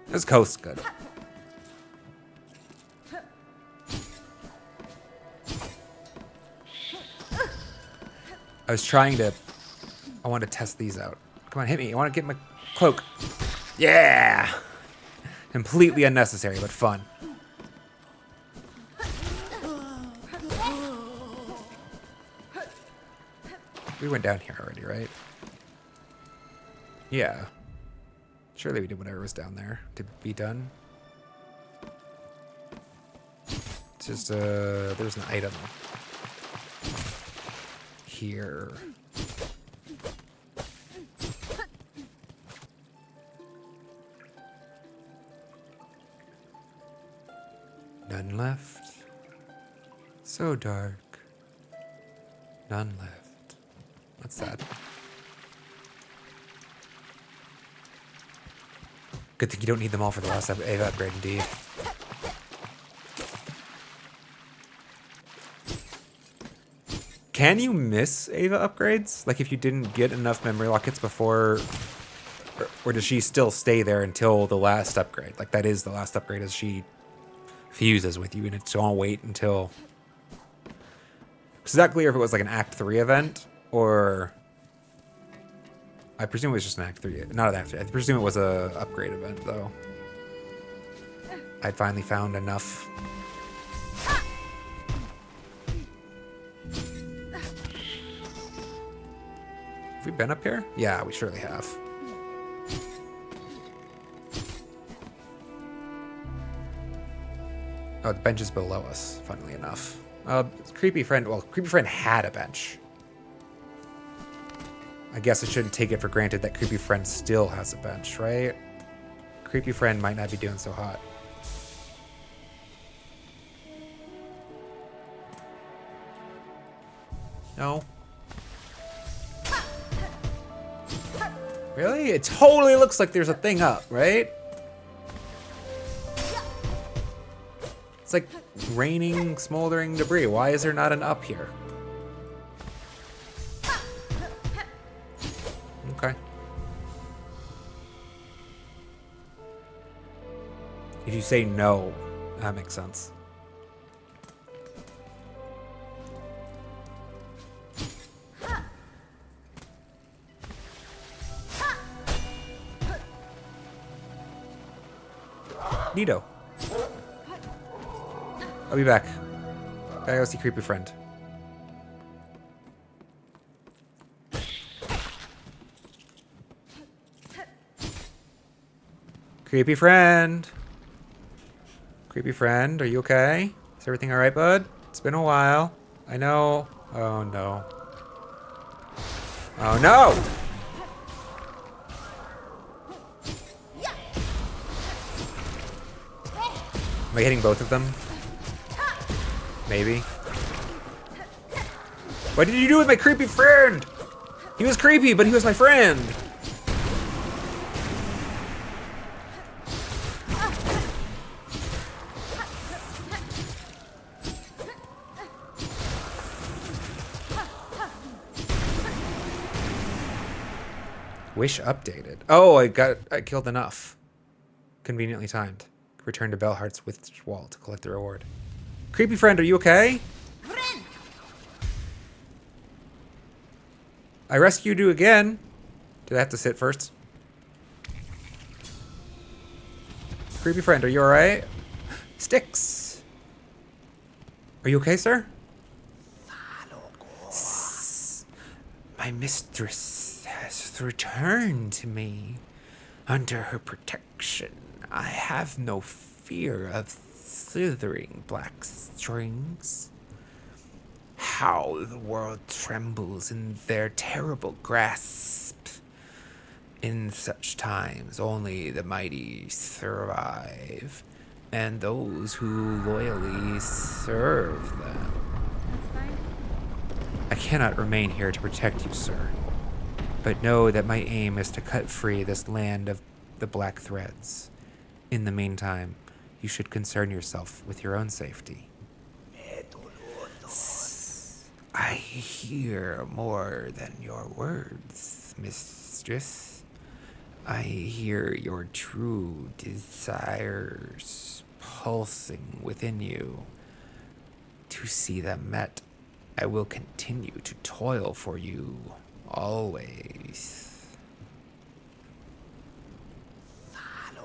This coast's good. I was trying to... I want to test these out. Come on, hit me. I want to get my cloak. Yeah! Completely unnecessary, but fun. We went down here already, right? Yeah. Surely we did whatever was down there to be done. It's just, there's an item here. None left. So dark. None left. What's that? Good thing you don't need them all for the last Ava upgrade, indeed. Can you miss Ava upgrades? Like if you didn't get enough memory lockets before... Or does she still stay there until the last upgrade? Like that is the last upgrade as she fuses with you and it's gonna wait until... It's not clear if it was like an Act 3 event or... I presume it was just an Act 3. Not an Act 3. I presume it was a upgrade event, though. I'd finally found enough. Have we been up here? Yeah, we surely have. Oh, the bench is below us, funnily enough. Creepy Friend... Well, Creepy Friend had a bench. I guess I shouldn't take it for granted that Creepy Friend still has a bench, right? Creepy Friend might not be doing so hot. No. Really? It totally looks like there's a thing up, right? It's like raining, smoldering debris. Why is there not an up here? Okay. If you say no, that makes sense. Neato. I'll be back. Gotta go see Creepy Friend. Creepy Friend. Creepy Friend, are you okay? Is everything alright, bud? It's been a while. I know. Oh, no. Oh, no! Am I hitting both of them? Maybe. What did you do with my creepy friend? He was creepy, but he was my friend. Wish updated. Oh, I killed enough. Conveniently timed. Return to Bellheart's with wall to collect the reward. Creepy Friend, are you okay? I rescued you again. Did I have to sit first? Creepy Friend, are you alright? Sticks! Are you okay, sir? My mistress has returned to me. Under her protection, I have no fear of slithering black strings. How the world trembles in their terrible grasp. In such times, only the mighty survive, and those who loyally serve them. That's fine. I cannot remain here to protect you, sir, but know that my aim is to cut free this land of the black threads. In the meantime, you should concern yourself with your own safety. I hear more than your words, mistress. I hear your true desires pulsing within you. To see them met, I will continue to toil for you, always.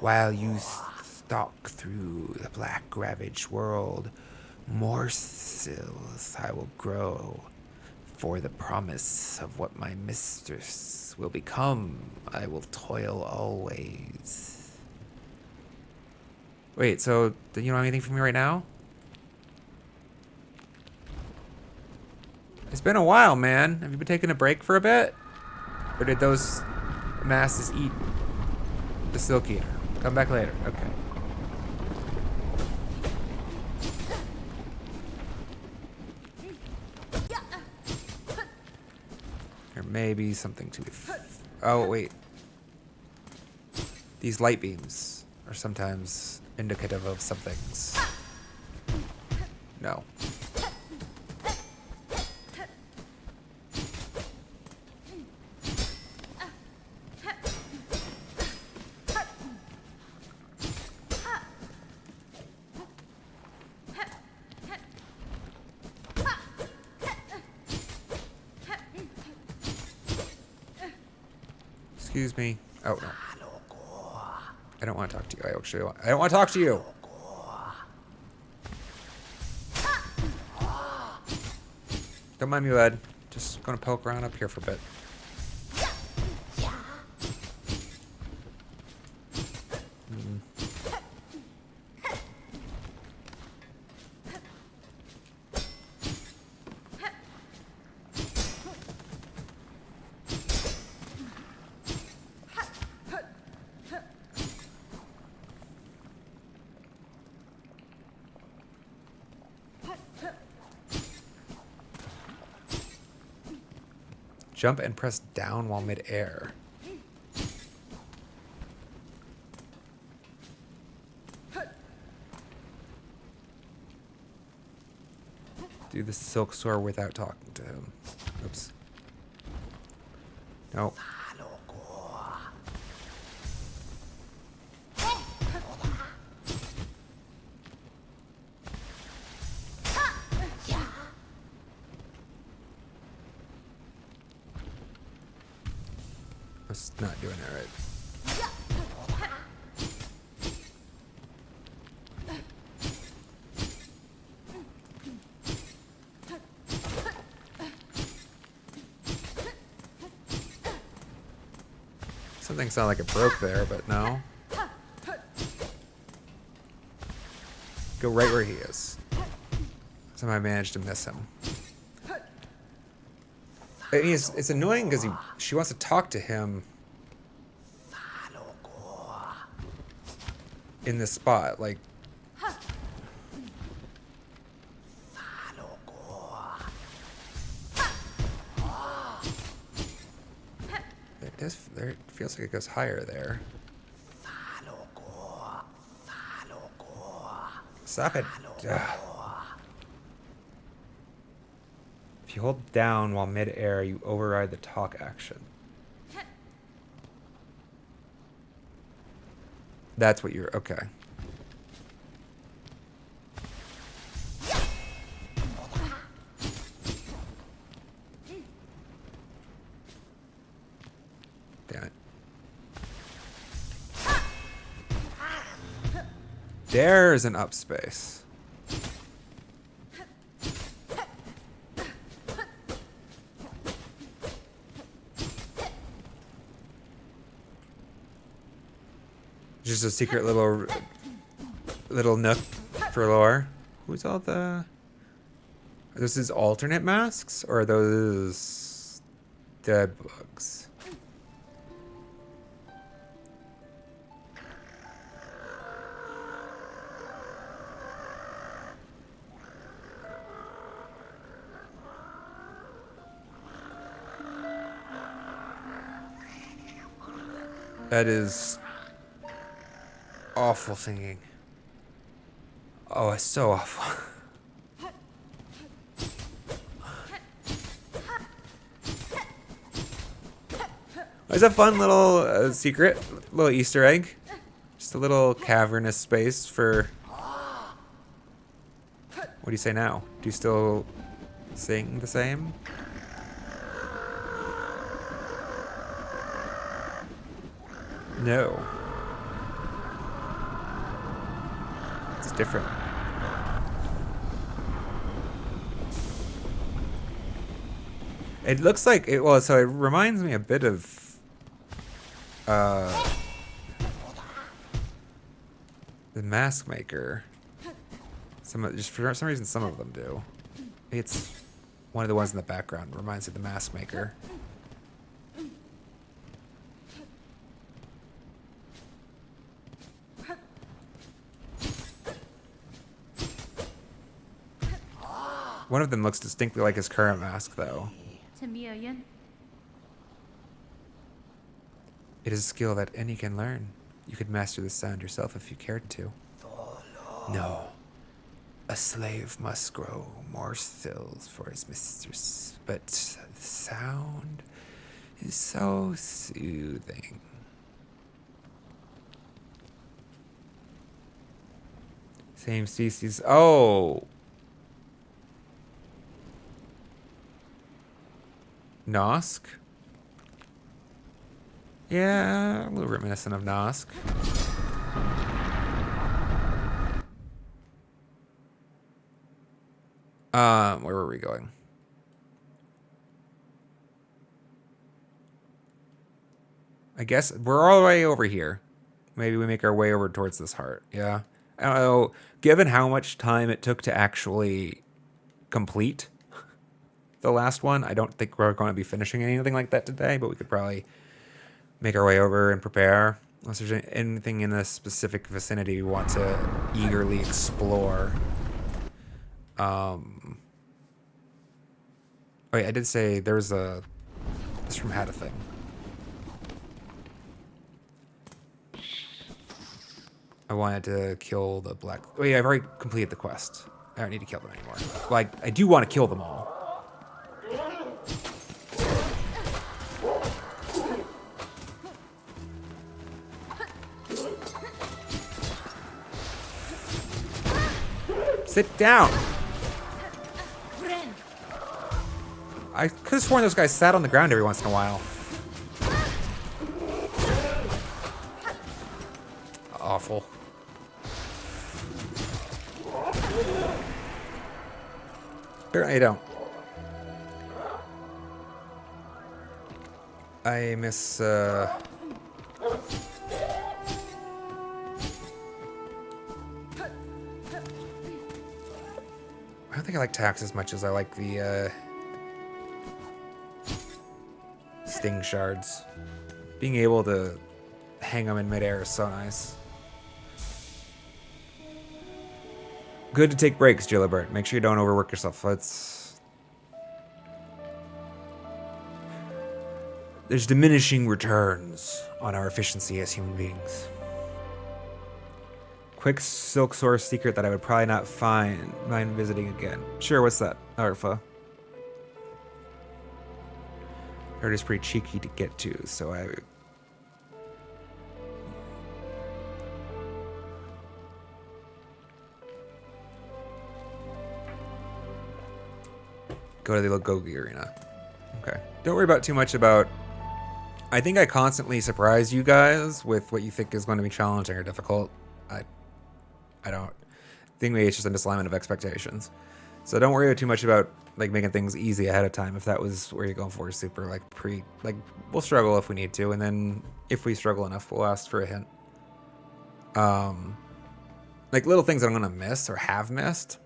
While you stalk through the black ravaged world, morsels I will grow. For the promise of what my mistress will become, I will toil always. Wait, so you don't have anything for me right now? It's been a while, man. Have you been taking a break for a bit? Or did those masses eat the silk eater? Come back later. Okay. There may be something to it. Oh, wait. These light beams are sometimes indicative of some things. No. Excuse me. Oh, no. I don't want to talk to you. I don't want to talk to you. Don't mind me, bud. Just gonna poke around up here for a bit. Jump and press down while mid-air. Do the silk sword without talking to him. Oops. No. It's not doing it right. Something sounded like it broke there, but no. Go right where he is. Somehow I managed to miss him. I mean, it's annoying because she wants to talk to him in this spot. Like, it feels like it goes higher there. Stop it. Ugh. If you hold down while mid-air, you override the talk action. That's what you're... Okay. Damn it. There's an up space. Just a secret little nook for lore. Who's all the... Are those his alternate masks? Or are those dead bugs? That is awful singing. Oh, it's so awful. It's a fun little secret, little Easter egg. Just a little cavernous space for... What do you say now? Do you still sing the same? No. It's different. It looks like it. Well, so it reminds me a bit of the Mask Maker. Just for some reason, some of them do. It's one of the ones in the background. Reminds me of the Mask Maker. One of them looks distinctly like his current mask, though. It is a skill that any can learn. You could master this sound yourself if you cared to. No. A slave must grow more thills for his mistress, but the sound is so soothing. Same species. Oh! Nosk? Yeah, a little reminiscent of Nosk. Where were we going? I guess we're all the way over here. Maybe we make our way over towards this heart. Yeah. I don't know. Given how much time it took to actually complete the last one, I don't think we're going to be finishing anything like that today, but we could probably make our way over and prepare. Unless there's anything in a specific vicinity we want to eagerly explore. Oh, wait, I did say there was a... This room had a thing. I wanted to kill the black... Wait, I've already completed the quest. I don't need to kill them anymore. Well, I do want to kill them all. Sit down! I could have sworn those guys sat on the ground every once in a while. Awful. Apparently I don't. I miss, I don't think I like tax as much as I like the, sting shards. Being able to hang them in midair is so nice. Good to take breaks, Gillibert. Make sure you don't overwork yourself. There's diminishing returns on our efficiency as human beings. Quick silk source secret that I would probably not mind visiting again. Sure, what's that, Arfa? Heard it's pretty cheeky to get to, so I... Go to the Logogi Arena. Okay. Don't worry about too much about... I think I constantly surprise you guys with what you think is going to be challenging or difficult. I don't think maybe it's just a misalignment of expectations. So don't worry too much about like making things easy ahead of time. If that was where you're going for, super like we'll struggle if we need to, and then if we struggle enough, we'll ask for a hint. Like little things that I'm gonna miss or have missed.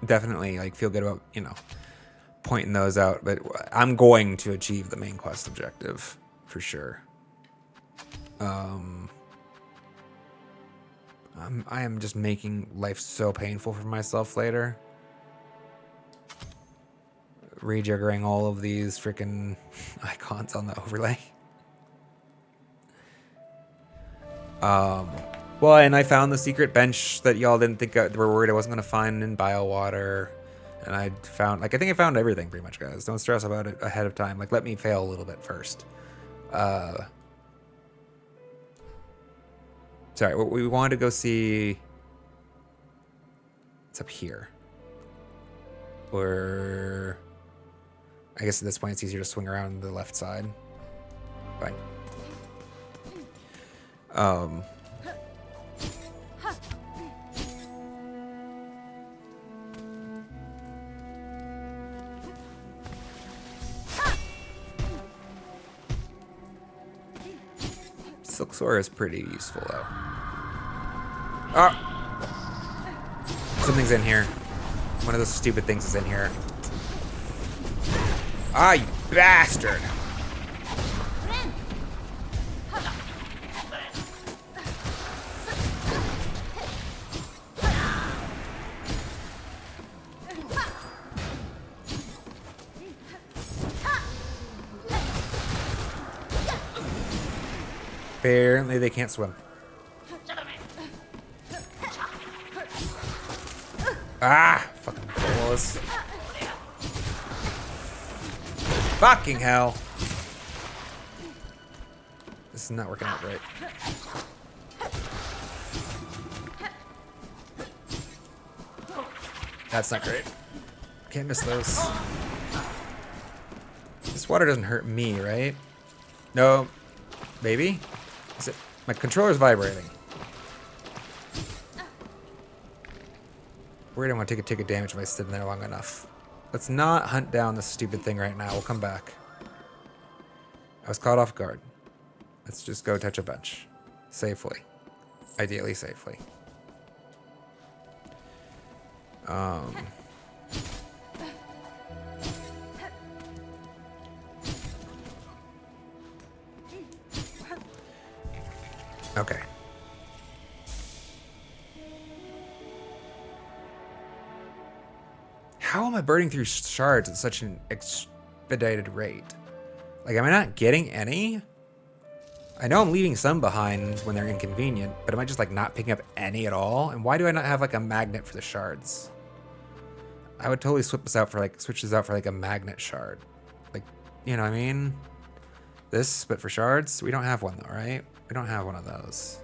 Definitely like feel good about, you know, pointing those out, but I'm going to achieve the main quest objective for sure. I am just making life so painful for myself later. Rejiggering all of these freaking icons on the overlay. Well, and I found the secret bench that y'all didn't think were worried I wasn't going to find in Biowater. And I found, like, I think I found everything pretty much, guys. Don't stress about it ahead of time. Like, let me fail a little bit first. Sorry, we wanted to go see... It's up here. Or... I guess at this point it's easier to swing around the left side. Fine. Silk Sword is pretty useful though. Oh! Something's in here. One of those stupid things is in here. Ah, you bastard! Apparently they can't swim. Ah! Fucking balls. Fucking hell. This is not working out right. That's not great. Can't miss those. This water doesn't hurt me, right? No. Maybe? Is it? My controller's vibrating. Worried I want to take a ticket damage if I sit in there long enough. Let's not hunt down this stupid thing right now. We'll come back. I was caught off guard. Let's just go touch a bench. Safely. Ideally safely. Okay. How am I burning through shards at such an expedited rate? Like, am I not getting any? I know I'm leaving some behind when they're inconvenient, but am I just like not picking up any at all? And why do I not have like a magnet for the shards? I would totally switch this out for like a magnet shard. Like, you know what I mean? This, but for shards? We don't have one though, right? We don't have one of those.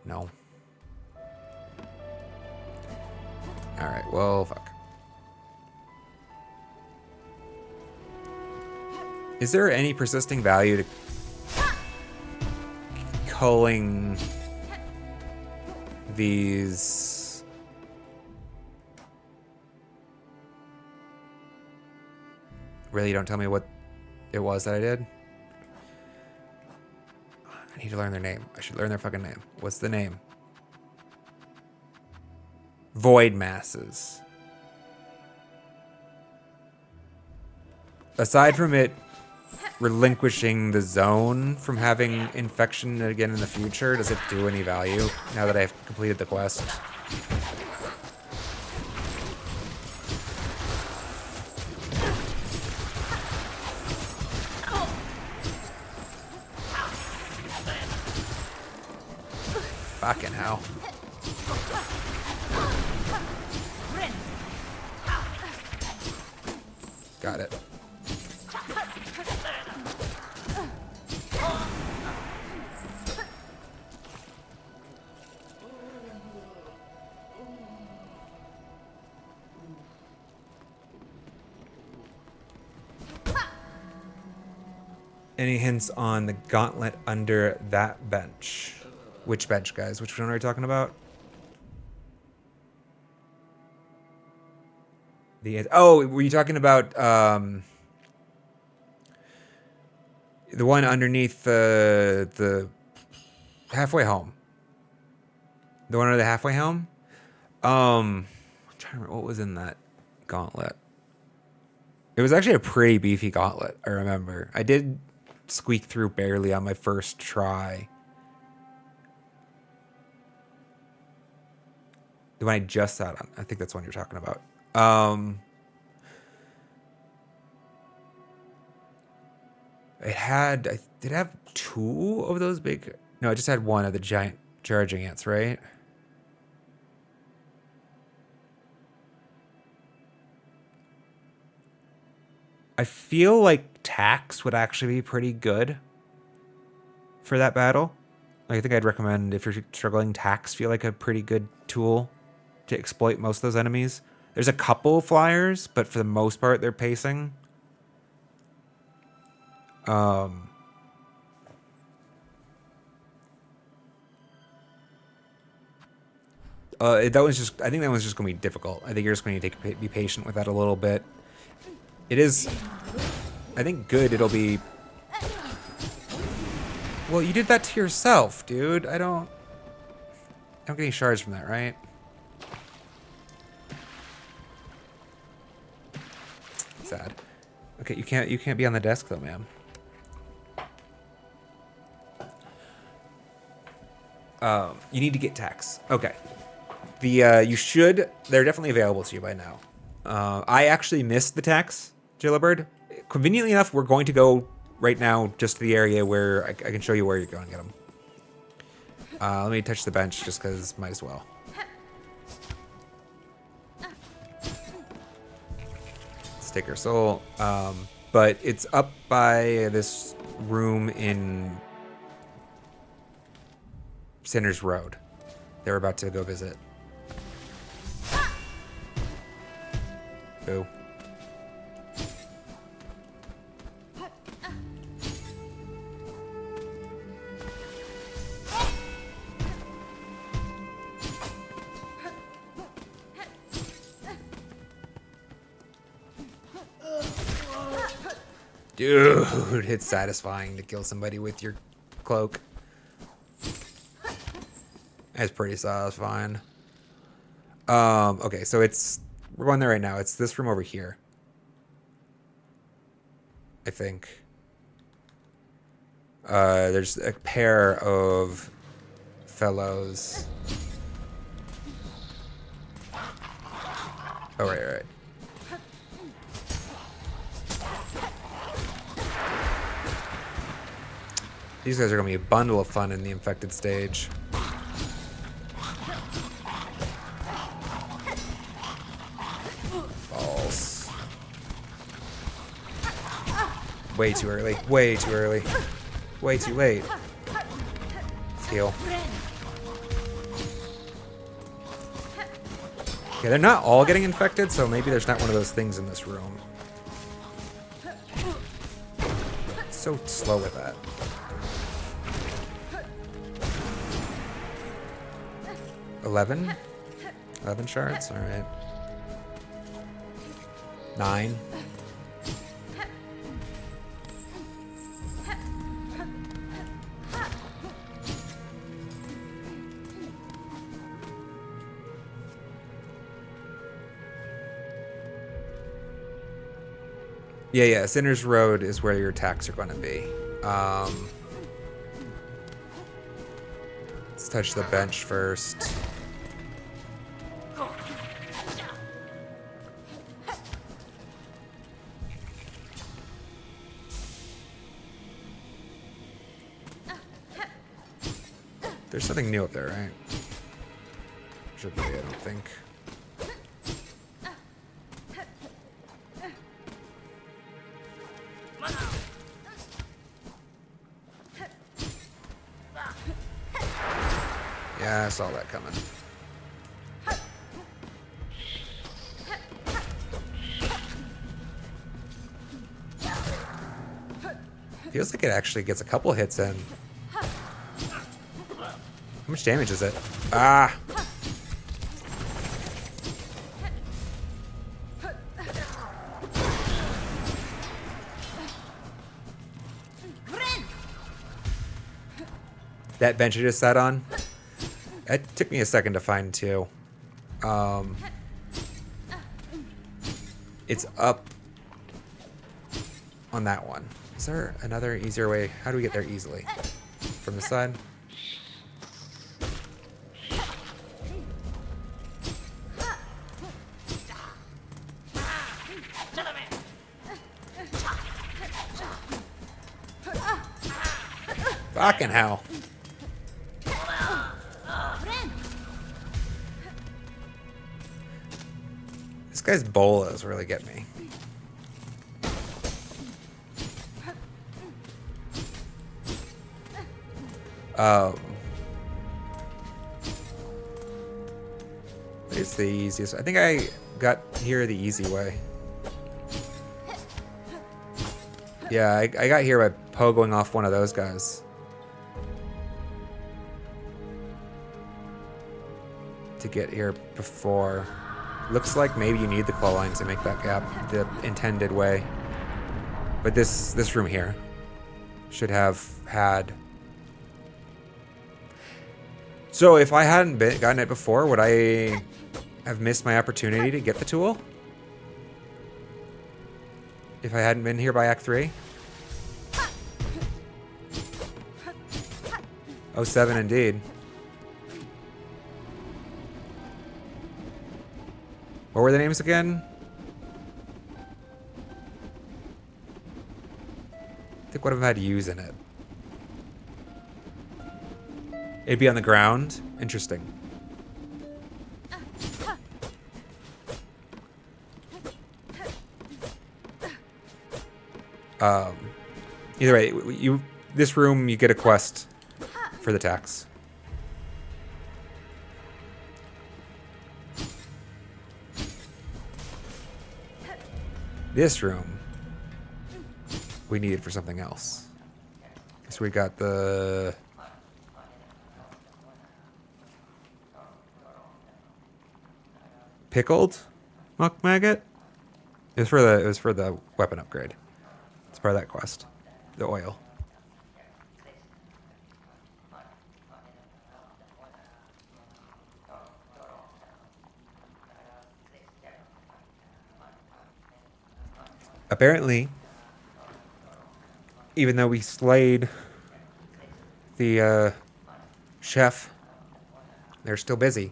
No. Alright, well, fuck. Is there any persisting value to culling these? Really, you don't tell me what it was that I did? I need to learn their name. I should learn their fucking name. What's the name? Void masses. Aside from it relinquishing the zone from having infection again in the future, does it do any value now that I've completed the quest? Fucking hell. Got it. Any hints on the gauntlet under that bench? Which bench, guys? Which one are we talking about? Oh, were you talking about the one underneath the halfway home? The one under the halfway home? I'm trying to remember what was in that gauntlet. It was actually a pretty beefy gauntlet, I remember. I did squeak through barely on my first try. The one I just sat on. I think that's the one you're talking about. Did it have two of those big? No, it just had one of the giant charging ants, right? I feel like tax would actually be pretty good for that battle. Like, I think I'd recommend, if you're struggling, tax feel like a pretty good tool to exploit most of those enemies. There's a couple flyers, but for the most part, they're pacing. That was just. I think that one's just going to be difficult. I think you're just going to be patient with that a little bit. It is. I think good. It'll be. Well, you did that to yourself, dude. I don't get any shards from that, right? Sad. Okay, you can't be on the desk though, man. You need to get tax. Okay. They're definitely available to you by now. I actually missed the tax, Jailbird. Conveniently enough, we're going to go right now just to the area where I can show you where you're going to get them. Let me touch the bench just because might as well. Let's take our soul. But it's up by this room in Sinner's Road. They're about to go visit. Boo. Dude, it's satisfying to kill somebody with your cloak. That's pretty satisfying. Okay, so we're going there right now. It's this room over here, I think. There's a pair of fellows. Oh, right. These guys are going to be a bundle of fun in the infected stage. False. Way too early. Way too early. Way too late. Let's heal. Okay, they're not all getting infected, so maybe there's not one of those things in this room. So slow with that. 11 shards? Alright. 9. Yeah, Sinner's Road is where your attacks are going to be. Let's touch the bench first. There's something new up there, right? Should be, I don't think. Yeah, I saw that coming. Feels like it actually gets a couple hits in. How much damage is it? Ah! That bench I just sat on, it took me a second to find too. It's up on that one. Is there another easier way? How do we get there easily? From the side? Fucking hell. This guy's bolas really get me. It's the easiest. I think I got here the easy way. Yeah, I got here by pogoing off one of those guys. To get here before. Looks like maybe you need the claw lines to make that gap the intended way. But this room here should have had. So if I hadn't gotten it before, would I have missed my opportunity to get the tool? If I hadn't been here by Act 3? 07 indeed. What were the names again? I think one of them had U's in it. It'd be on the ground. Interesting. Either way, this room you get a quest for the tax. This room we needed for something else. So we got the pickled muck maggot. It was for the weapon upgrade. It's part of that quest. The oil. Apparently, even though we slayed the chef, they're still busy.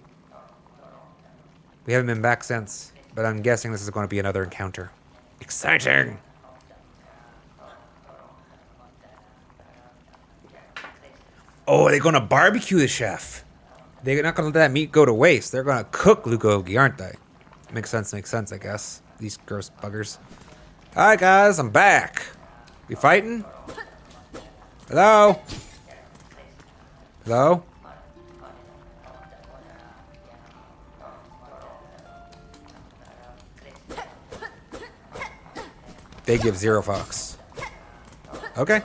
We haven't been back since, but I'm guessing this is going to be another encounter. Exciting! Oh, they're going to barbecue the chef. They're not going to let that meat go to waste. They're going to cook Lugogi, aren't they? Makes sense, I guess. These gross buggers. Hi, guys, I'm back. We fighting? Hello? Hello? They give 0 fucks. Okay.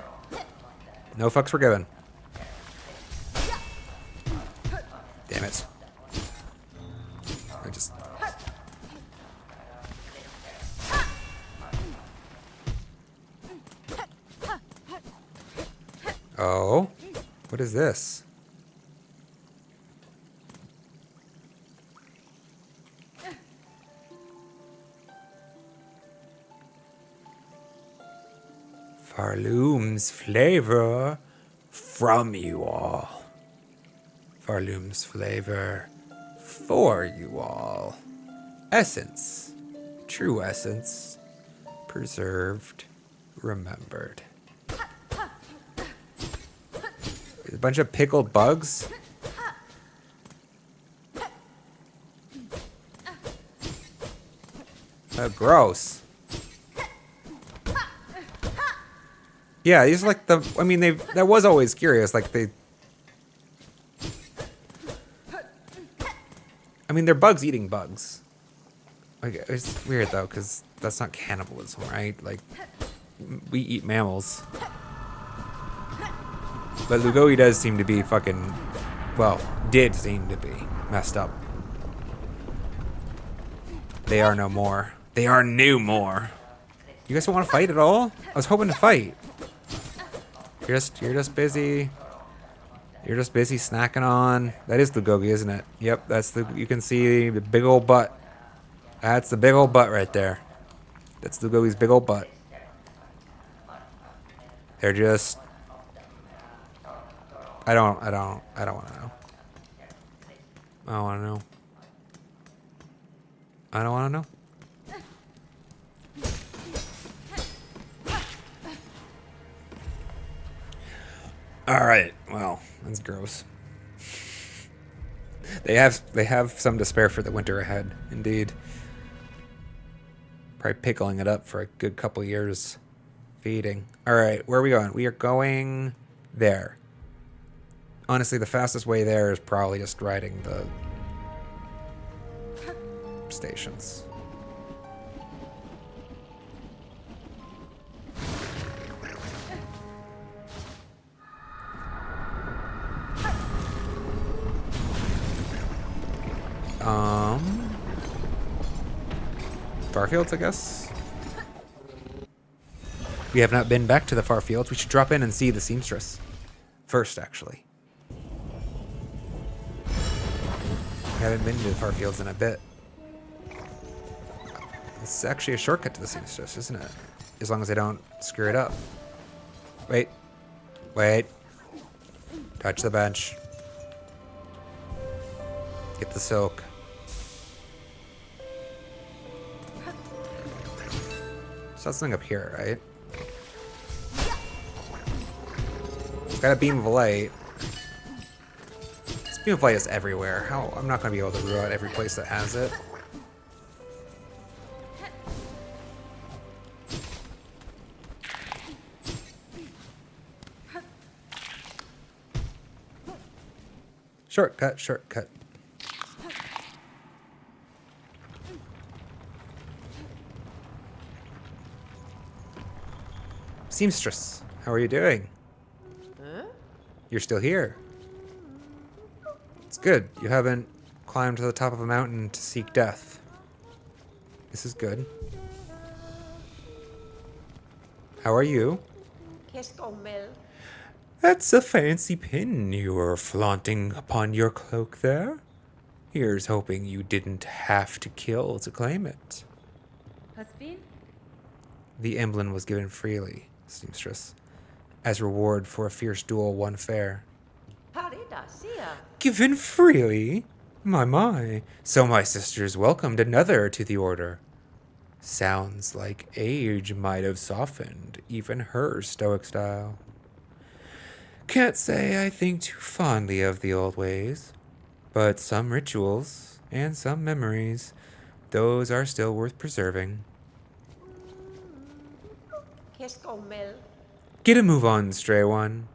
No fucks were given. Damn it. I just... Oh, what is this? Pharloom's flavor from you all. Pharloom's flavor for you all. Essence. True essence. Preserved. Remembered. A bunch of pickled bugs. Gross. Yeah, these are like the. I mean, that was always curious. Like they. I mean, they're bugs eating bugs. Like it's weird though, because that's not cannibalism, right? Like we eat mammals. But Lugogi does seem to be fucking, well, did seem to be messed up. They are no more. They are no more. You guys don't want to fight at all? I was hoping to fight. You're just busy You're just busy snacking on. That is the gogi, isn't it? Yep, that's the. You can see the big old butt. That's the big old butt right there. That's the gogi's big old butt. They're just. I don't want to know. I don't want to know. I don't want to know. All right. Well, that's gross. They have some to spare for the winter ahead, indeed. Probably pickling it up for a good couple years. Feeding. All right, where are we going? We are going there. Honestly, the fastest way there is probably just riding the stations. Farfields, I guess. We have not been back to the Farfields. We should drop in and see the seamstress first, actually. We haven't been to the Farfields in a bit. It's actually a shortcut to the seamstress, isn't it? As long as I don't screw it up. Wait. Wait. Touch the bench. Get the silk. There's something up here, right? It's got a beam of light. This beam of light is everywhere. How? I'm not going to be able to rule out every place that has it. Shortcut, shortcut. Seamstress, how are you doing? Huh? You're still here. It's good. You haven't climbed to the top of a mountain to seek death. This is good. How are you? That's a fancy pin you are flaunting upon your cloak there. Here's hoping you didn't have to kill to claim it. Has been? The emblem was given freely, seamstress, as reward for a fierce duel won fair. Given freely? My. So my sisters welcomed another to the order. Sounds like age might have softened even her stoic style. Can't say I think too fondly of the old ways, but some rituals and some memories, those are still worth preserving. Get a move on, stray one.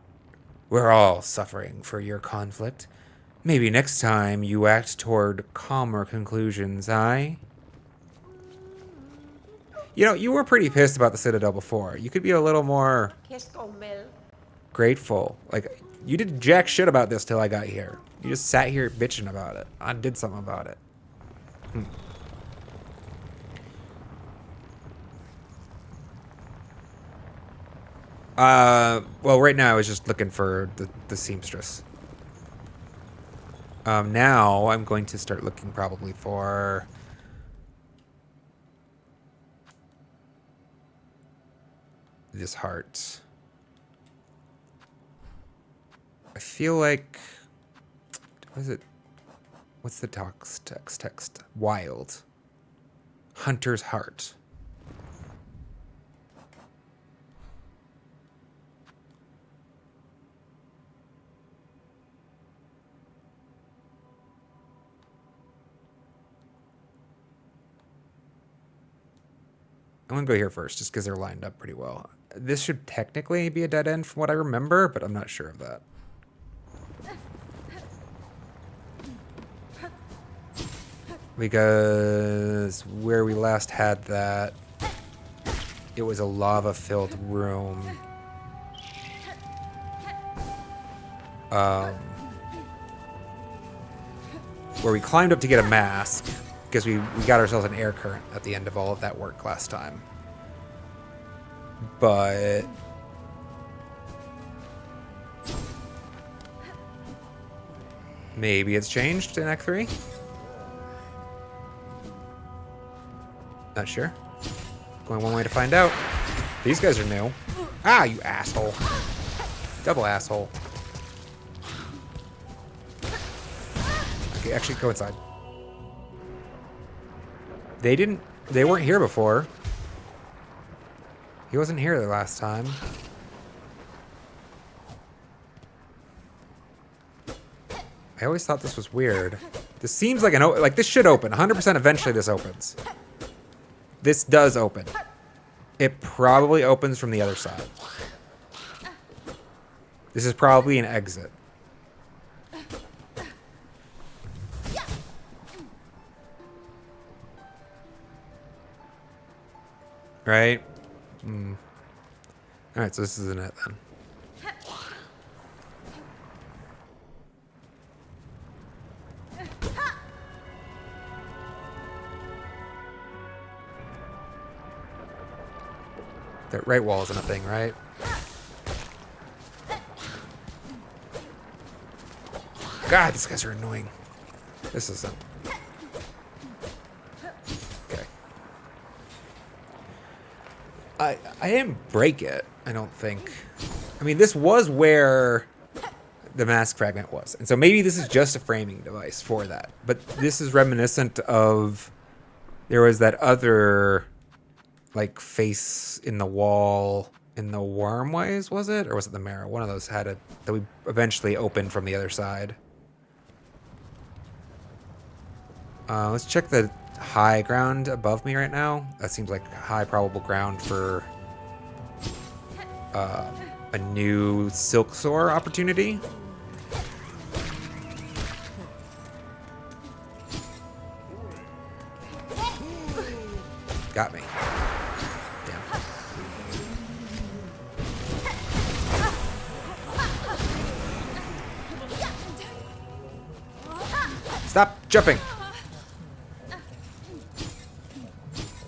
We're all suffering for your conflict. Maybe next time you act toward calmer conclusions, aye? You know, you were pretty pissed about the Citadel before. You could be a little more grateful. Like, you did jack shit about this till I got here. You just sat here bitching about it. I did something about it. Well, right now I was just looking for the seamstress. Now I'm going to start looking probably for this heart. I feel like, what is it? What's the text? Wild. Hunter's heart. I'm gonna go here first, just because they're lined up pretty well. This should technically be a dead end from what I remember, but I'm not sure of that. Because where we last had that, it was a lava-filled room. Where we climbed up to get a mask, because we got ourselves an air current at the end of all of that work last time. But Maybe it's changed in Act 3? Not sure. Going one way to find out. These guys are new. Ah, you asshole. Double asshole. Okay, actually go inside. They weren't here before. He wasn't here the last time. I always thought this was weird. This seems like this should open. 100% eventually this opens. This does open. It probably opens from the other side. This is probably an exit. Right? Alright, so this isn't it then. That right wall isn't a thing, right? God, these guys are annoying. This isn't. Okay. I didn't break it, I don't think. I mean, this was where the mask fragment was. And so maybe this is just a framing device for that. But this is reminiscent of... There was that other... like face in the wall in the wormways, was it? Or was it the mirror? One of those had it that we eventually opened from the other side. Let's check the high ground above me right now. That seems like high probable ground for a new silk soar opportunity. Got me. Stop jumping.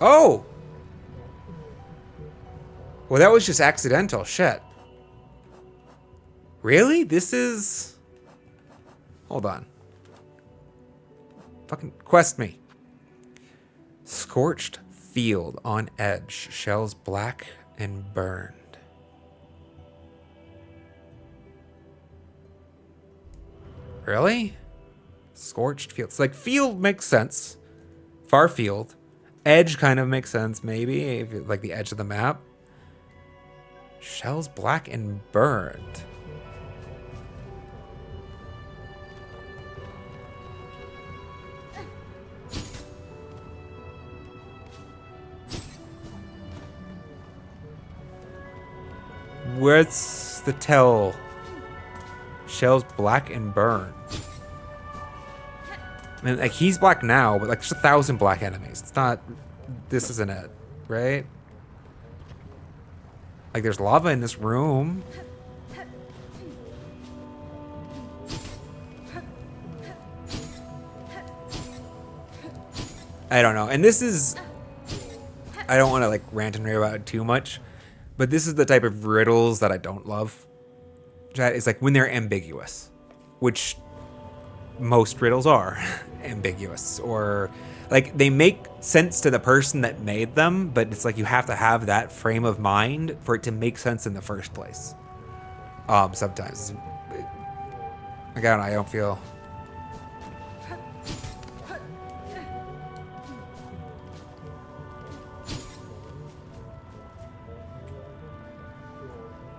Oh! Well, that was just accidental. Shit. Really? This is... Hold on. Fucking quest me. Scorched field on edge. Shells black and burned. Really? Scorched field. It's like field makes sense. Far field. Edge kind of makes sense, maybe. If it, like the edge of the map. Shells black and burned. Where's the tell? Shells black and burned. I mean, like, he's black now, but like there's 1,000 black enemies. It's not... This isn't it, right? Like, there's lava in this room. I don't know. And this is... I don't want to, like, rant and rave about it too much, but this is the type of riddles that I don't love. It's like when they're ambiguous, which most riddles are ambiguous, or like they make sense to the person that made them, but it's like you have to have that frame of mind for it to make sense in the first place. Sometimes. Like, I don't know, I don't feel...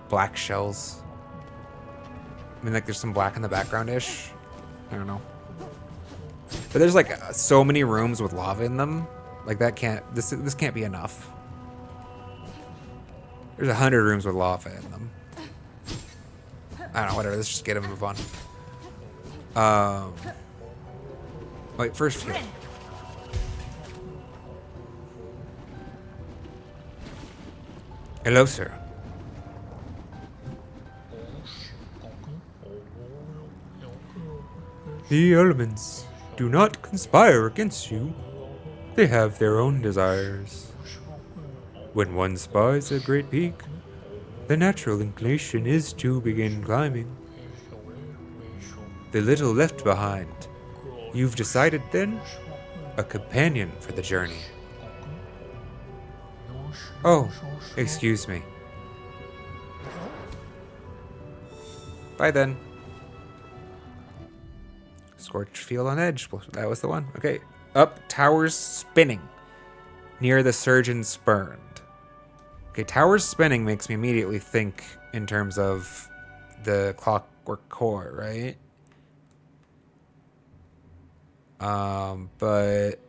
Black shells. I mean, like, there's some black in the background-ish. I don't know. But there's, like, so many rooms with lava in them. Like, that can't... This can't be enough. There's 100 rooms with lava in them. I don't know, whatever. Let's just get him and move on. Wait, first few. Hello, sir. The elements do not conspire against you. They have their own desires. When one spies a great peak, the natural inclination is to begin climbing. The little left behind. You've decided then? A companion for the journey. Oh, excuse me. Bye then. Scorched field on edge. Well, that was the one. Okay. Up, towers spinning. Near the surgeon spurned. Okay, towers spinning makes me immediately think in terms of the clockwork core, right? But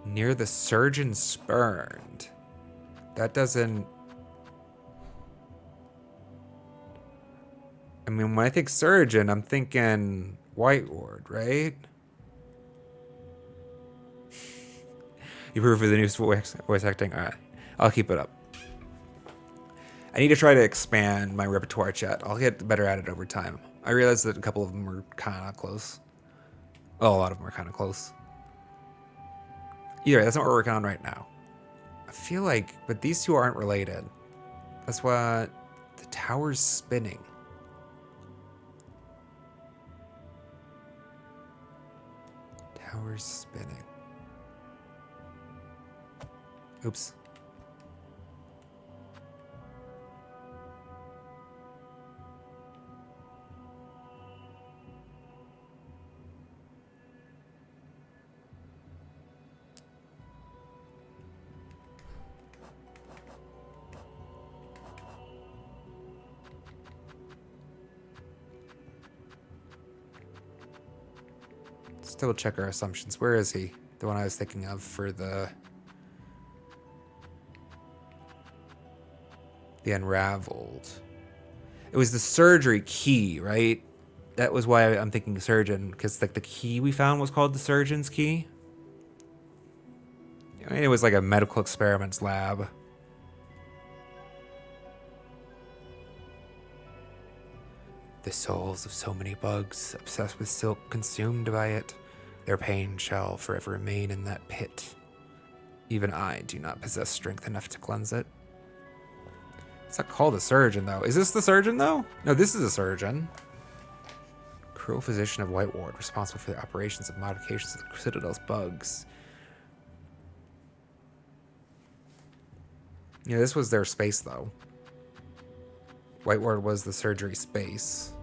near the surgeon spurned. That doesn't. I mean, when I think surgeon, I'm thinking White Ward, right? You approve of the new voice acting? Alright, I'll keep it up. I need to try to expand my repertoire, chat. I'll get better at it over time. I realized that a couple of them were kind of close. Well, a lot of them are kind of close. Either way, that's not what we're working on right now. I feel like, but these two aren't related. That's what the tower's spinning. Tower's spinning. Oops. Let's double check our assumptions. Where is he? The one I was thinking of for the unraveled. It was the surgery key, right? That was why I'm thinking surgeon, because like the key we found was called the surgeon's key. I mean, it was like a medical experiments lab. The souls of so many bugs, obsessed with silk, consumed by it. Their pain shall forever remain in that pit. Even I do not possess strength enough to cleanse it. It's not called a surgeon, though. Is this the surgeon, though? No, this is a surgeon. Cruel physician of White Ward, responsible for the operations of modifications of the Citadel's bugs. Yeah, this was their space, though. White Ward was the surgery space.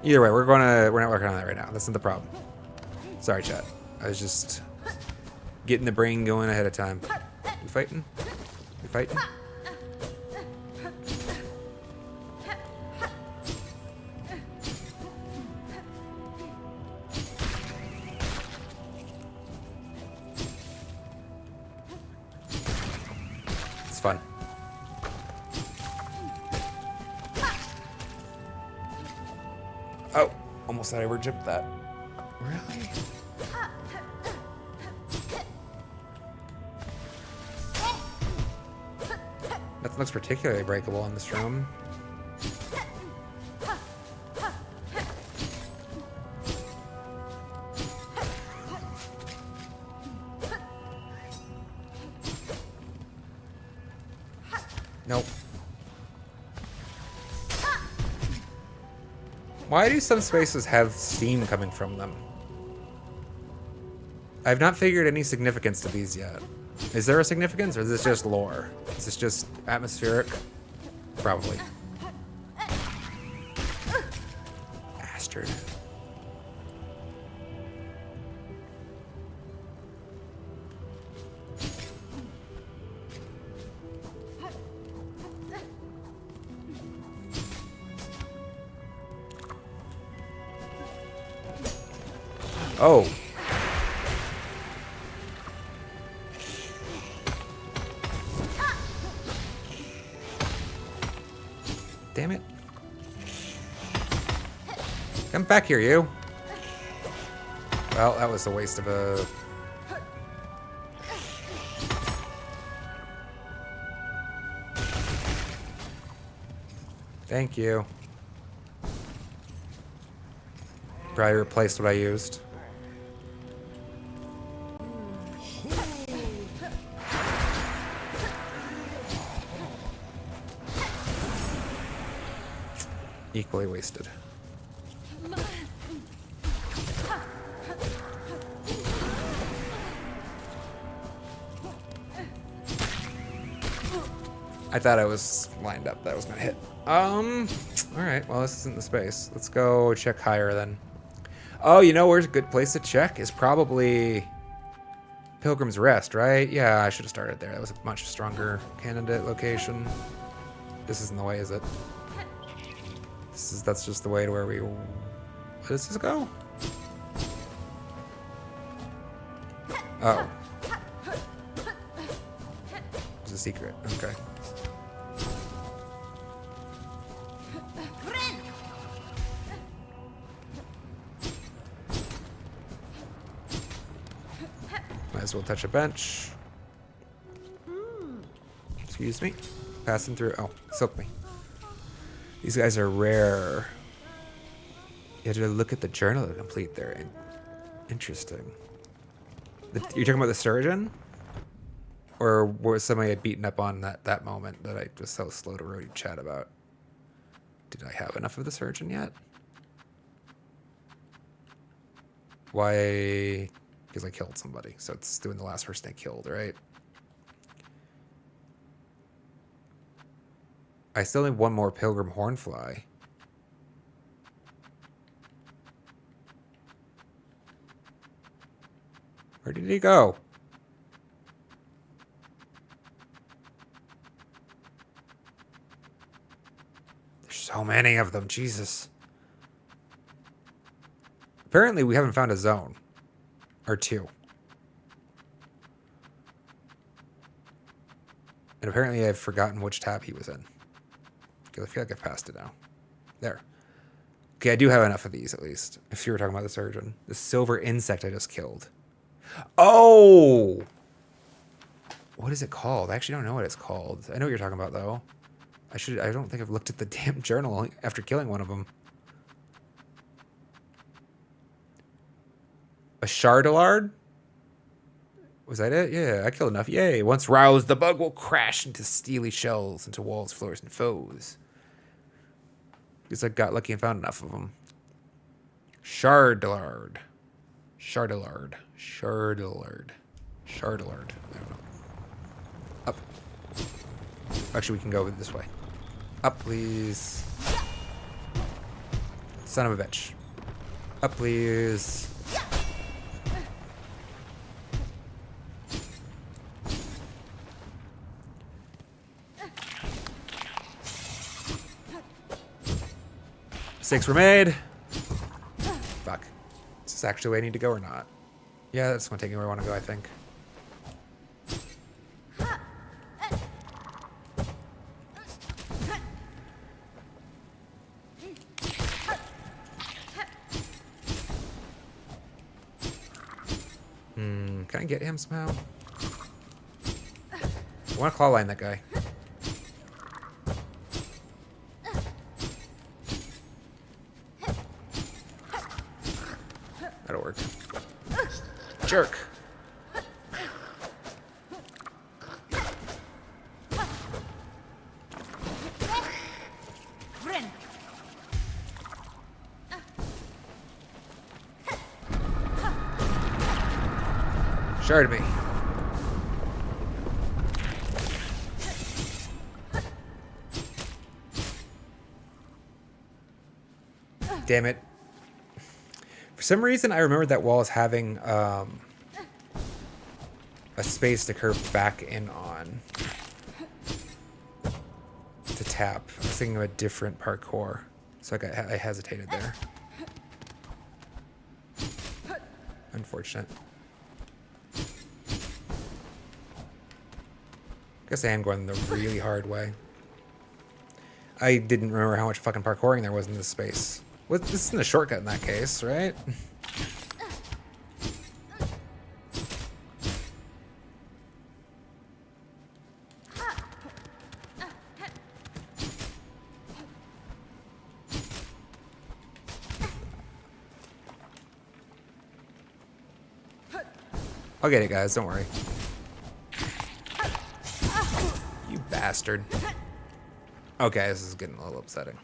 Either way, we're not working on that right now. That's not the problem. Sorry, chat. I was just getting the brain going ahead of time. We fighting? We fighting? It's fun. Oh, almost thought I overjumped that. Really? Nothing looks particularly breakable in this room. Nope. Why do some spaces have steam coming from them? I've not figured any significance to these yet. Is there a significance, or is this just lore? Is this just atmospheric? Probably. Bastard. Oh. Damn it. Come back here, you. Well, that was a waste of a... Thank you. Probably replaced what I used. Equally wasted. I thought I was lined up that I was gonna hit. Alright, well this isn't the space. Let's go check higher then. Oh, you know where's a good place to check? Is probably Pilgrim's Rest, right? Yeah, I should have started there. That was a much stronger candidate location. This isn't the way, is it? That's just the way to where we... Where does this go? Oh. It's a secret. Okay. Might as well touch a bench. Excuse me. Passing through. Oh, silk me. These guys are rare. You had to look at the journal to complete their... Interesting. You're talking about the surgeon? Or was somebody had beaten up on that moment that I was so slow to really chat about? Did I have enough of the surgeon yet? Why? Because I killed somebody. So it's doing the last person I killed, right? I still need one more Pilgrim Hornfly. Where did he go? There's so many of them, Jesus. Apparently we haven't found a zone. Or two. And apparently I've forgotten which tab he was in. Because I feel like I've passed it now. There. Okay, I do have enough of these at least. If you were talking about the surgeon. The silver insect I just killed. Oh! What is it called? I actually don't know what it's called. I know what you're talking about though. I don't think I've looked at the damn journal after killing one of them. A Chardillard? Was that it? Yeah, I killed enough. Yay. Once roused, the bug will crash into steely shells, into walls, floors, and foes. Because I got lucky and found enough of them. Chardillard. Chardillard. Chardillard. Chardillard. I don't know. Up. Actually, we can go this way. Up, please. Son of a bitch. Up, please. Mistakes were made. Fuck. Is this actually where I need to go or not? Yeah, that's going to take me where I want to go, I think. Can I get him somehow? I want to claw line that guy. That'll work. Jerk. Shard me. Damn it. For some reason, I remembered that wall as having a space to curve back in on. To tap. I was thinking of a different parkour. So I hesitated there. Unfortunate. Guess I am going the really hard way. I didn't remember how much fucking parkouring there was in this space. This isn't a shortcut in that case, right? I'll get it, guys. Don't worry. You bastard. Okay, this is getting a little upsetting.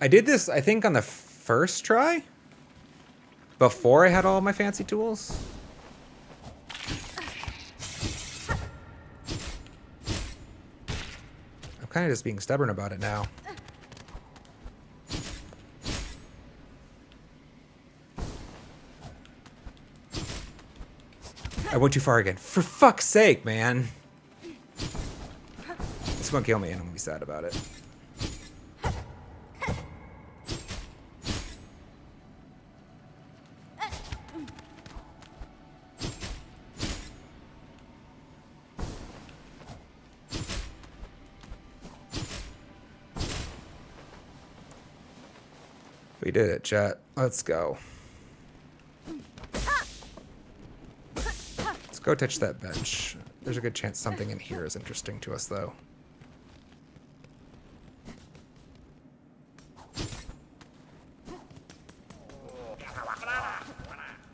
I did this, I think, on the first try. Before I had all my fancy tools. I'm kind of just being stubborn about it now. I went too far again. For fuck's sake, man. It's gonna kill me and I'm gonna be sad about it. We did it, chat. Let's go. Let's go touch that bench. There's a good chance something in here is interesting to us, though.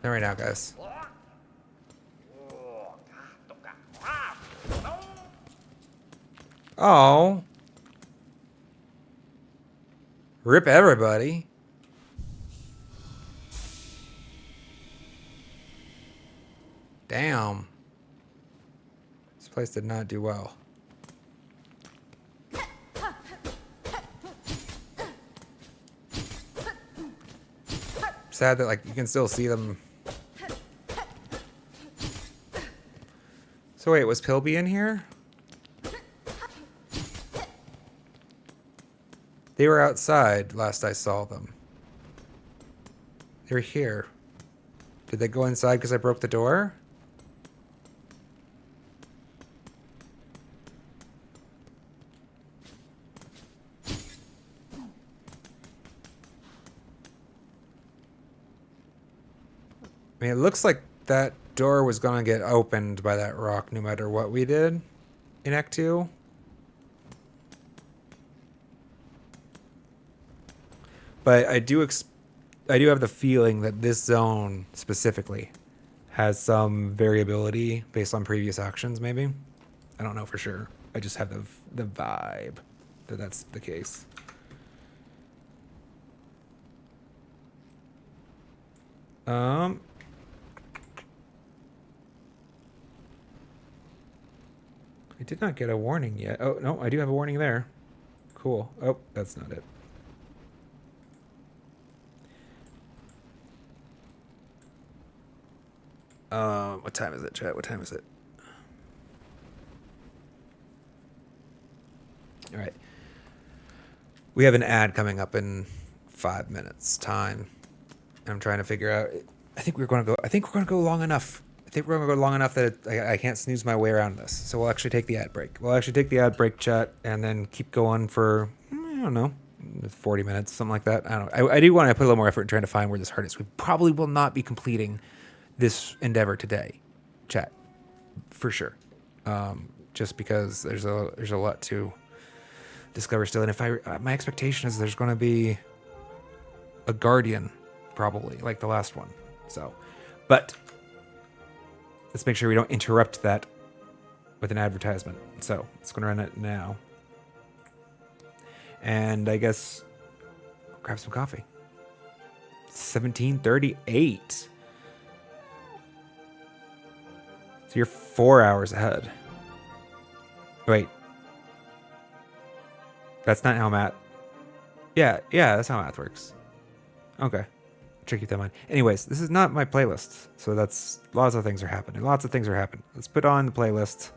Not right now, guys. Oh. Rip everybody. Damn. This place did not do well. Sad that, like, you can still see them. So wait, was Pilby in here? They were outside last I saw them. They're here. Did they go inside because I broke the door? I mean, it looks like that door was gonna get opened by that rock no matter what we did in Act 2. But I do have the feeling that this zone specifically has some variability based on previous actions, maybe. I don't know for sure. I just have the vibe that that's the case. I did not get a warning yet. Oh, no, I do have a warning there. Cool. Oh, that's not it. What time is it, chat? What time is it? All right. We have an ad coming up in 5 minutes time. I'm trying to figure out. I think we're going to go long enough. I think we're going to go long enough that I can't snooze my way around this. So we'll actually take the ad break. We'll actually take the ad break, chat, and then keep going for, I don't know, 40 minutes, something like that. I don't know. I do want to put a little more effort in trying to find where this heart is. We probably will not be completing this endeavor today, chat, for sure. Just because there's a lot to discover still. And if my expectation is there's going to be a guardian, probably, like the last one. So, but let's make sure we don't interrupt that with an advertisement. So it's going to run it now. And I guess grab some coffee. 17:38. So you're 4 hours ahead. Wait. That's not how math... Yeah, that's how math works. Okay. Try to keep that in mind. Anyways, this is not my playlist. So that's... Lots of things are happening. Let's put on the playlist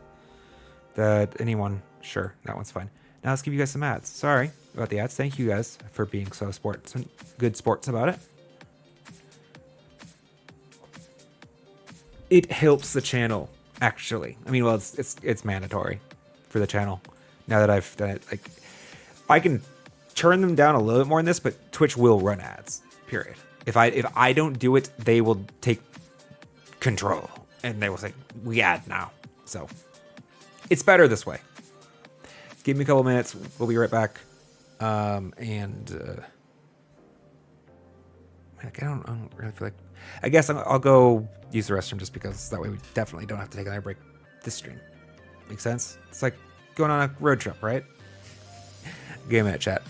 that anyone... Sure, that one's fine. Now let's give you guys some ads. Sorry about the ads. Thank you guys for being so good sports about it. It helps the channel, actually. I mean, well, it's mandatory for the channel. Now that I've done it, like, I can turn them down a little bit more in this, but Twitch will run ads. Period. If I don't do it, they will take control and they will say, we ad now. So it's better this way. Give me a couple minutes. We'll be right back. I don't really feel like... I guess I'll go use the restroom just because that way we definitely don't have to take another break this stream. Make sense? It's like going on a road trip, right? Give me a minute, chat.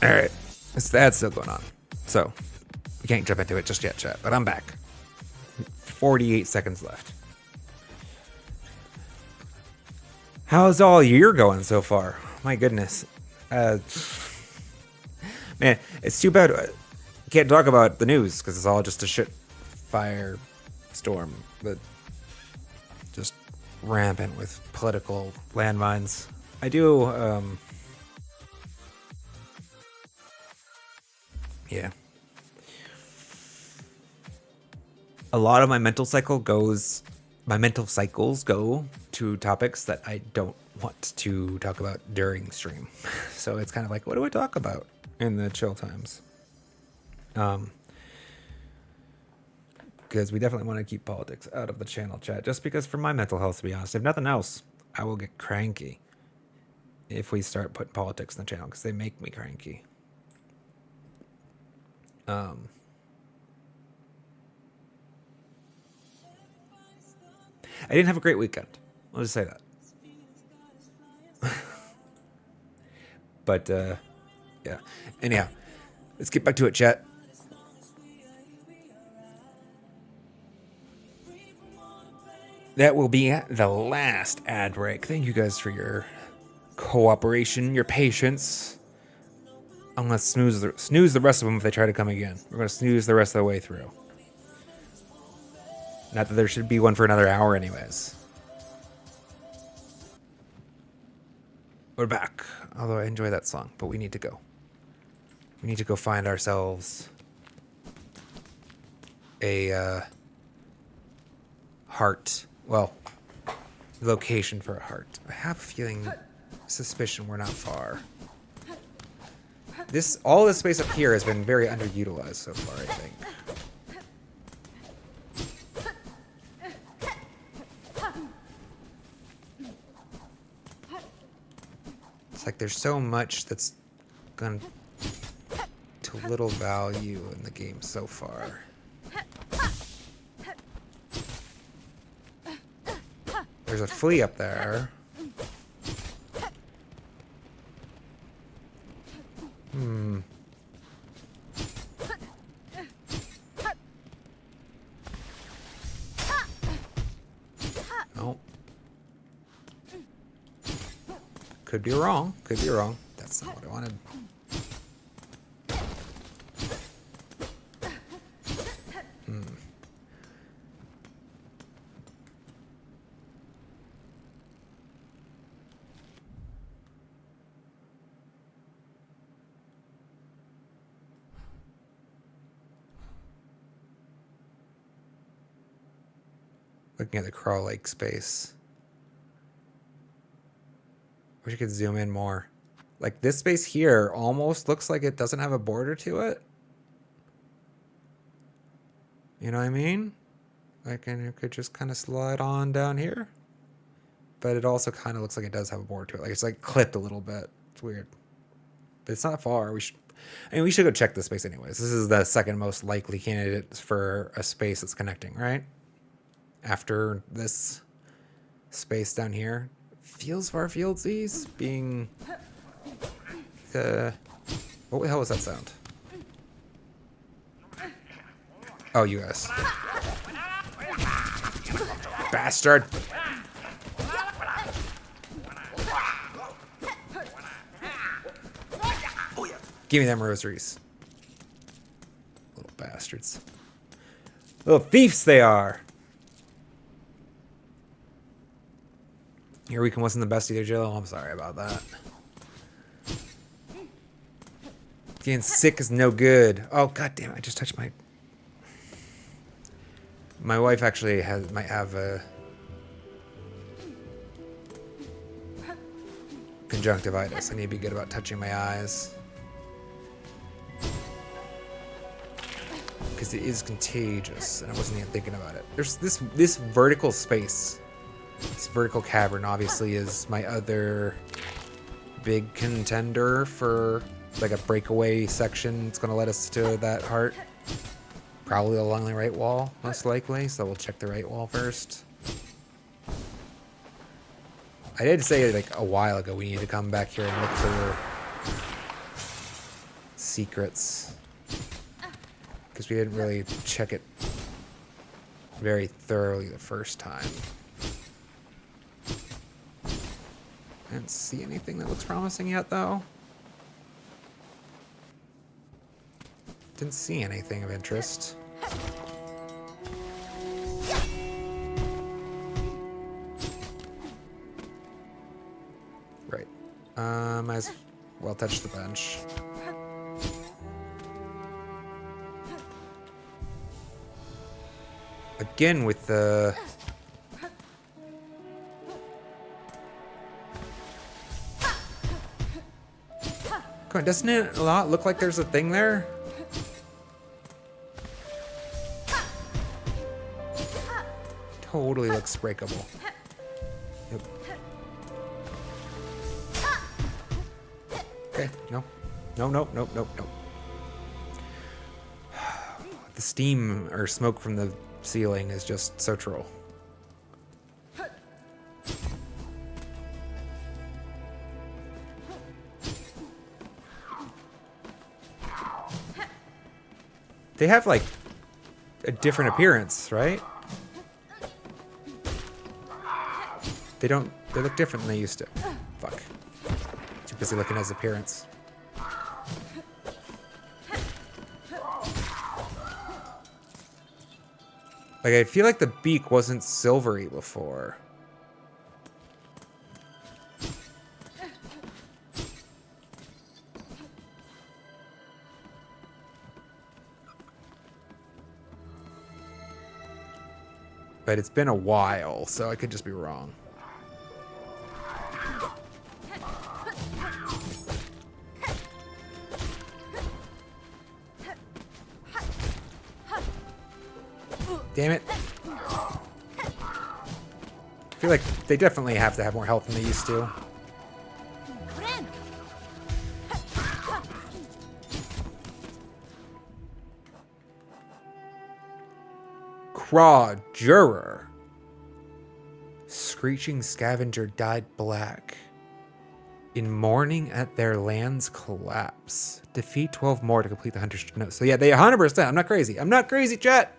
All right, that's still going on. So we can't jump into it just yet, chat. But I'm back. 48 seconds left. How's all year going so far? My goodness. Man, it's too bad. Can't talk about the news because it's all just a shit fire storm. But just rampant with political landmines. I do, yeah. A lot of my mental cycles go to topics that I don't want to talk about during stream. So it's kind of like, what do I talk about in the chill times? Because we definitely want to keep politics out of the channel, chat. Just because for my mental health, to be honest, if nothing else, I will get cranky if we start putting politics in the channel because they make me cranky. I didn't have a great weekend. I'll just say that. But, yeah. Anyhow, let's get back to it, chat. That will be the last ad break. Thank you guys for your cooperation, your patience. I'm going to snooze the rest of them if they try to come again. We're going to snooze the rest of the way through. Not that there should be one for another hour anyways. We're back. Although I enjoy that song, but we need to go. We need to go find ourselves a heart. Well, location for a heart. I have a feeling, suspicion we're not far. All this space up here has been very underutilized so far, I think. It's like there's so much that's gone to little value in the game so far. There's a flea up there. Oh. Could be wrong. Could be wrong. That's not what I wanted. Looking at the Crawl Lake space. Wish I could zoom in more. Like this space here almost looks like it doesn't have a border to it. You know what I mean? Like, and it could just kind of slide on down here. But it also kind of looks like it does have a border to it. Like it's like clipped a little bit. It's weird. But it's not far. We should go check this space anyways. This is the second most likely candidate for a space that's connecting, right? After this space down here. Feels far fieldsies being what the hell was that sound? Oh, you guys. Bastard. Give me them rosaries. Little bastards. Little thieves they are. Your weekend wasn't the best either, Jill. I'm sorry about that. Getting sick is no good. Oh, god damn it. I just touched my... My wife actually might have a... conjunctivitis. I need to be good about touching my eyes. Because it is contagious, and I wasn't even thinking about it. There's this vertical space. This vertical cavern obviously is my other big contender for like a breakaway section. It's going to let us to that heart. Probably along the right wall, most likely. So we'll check the right wall first. I did say like a while ago we need to come back here and look for secrets. Because we didn't really check it very thoroughly the first time. I didn't see anything that looks promising yet, though. Didn't see anything of interest. Right. Might as well touch the bench. Again with the... Come on, doesn't it a lot look like there's a thing there? Totally looks breakable. Yep. Okay, no. No. The steam or smoke from the ceiling is just so troll. They have like a different appearance, right? They look different than they used to. Fuck. Too busy looking at his appearance. Like, I feel like the beak wasn't silvery before. But it's been a while, so I could just be wrong. Damn it. I feel like they definitely have to have more health than they used to. Craw Juror. Screeching scavenger dyed black. In mourning at their land's collapse. Defeat 12 more to complete the hunter's note. So yeah, they 100%. I'm not crazy. I'm not crazy, chat.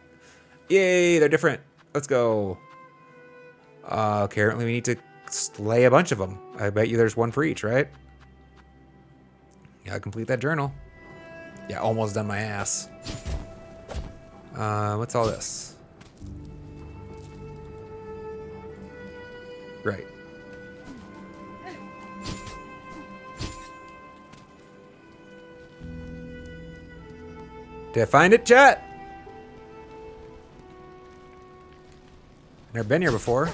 Yay, they're different. Let's go. Currently we need to slay a bunch of them. I bet you there's one for each, right? Gotta complete that journal. Yeah, almost done my ass. What's all this? Right. Did I find it, chat? Never been here before.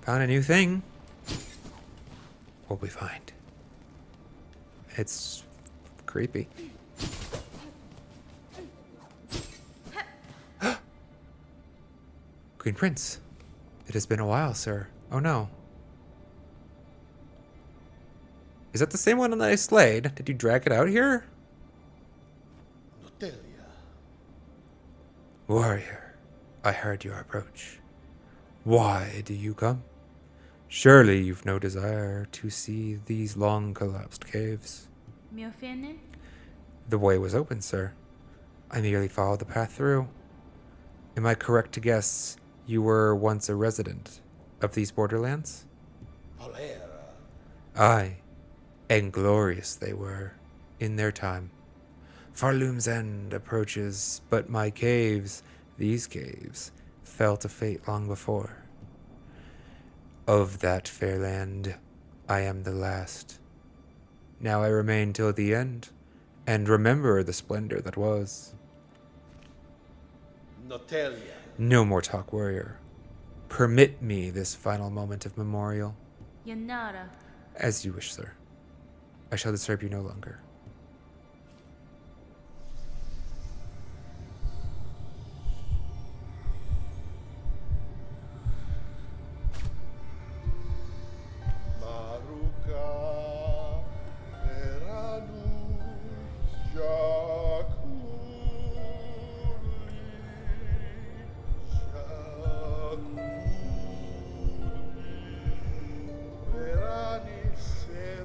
Found a new thing. What'll we find? It's creepy. Green Prince. It has been a while, sir. Oh no. Is that the same one that I slayed? Did you drag it out here? Warrior, I heard your approach. Why do you come? Surely you've no desire to see these long collapsed caves. Mi offende? The way was open, sir. I merely followed the path through. Am I correct to guess you were once a resident of these borderlands? Aye, and glorious they were in their time. Pharloom's end approaches, but my caves, these caves, fell to fate long before. Of that fair land, I am the last. Now I remain till the end, and remember the splendor that was. Notelia. No more talk, warrior. Permit me this final moment of memorial. Yanara. As you wish, sir. I shall disturb you no longer.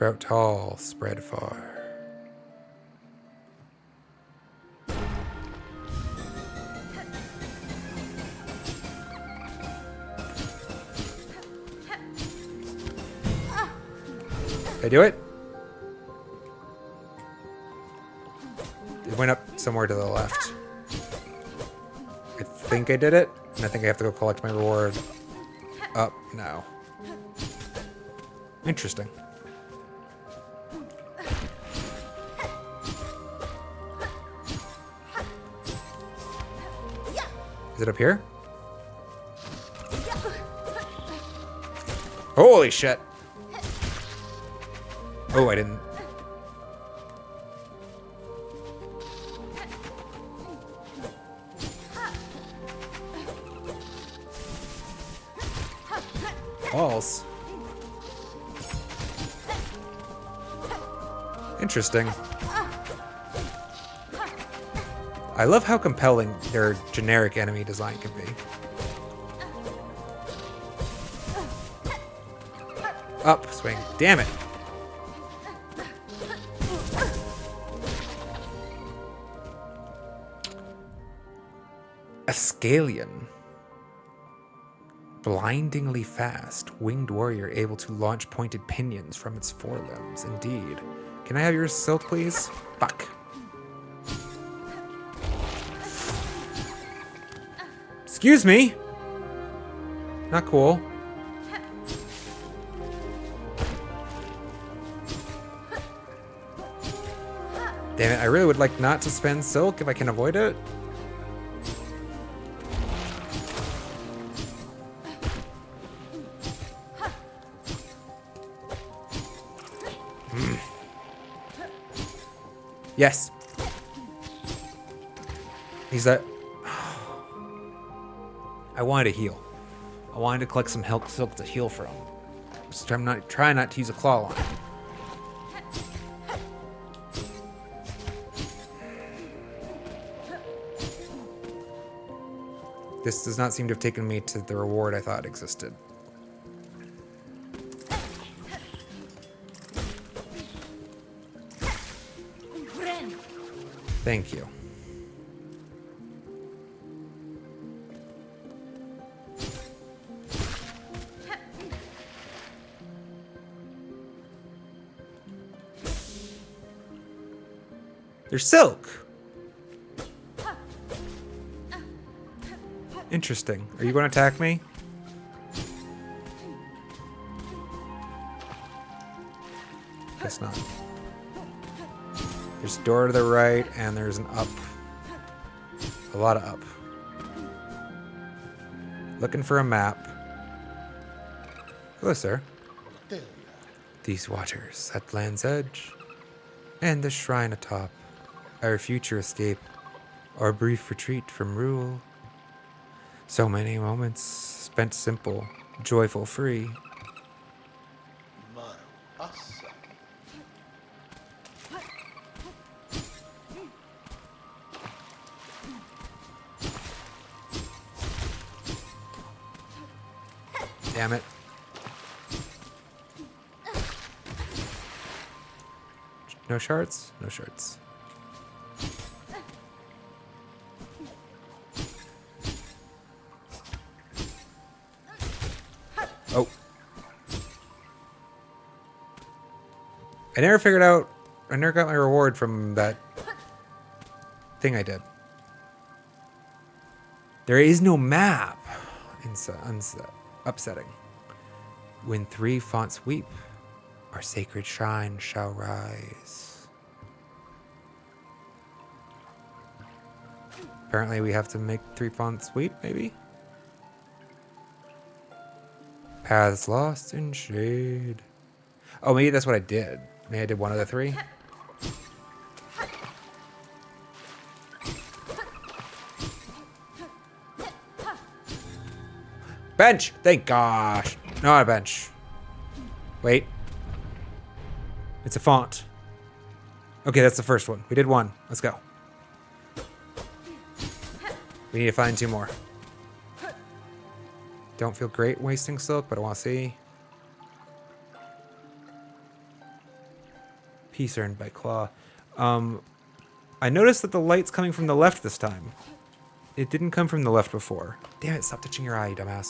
Sprout tall, spread far. Did I do it? It went up somewhere to the left. I think I did it, and I think I have to go collect my reward. Up now. Interesting. Is it up here? Holy shit! Oh, I didn't. Balls. Interesting. I love how compelling their generic enemy design can be. Up, swing. Damn it. A scallion. Blindingly fast, winged warrior able to launch pointed pinions from its forelimbs. Indeed. Can I have your silk, please? Fuck. Excuse me? Not cool. Damn it, I really would like not to spend silk if I can avoid it. Yes. He's that. I wanted to heal. I wanted to collect some silk to heal from. So I'm not trying not to use a claw line. This does not seem to have taken me to the reward I thought existed. Thank you. There's silk. Interesting. Are you going to attack me? Guess not. There's a door to the right, and there's an up. A lot of up. Looking for a map. Hello, sir. These waters at Land's Edge, and the shrine atop, our future escape, our brief retreat from rule. So many moments spent simple, joyful, free. Damn it. No shards? No shards. Oh. I never figured out... I never got my reward from that thing I did. There is no map. Upsetting. When 3 fonts weep, our sacred shrine shall rise. Apparently we have to make 3 fonts weep, maybe? Paths lost in shade. Oh, maybe that's what I did. Maybe I did 1 of the 3. Bench! Thank gosh. Not a bench. Wait. It's a font. Okay, that's the first one. We did 1. Let's go. We need to find 2 more. Don't feel great wasting silk, but I want to see. Peace earned by Claw. I noticed that the light's coming from the left this time. It didn't come from the left before. Damn it, stop touching your eye, you dumbass.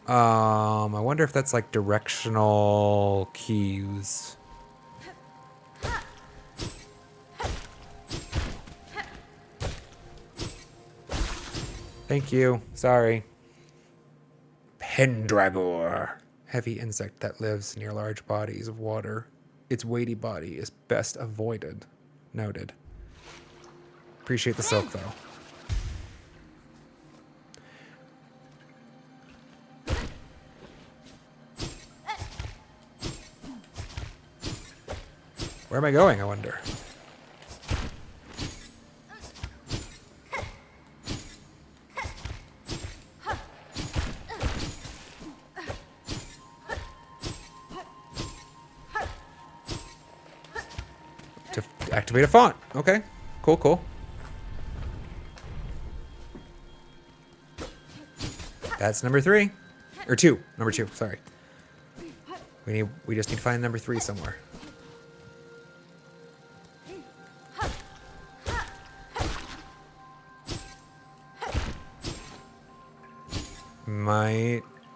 I wonder if that's like directional cues. Thank you. Sorry. Pendragor. Heavy insect that lives near large bodies of water. Its weighty body is best avoided. Noted. Appreciate the silk, though. Where am I going, I wonder? To activate a font. Okay. Cool, cool. That's number 3. Or 2. Number 2, sorry. We just need to find number 3 somewhere.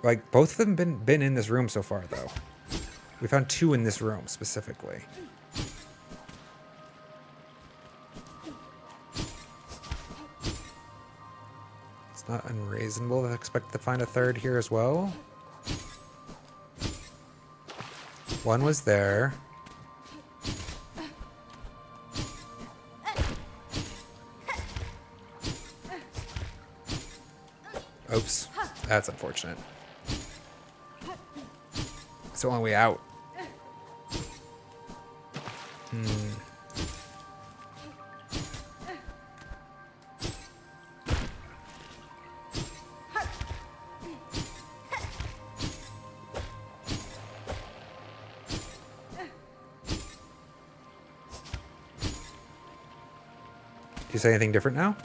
Like, both of them been in this room so far, though. We found 2 in this room, specifically. It's not unreasonable to expect to find a 3rd here as well. 1 was there. Oops. That's unfortunate. It's the only way out. Do you say anything different now?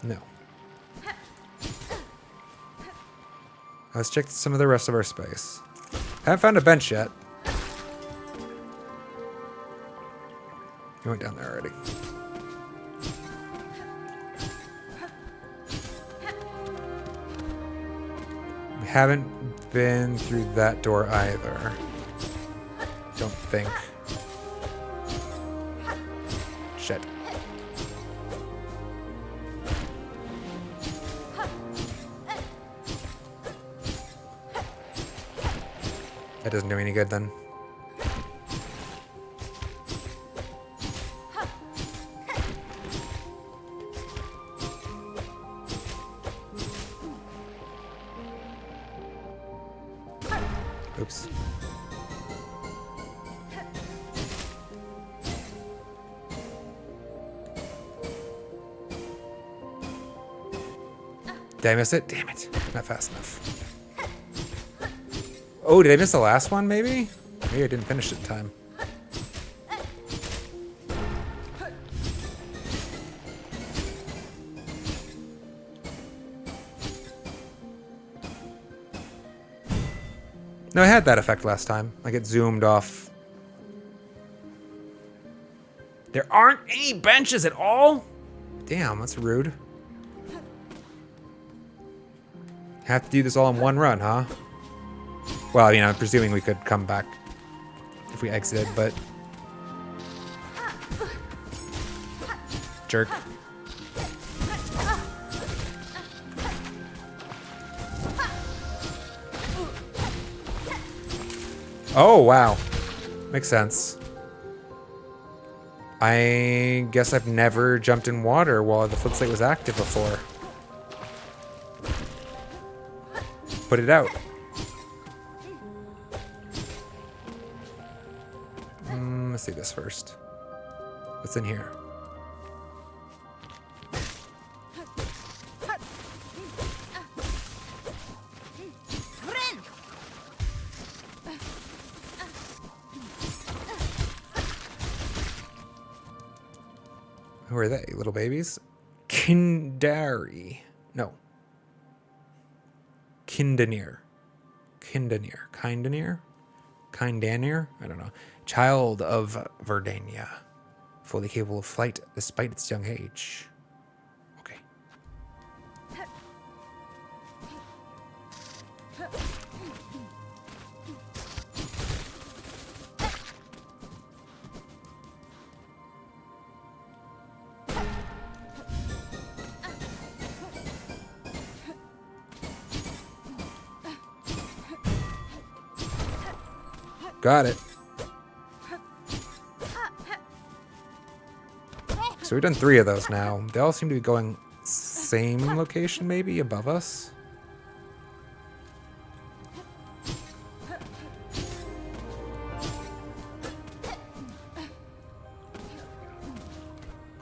No. Let's check some of the rest of our space. Haven't found a bench yet. You went down there already. We haven't been through that door either. Don't think. Shit. That doesn't do me any good then. Oops. Did I miss it? Damn it. Not fast enough. Oh, did I miss the last one, maybe? Maybe I didn't finish it in time. No, I had that effect last time. Like it zoomed off. There aren't any benches at all? Damn, that's rude. Have to do this all in one run, huh? Well, I mean, I'm presuming we could come back if we exited, but... Jerk. Oh, wow. Makes sense. I guess I've never jumped in water while the foot slate was active before. Put it out. Let's see this first. What's in here? Who are they? Little babies? Kindari. No. Kindanir. Kindanir? I don't know. Child of Verdania. Fully capable of flight despite its young age. Okay. Got it. So we've done 3 of those now. They all seem to be going same location, maybe, above us.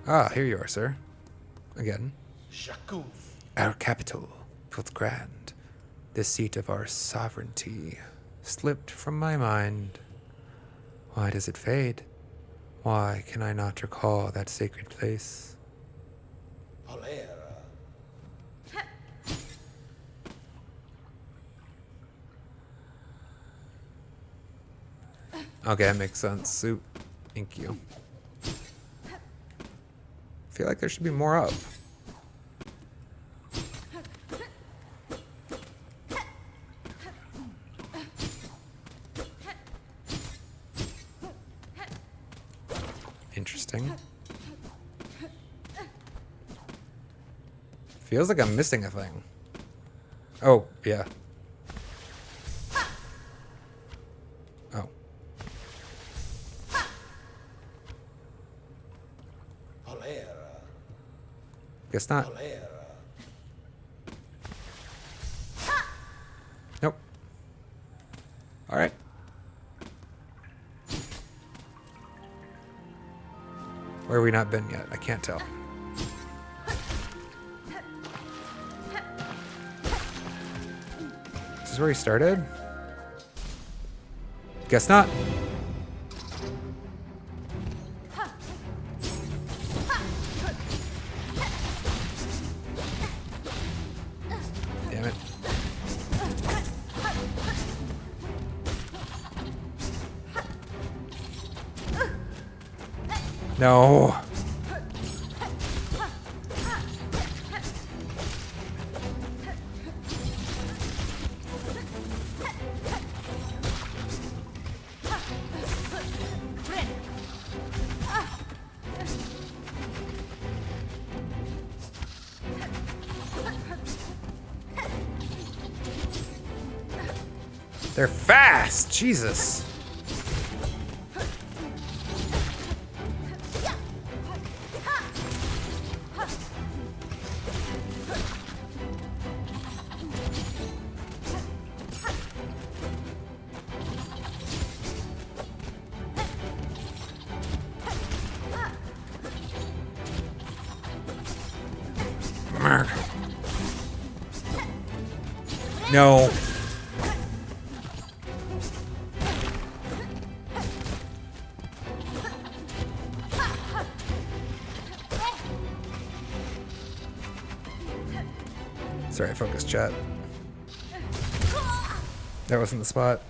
Ah, here you are, sir. Again. Our capital, Grand, the seat of our sovereignty, slipped from my mind. Why does it fade? Why can I not recall that sacred place? Okay, that makes sense. Soup. Thank you. Feel like there should be more up. Interesting. Feels like I'm missing a thing. Oh, yeah. Oh. Guess not. Nope. All right. Where have we not been yet? I can't tell. This is where he started? Guess not. Damn it. No. They're fast! Jesus! No. Sorry, focus chat. That wasn't the spot.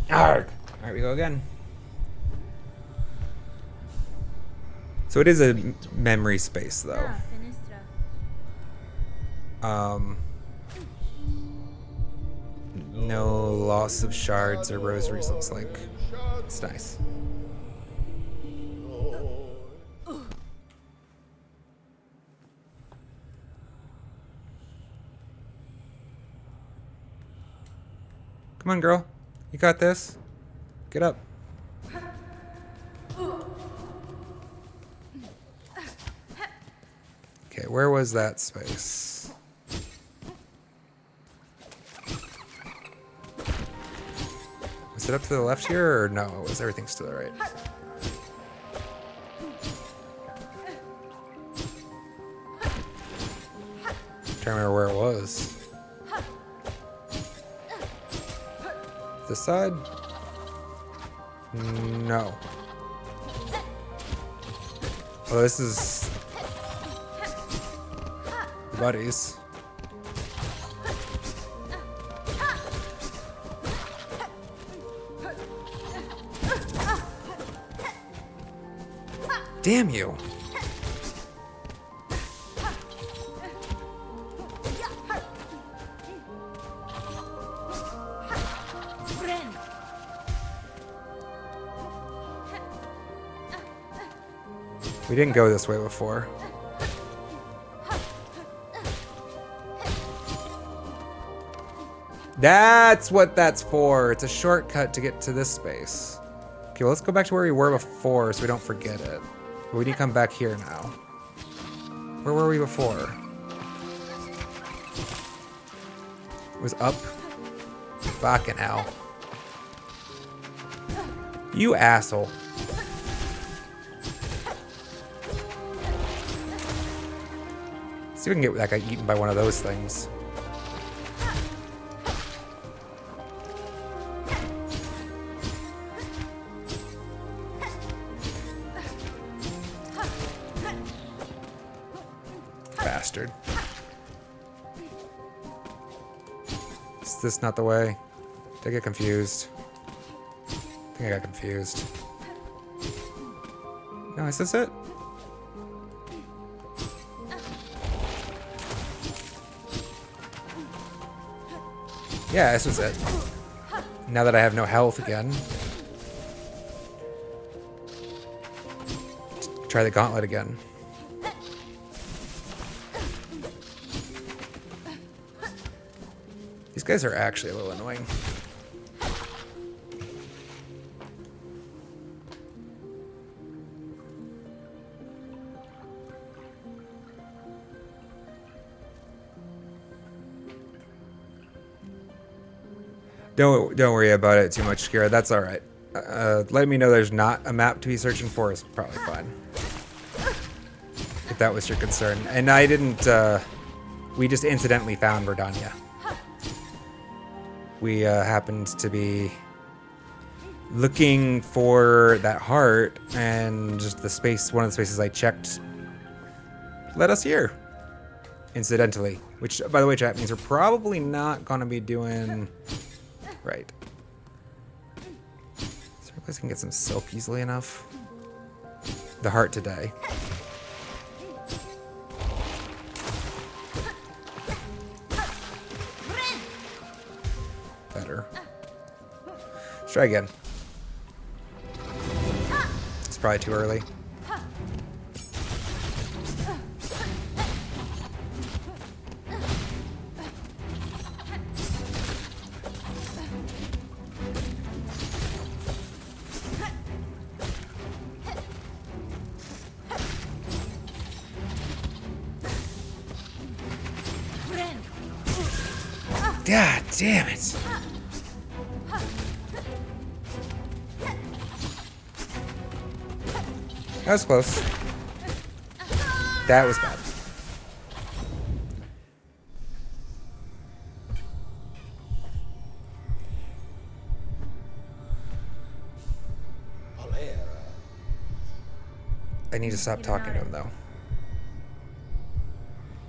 Arrgh. Alright, we go again. So it is a memory space, though. No loss of shards or rosaries, looks like. It's nice. Come on, girl. You got this. Get up. Okay, where was that space? Was it up to the left here, or no? Was everything to the right? Trying to remember where it was. This side? No. Oh, this is buddies. Damn you. We didn't go this way before. That's what that's for. It's a shortcut to get to this space. Okay, well, let's go back to where we were before so we don't forget it. But we need to come back here now. Where were we before? It was up. Fucking hell. You asshole. See if we can get that guy eaten by one of those things. Bastard. Is this not the way? Did I get confused? I think I got confused. No, is this it? Yeah, this was it. Now that I have no health again. Let's try the gauntlet again. These guys are actually a little annoying. Don't worry about it too much, Kira. That's all right. Letting me know there's not a map to be searching for is probably fine. If that was your concern. And I didn't, we just incidentally found Verdania. We happened to be looking for that heart, and just the space, one of the spaces I checked led us here. Incidentally. Which, by the way, chat, means we're probably not going to be doing... Right. Is there a place I can get some silk easily enough? The heart today. Better. Let's try again. It's probably too early. God damn it. That was close. That was bad. I need to stop talking to him, though.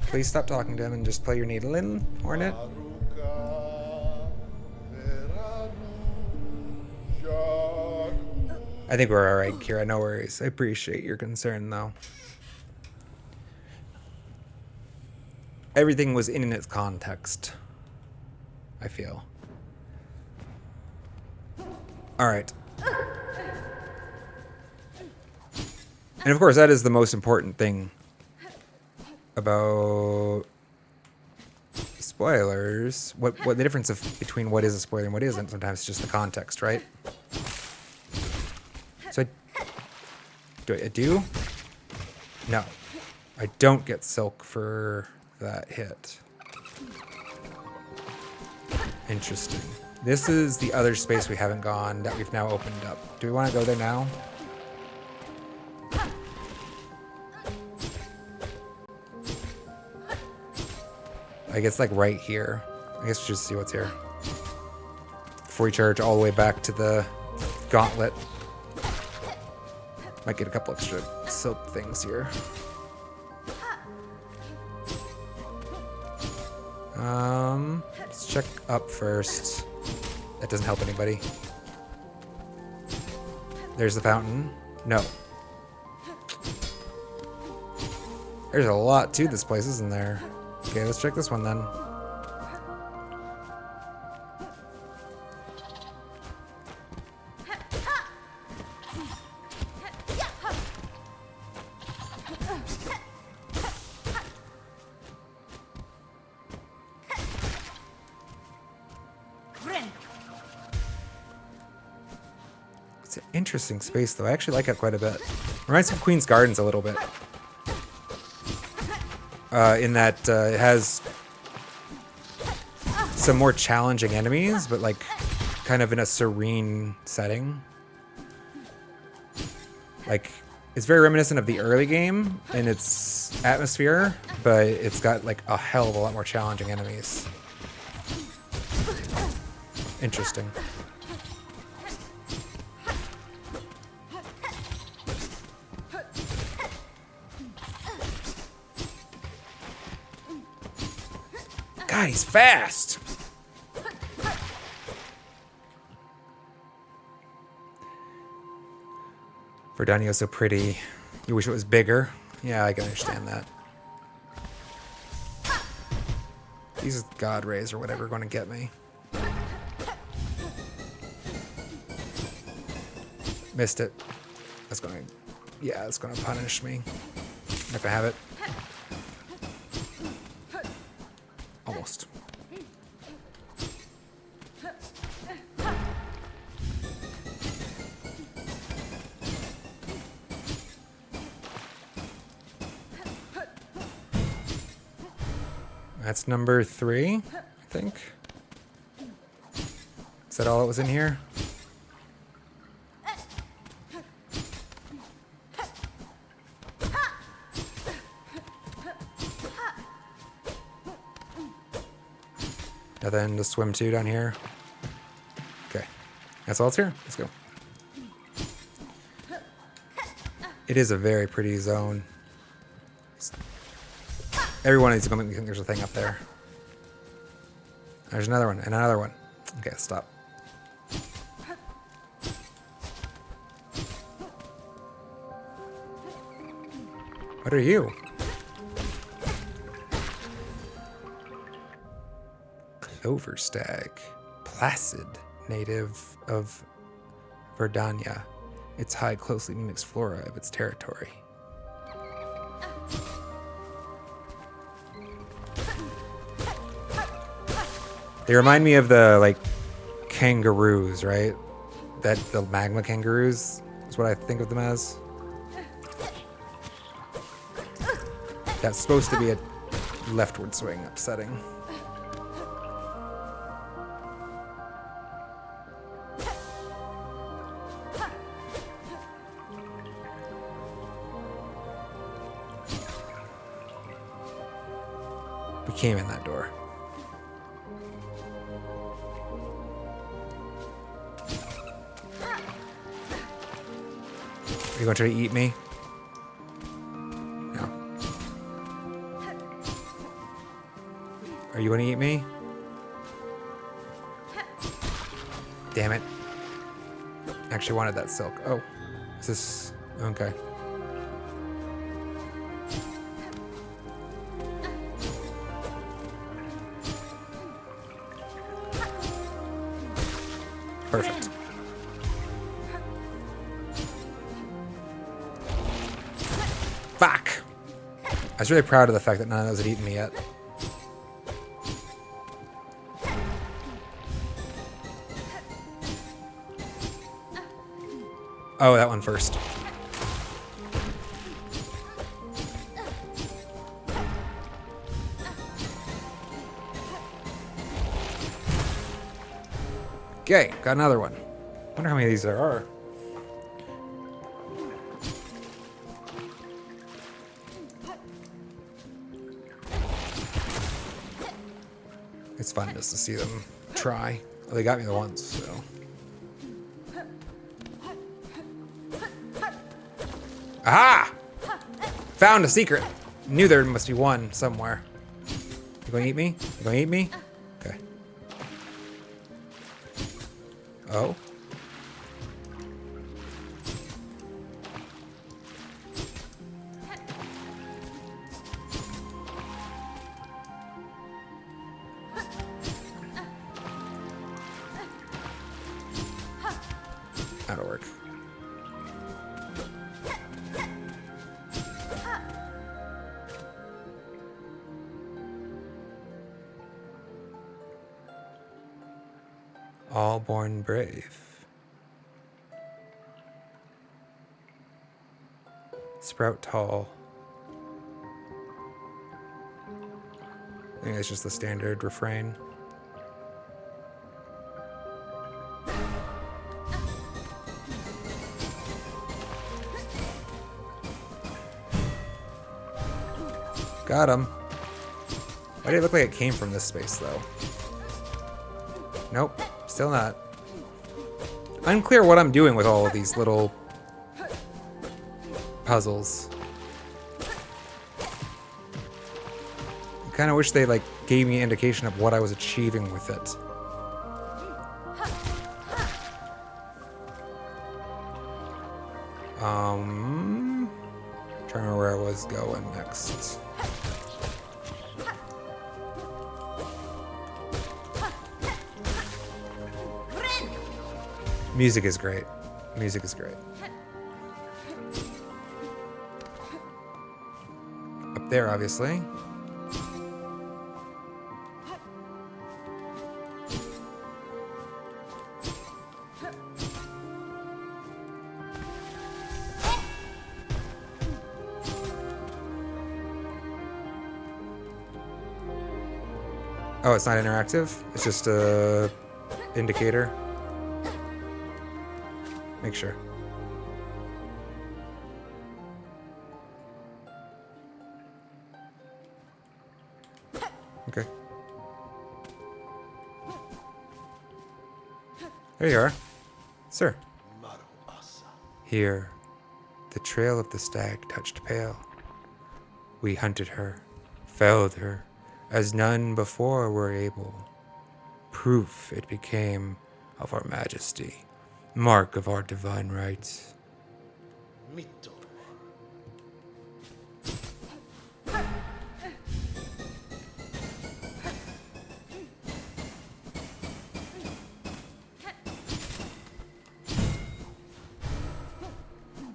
Please stop talking to him and just play your needle in, Hornet. I think we're alright, Kira. No worries. I appreciate your concern, though. Everything was in its context, I feel. Alright. And of course, that is the most important thing about spoilers. What the difference between what is a spoiler and what isn't. Sometimes it's just the context, right? So do I do? No. I don't get silk for that hit. Interesting. This is the other space we haven't gone that we've now opened up. Do we want to go there now? I guess like right here. I guess we should see what's here. Before we charge all the way back to the gauntlet. Might get a couple extra silk things here. Let's check up first. That doesn't help anybody. There's the fountain. No. There's a lot to this place, isn't there? Okay, let's check this one then. It's an interesting space, though. I actually like it quite a bit. Reminds me of Queen's Gardens a little bit. In that it has some more challenging enemies, but like kind of in a serene setting. Like, it's very reminiscent of the early game in its atmosphere, but it's got like a hell of a lot more challenging enemies. Interesting. God, he's fast! Verdania's so pretty. You wish it was bigger. Yeah, I can understand that. These God rays or whatever are going to get me. Missed it. That's going to... Yeah, it's going to punish me. Not going to have it. Almost. That's number 3, I think. Is that all that was in here? Nothing to swim to down here. Okay. That's all it's here. Let's go. It is a very pretty zone. Every one of these is going to make me think there's a thing up there. There's another one, and another one. Okay, stop. What are you? Clover stag. Placid, native of Verdania. Its hide closely mimics flora of its territory. They remind me of the, like, kangaroos, right? The magma kangaroos is what I think of them as. That's supposed to be a leftward swing, upsetting. We came in that door. Are you going to try to eat me? No. Are you going to eat me? Damn it. I actually wanted that silk. Oh. Is this... Okay. Perfect. Fuck! I was really proud of the fact that none of those had eaten me yet. Oh, that one first. Okay, got another one. Wonder how many of these there are. It's fun just to see them try. Well, they got me the once, so. Aha! Found a secret. Knew there must be one somewhere. You gonna eat me? You gonna eat me? Okay. Oh. work. All born brave. Sprout tall. I think it's just the standard refrain. Got him. Why did it look like it came from this space, though? Nope, still not. Unclear what I'm doing with all of these little puzzles. I kind of wish they like gave me an indication of what I was achieving with it. Trying to remember where I was going next. Music is great. Music is great. Up there, obviously. Oh, it's not interactive? It's just a indicator? Make sure. Okay. There you are. Sir. Here, the trail of the stag touched pale. We hunted her, felled her, as none before were able. Proof it became of our majesty, mark of our divine rights.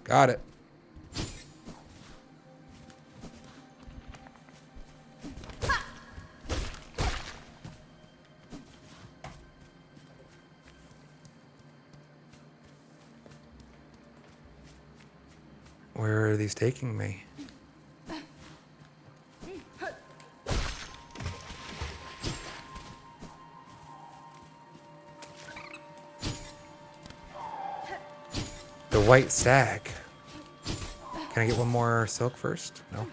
Got it. Where are these taking me? The white stag. Can I get one more silk first? No.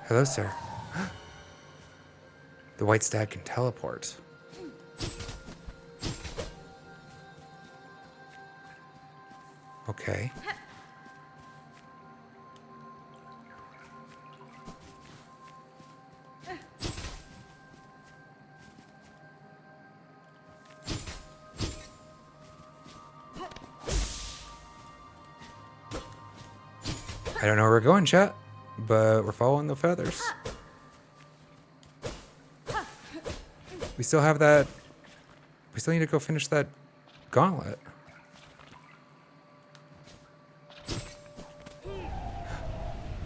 Hello, sir. The white stag can teleport. Okay. I don't know where we're going, chat, but we're following the feathers. We still have that. We still need to go finish that gauntlet.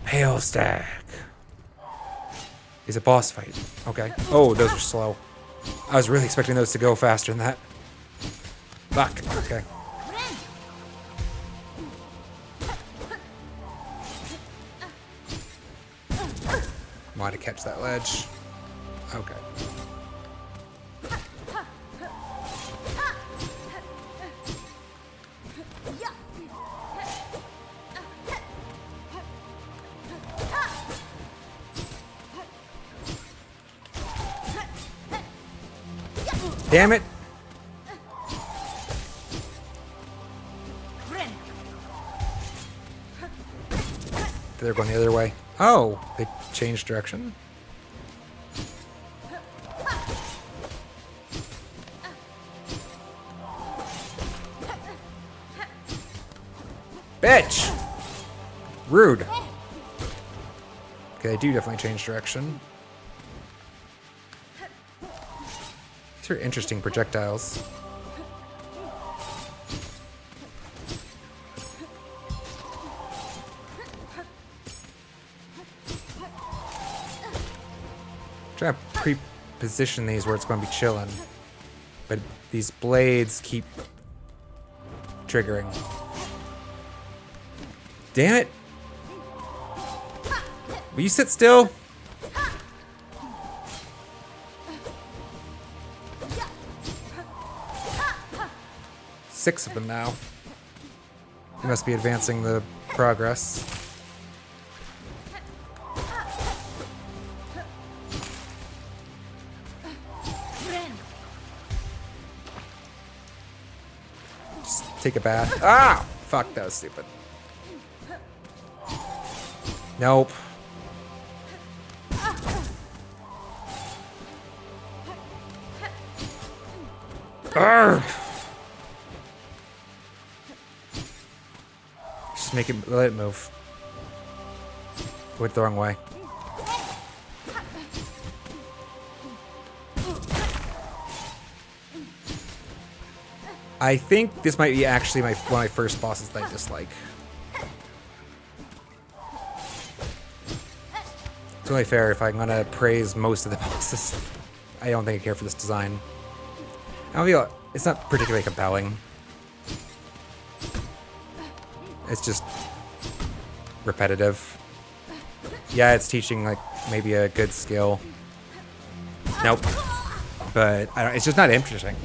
Pale stag. Is a boss fight. Okay. Oh, those are slow. I was really expecting those to go faster than that. Fuck. Okay. Want to catch that ledge. Okay. Damn it. They're going the other way. Oh, they changed direction. Bitch! Rude. Okay, they do definitely change direction. These are interesting projectiles. pre-position these where it's going to be chilling. But these blades keep triggering. Damn it! Will you sit still? Six of them now. You must be advancing the progress. Just take a bath. Ah! Fuck, that was stupid. Nope. Arrgh! Just make it, let it move. Went the wrong way. I think this might be actually one of my first bosses that I dislike. It's only fair if I'm gonna praise most of the bosses. I don't think I care for this design. I don't feel it's not particularly compelling. It's just repetitive. Yeah, it's teaching like maybe a good skill. Nope. But I don't, it's just not interesting.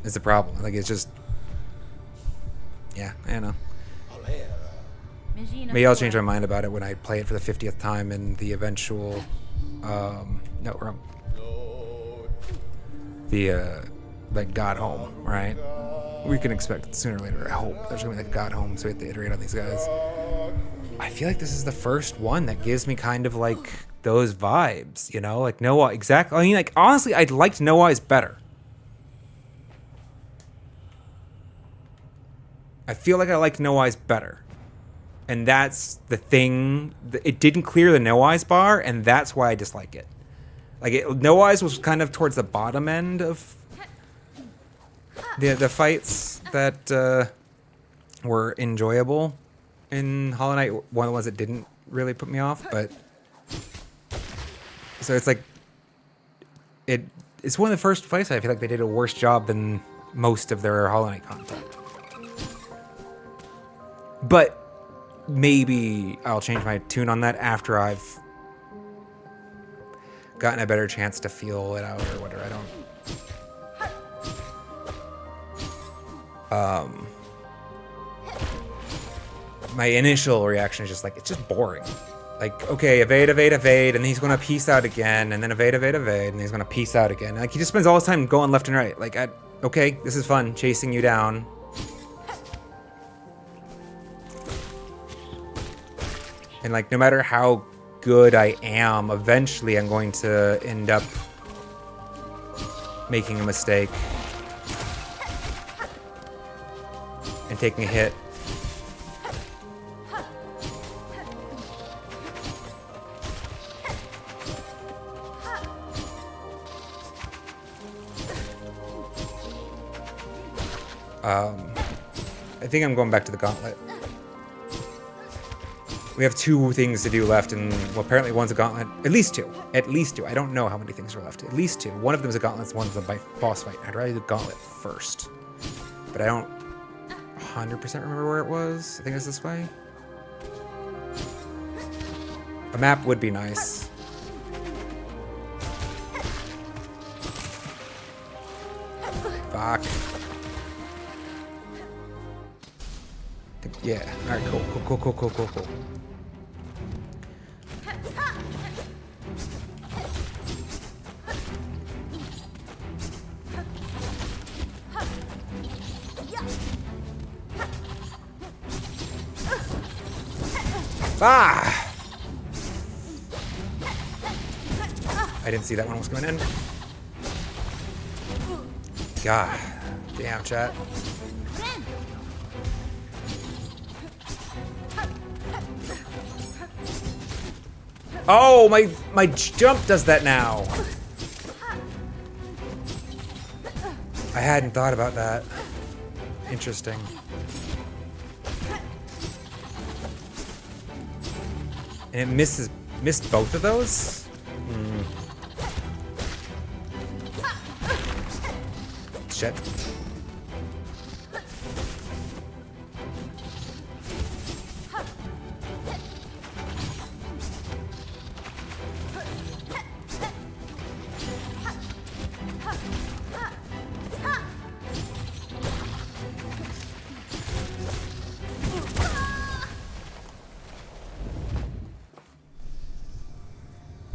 It's a problem. Like it's just, yeah, I don't know. Maybe I'll change my mind about it when I play it for the 50th time in the eventual, no, wrong. The, like, God Home, right? We can expect sooner or later, I hope. There's gonna be like God Home, so we have to iterate on these guys. I feel like this is the first one that gives me kind of like those vibes, you know? Like Noah, exactly. I mean, like, honestly, I'd liked Noah's better. I feel like I liked No Eyes better. And that's the thing. It didn't clear the No Eyes bar, and that's why I dislike it. Like, No Eyes was kind of towards the bottom end of the fights that were enjoyable in Hollow Knight. One of the ones that didn't really put me off, but... So it's like... It's one of the first fights I feel like they did a worse job than most of their Hollow Knight content. But maybe I'll change my tune on that after I've gotten a better chance to feel it out or whatever. I don't... My initial reaction is just like, it's just boring. Like, okay, evade, evade, evade, and he's gonna peace out again, and then evade, evade, evade, and he's gonna peace out again. Like, he just spends all his time going left and right. Like, okay, this is fun, chasing you down. And like, no matter how good I am, eventually I'm going to end up making a mistake and taking a hit. I think I'm going back to the gauntlet. We have 2 things to do left, and well, apparently one's a gauntlet. At least 2. At least 2. I don't know how many things are left. At least 2. One of them is a gauntlet, one's a boss fight. I'd rather do the gauntlet first. But I don't 100% remember where it was. I think it's this way. A map would be nice. Fuck. Yeah. Alright, cool. Ah! I didn't see that one was going in. God. Damn, chat. Oh, my jump does that now. I hadn't thought about that. Interesting. And it missed both of those? Shit.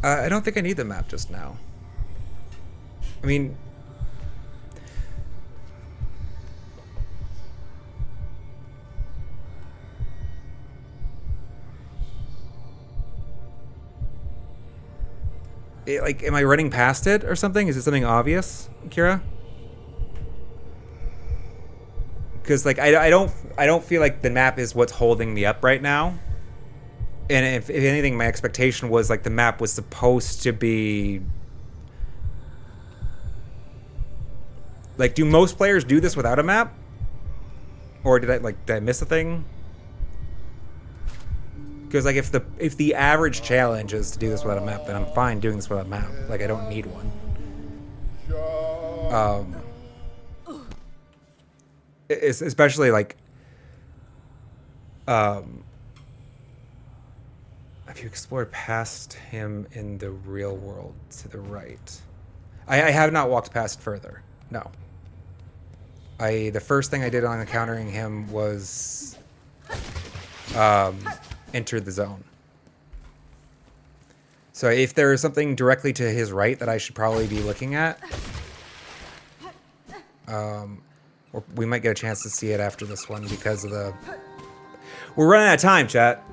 I don't think I need the map just now. I mean... like, am I running past it or something? Is it something obvious, Kira? Because, like, I don't feel like the map is what's holding me up right now. And if anything, my expectation was, like, the map was supposed to be... Like, do most players do this without a map? Or did I miss a thing? Because, like, if the average challenge is to do this without a map, then I'm fine doing this without a map. Like, I don't need one. Especially, like... Have you explored past him in the real world to the right? I have not walked past further. No. The first thing I did on encountering him was enter the zone. So if there is something directly to his right that I should probably be looking at, or we might get a chance to see it after this one because of the... We're running out of time, chat.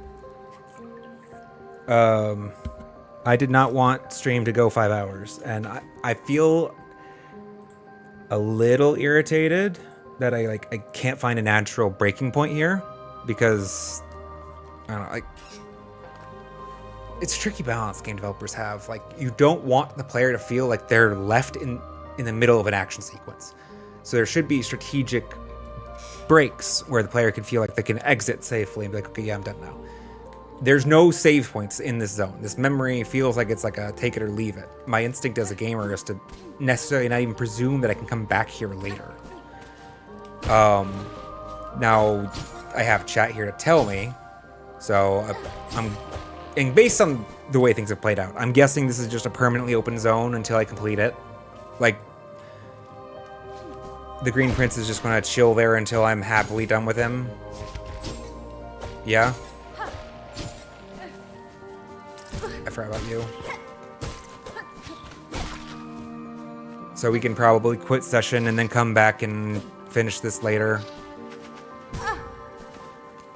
I did not want stream to go 5 hours, and I feel a little irritated that I can't find a natural breaking point here, because I don't know, like, it's a tricky balance game developers have. Like, you don't want the player to feel like they're left in the middle of an action sequence. So there should be strategic breaks where the player can feel like they can exit safely and be like, okay, yeah, I'm done now. There's no save points in this zone. This memory feels like it's like a take it or leave it. My instinct as a gamer is to necessarily not even presume that I can come back here later. Now I have chat here to tell me, so and based on the way things have played out, I'm guessing this is just a permanently open zone until I complete it. Like, the Green Prince is just going to chill there until I'm happily done with him. Yeah? I forgot about you. So we can probably quit session and then come back and finish this later.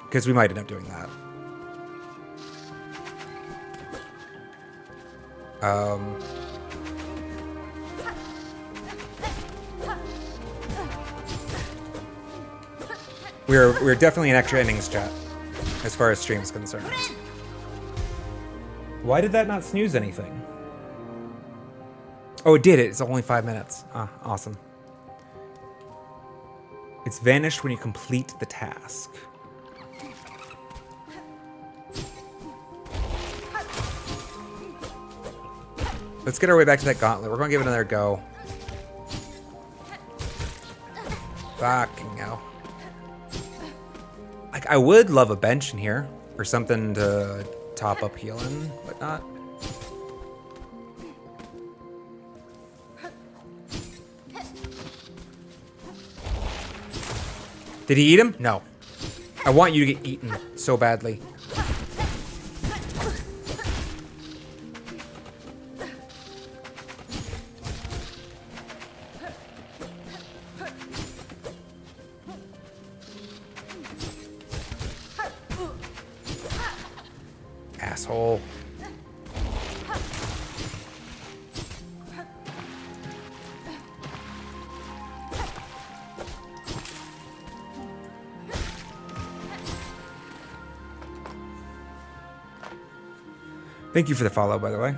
Because we might end up doing that. We're definitely an extra innings chat as far as stream is concerned. Why did that not snooze anything? Oh, it did it. It's only 5 minutes. Ah, awesome. It's vanished when you complete the task. Let's get our way back to that gauntlet. We're going to give it another go. Fucking hell. Like, I would love a bench in here or something to top up healing, but not. Did he eat him? No. I want you to get eaten so badly. Asshole. Thank you for the follow, by the way.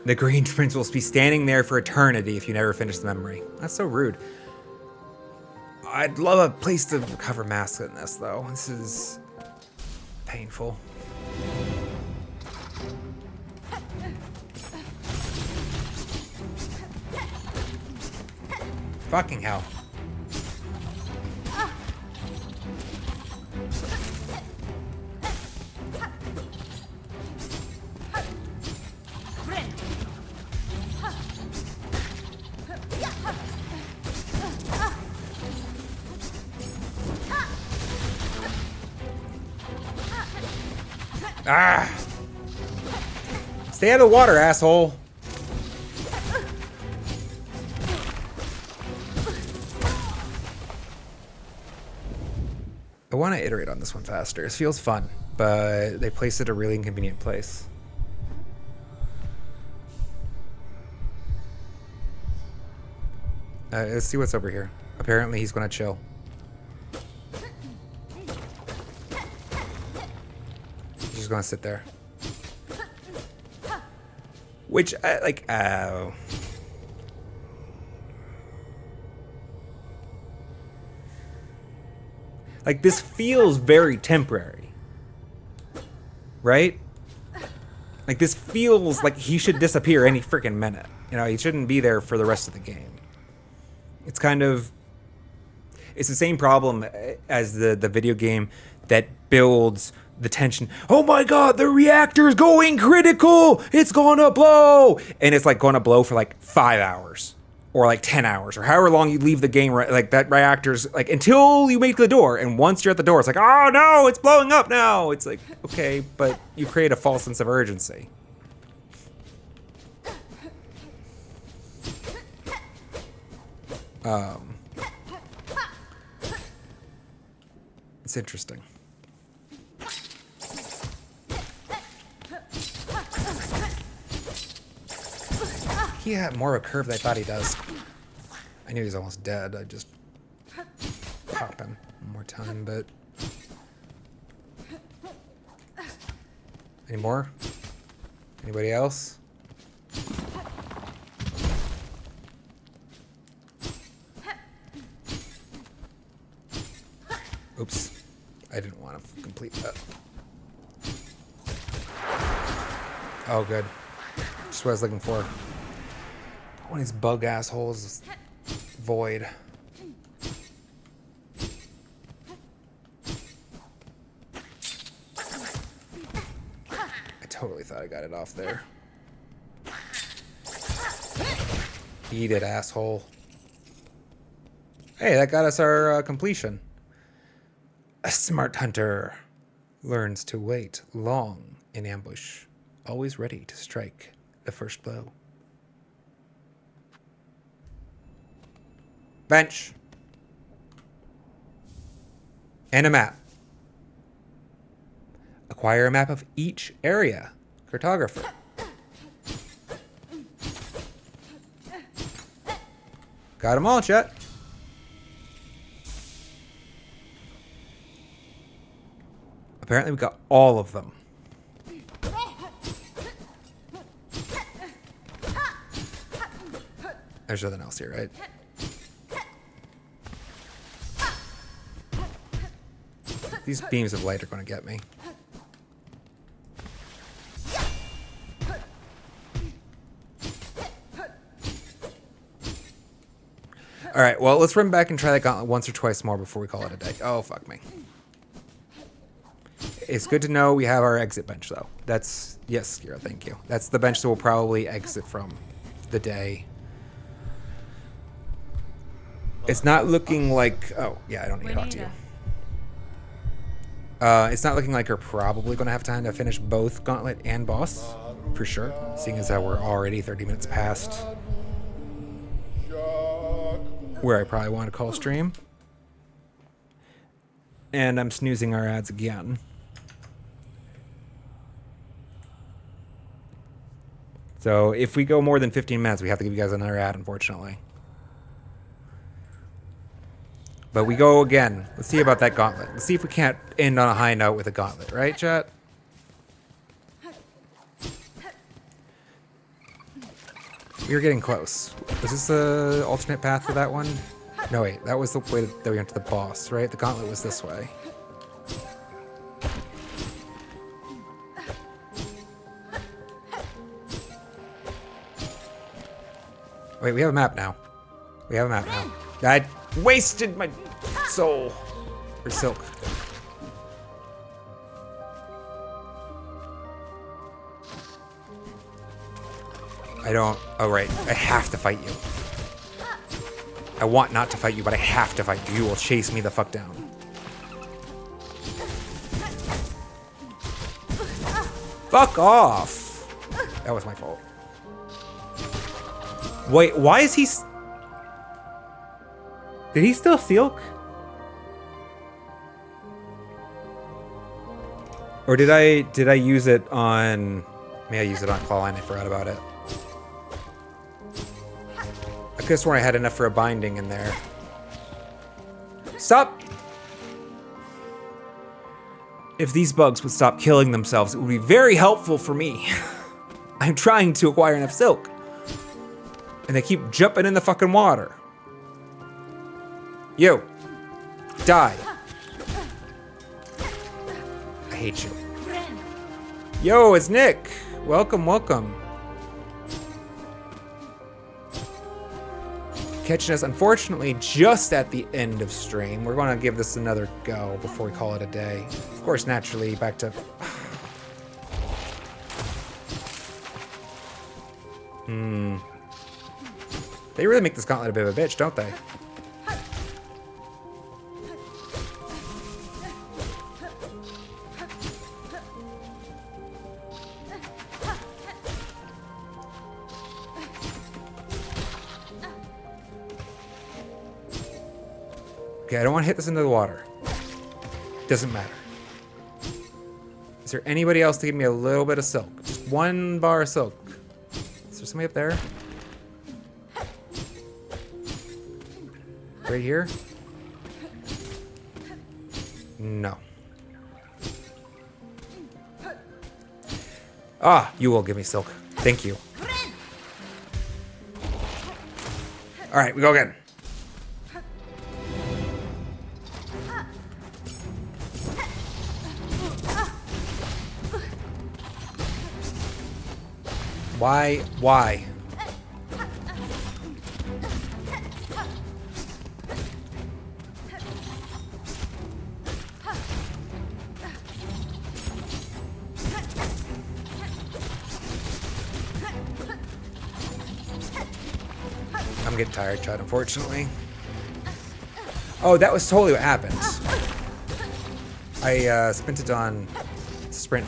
The Green Prince will be standing there for eternity if you never finish the memory. That's so rude. I'd love a place to recover masks in this, though. This is painful. Fucking hell. Ah! Stay out of the water, asshole. I want to iterate on this one faster. It feels fun, but they placed it at a really inconvenient place. Let's see what's over here. Apparently he's going to chill. He's just going to sit there. Which, like, like, this feels very temporary. Right? Like, this feels like he should disappear any freaking minute. You know, he shouldn't be there for the rest of the game. It's kind of... It's the same problem as the video game that builds the tension. Oh my god, the reactor's going critical! It's gonna blow! And it's like gonna blow for like 5 hours. Or like 10 hours. Or however long you leave the game, like that reactor's like until you make the door. And once you're at the door, it's like, oh no, it's blowing up now! It's like, okay, but you create a false sense of urgency. It's interesting. He had more of a curve than I thought he does. I knew he was almost dead. I just pop him one more time, but... Any more? Anybody else? Oops. I didn't want to complete that. Oh, good. Just what I was looking for. One of these bug assholes is void. I totally thought I got it off there. Eat it, asshole. Hey, that got us our completion. A smart hunter learns to wait long in ambush, always ready to strike the first blow. Bench. And a map. Acquire a map of each area. Cartographer. Got them all, chat. Apparently we got all of them. There's nothing else here, right? These beams of light are going to get me. Alright, well, let's run back and try that gauntlet once or twice more before we call it a day. Oh, fuck me. It's good to know we have our exit bench, though. That's... Yes, Skira, thank you. That's the bench that we'll probably exit from the day. It's not looking like... Oh, yeah, I don't need to talk to you. It's not looking like we're probably going to have time to finish both Gauntlet and Boss, for sure, seeing as how we're already 30 minutes past where I probably want to call stream. And I'm snoozing our ads again. So if we go more than 15 minutes, we have to give you guys another ad, unfortunately. But we go again. Let's see about that gauntlet. Let's see if we can't end on a high note with a gauntlet, right, chat? We're getting close. Was this the alternate path for that one? No, wait. That was the way that we went to the boss, right? The gauntlet was this way. Wait, we have a map now. We have a map now. I wasted my soul. Or silk. I don't... Oh, right. I have to fight you. I want not to fight you, but I have to fight you. You will chase me the fuck down. Fuck off! That was my fault. Wait, why is he... Did he steal silk? Or did I use it on... Maybe I used it on Clawline, I forgot about it. I could have sworn I had enough for a binding in there. Stop! If these bugs would stop killing themselves, it would be very helpful for me. I'm trying to acquire enough silk. And they keep jumping in the fucking water. You. Die. I hate you. Yo, it's Nick. Welcome, welcome. Catching us, unfortunately, just at the end of stream. We're going to give this another go before we call it a day. Of course, naturally, back to... They really make this gauntlet a bit of a bitch, don't they? Okay, I don't want to hit this into the water. Doesn't matter. Is there anybody else to give me a little bit of silk? Just one bar of silk. Is there somebody up there? Right here? No. Ah, you will give me silk. Thank you. Alright, we go again. Why? Why? I'm getting tired, Chad, unfortunately. Oh, that was totally what happened. I spent it on sprint.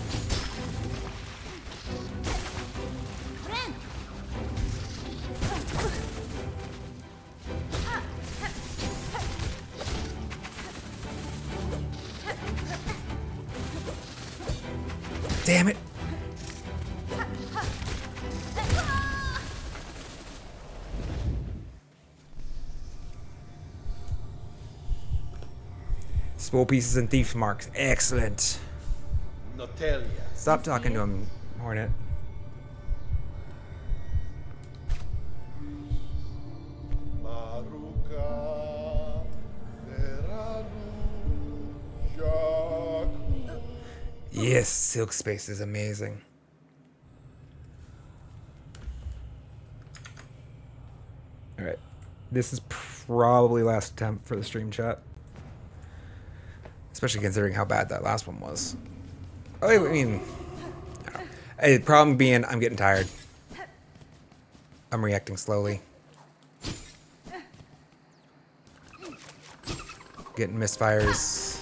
Damn it. Spool pieces and thief marks. Excellent. Notelia. Stop talking to him, Hornet. Maruka, Veranu, Jaku. Yes, Silk Space is amazing. Alright. This is probably last attempt for the stream chat. Especially considering how bad that last one was. Oh, I mean... I don't know. The problem being, I'm getting tired. I'm reacting slowly. Getting misfires.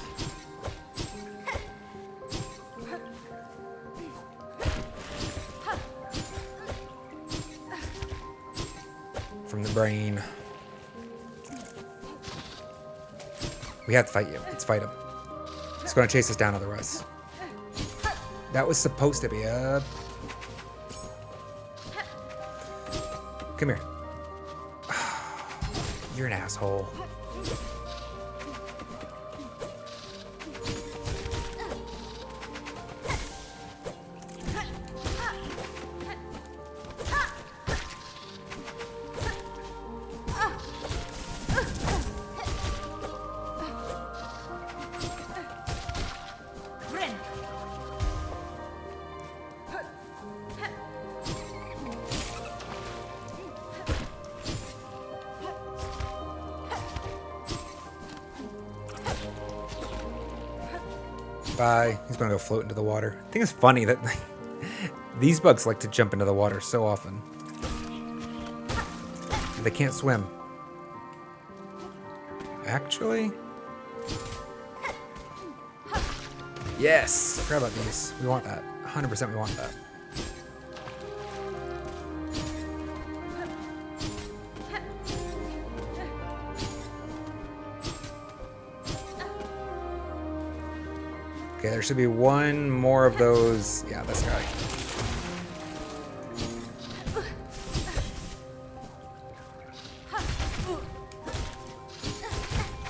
From the brain. We have to fight you. Let's fight him. He's going to chase us down otherwise. That was supposed to be a... Come here. You're an asshole. Bye. He's gonna go float into the water. I think it's funny that these bugs like to jump into the water so often. They can't swim. Actually? Yes! Forgot about these. We want that. 100% we want that. Okay, there should be one more of those. Yeah, this guy.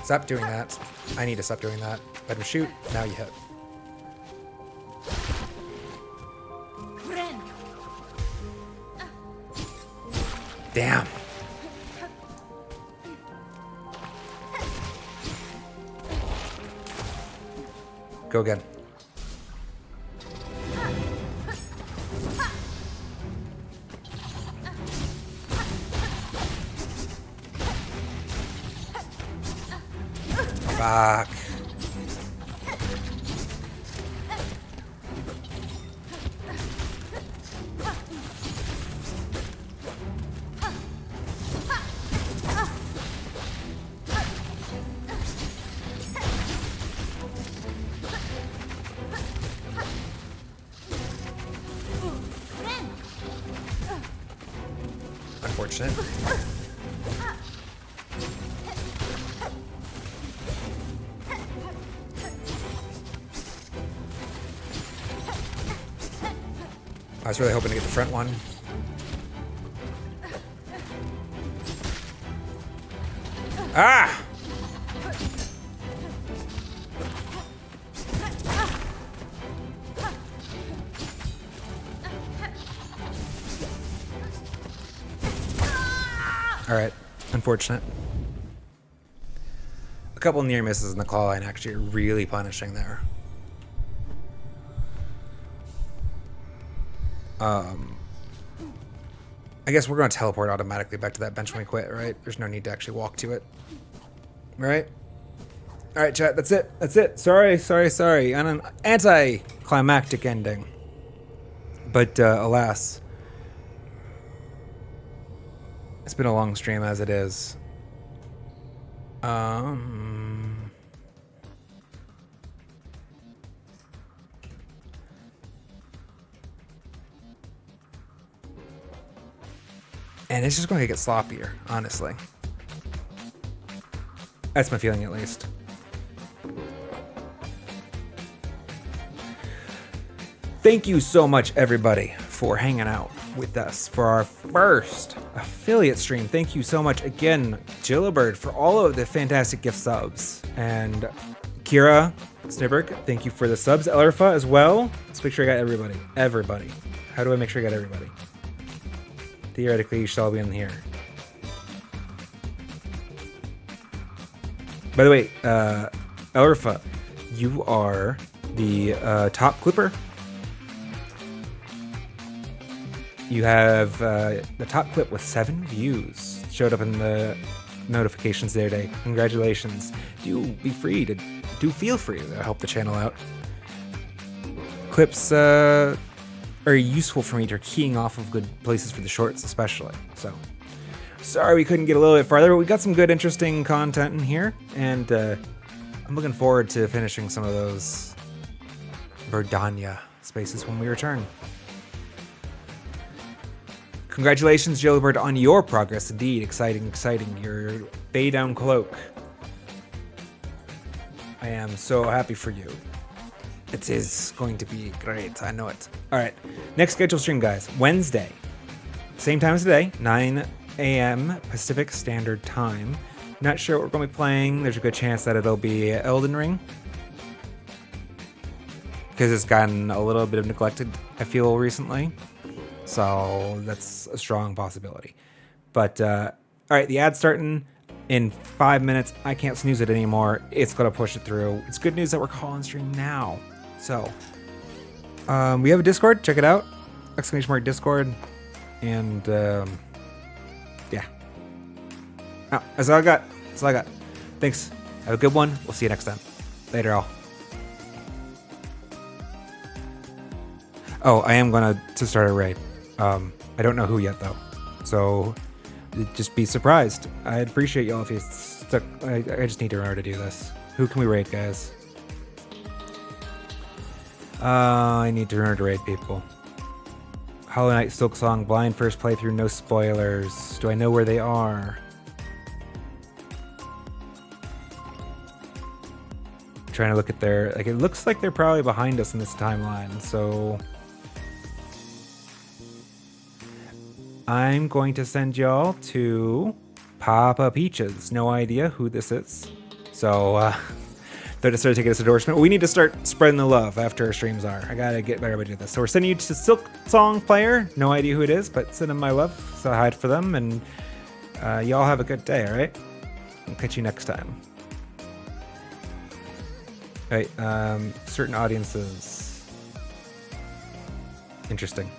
Stop doing that. I need to stop doing that. Let him shoot. Now you hit. Damn. Go again. Fuck. Unfortunate. I was really hoping to get the front one. Ah! Alright, unfortunate. A couple near misses in the claw line actually are really punishing there. I guess we're going to teleport automatically back to that bench when we quit, right? There's no need to actually walk to it. Right? Alright, chat, that's it. That's it. Sorry. On an anti-climactic ending. But, alas. It's been a long stream as it is. And it's just going to get sloppier, honestly. That's my feeling, at least. Thank you so much, everybody, for hanging out with us for our first affiliate stream. Thank you so much again, Jillibird, for all of the fantastic gift subs. And Kira Snibberg, thank you for the subs. Ellerfa as well. Let's make sure I got everybody. Everybody. How do I make sure I got everybody? Theoretically, you should all be in here. By the way, Ellerfa, you are the top clipper. You have the top clip with 7 views. Showed up in the notifications the other day. Congratulations. Do feel free to help the channel out. Clips are useful for me to keying off of good places for the shorts, especially. So, sorry we couldn't get a little bit farther, but we got some good, interesting content in here, and I'm looking forward to finishing some of those Verdania spaces when we return. Congratulations, Jillibird, on your progress. Indeed, exciting. Your Bay Down Cloak. I am so happy for you. It is going to be great. I know it. All right. Next scheduled stream, guys. Wednesday. Same time as today. 9 a.m. Pacific Standard Time. Not sure what we're going to be playing. There's a good chance that it'll be Elden Ring. Because it's gotten a little bit of neglected, I feel, recently. So that's a strong possibility. But, all right. The ad's starting in 5 minutes. I can't snooze it anymore. It's going to push it through. It's good news that we're calling stream now. So, we have a Discord. Check it out. ! Discord. And, yeah. Oh, that's all I got. Thanks. Have a good one. We'll see you next time. Later, all. Oh, I am gonna to start a raid. I don't know who yet though, so just be surprised. I'd appreciate y'all if you stuck. I just need to remember to do this. Who can we raid, guys? I need to remember to raid people. Hollow Knight, Silk Song, blind first playthrough, no spoilers. Do I know where they are? I'm trying to look at their, like, it looks like they're probably behind us in this timeline, so I'm going to send y'all to Papa Peaches. No idea who this is. So, they're just started taking this endorsement. We need to start spreading the love after our streams are. I gotta get better about doing this. So we're sending you to Silk Song Player. No idea who it is, but send them my love. So I hide for them, and y'all have a good day, all right? I'll catch you next time. All right, certain audiences. Interesting.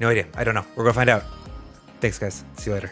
No idea. I don't know. We're gonna find out. Thanks, guys. See you later.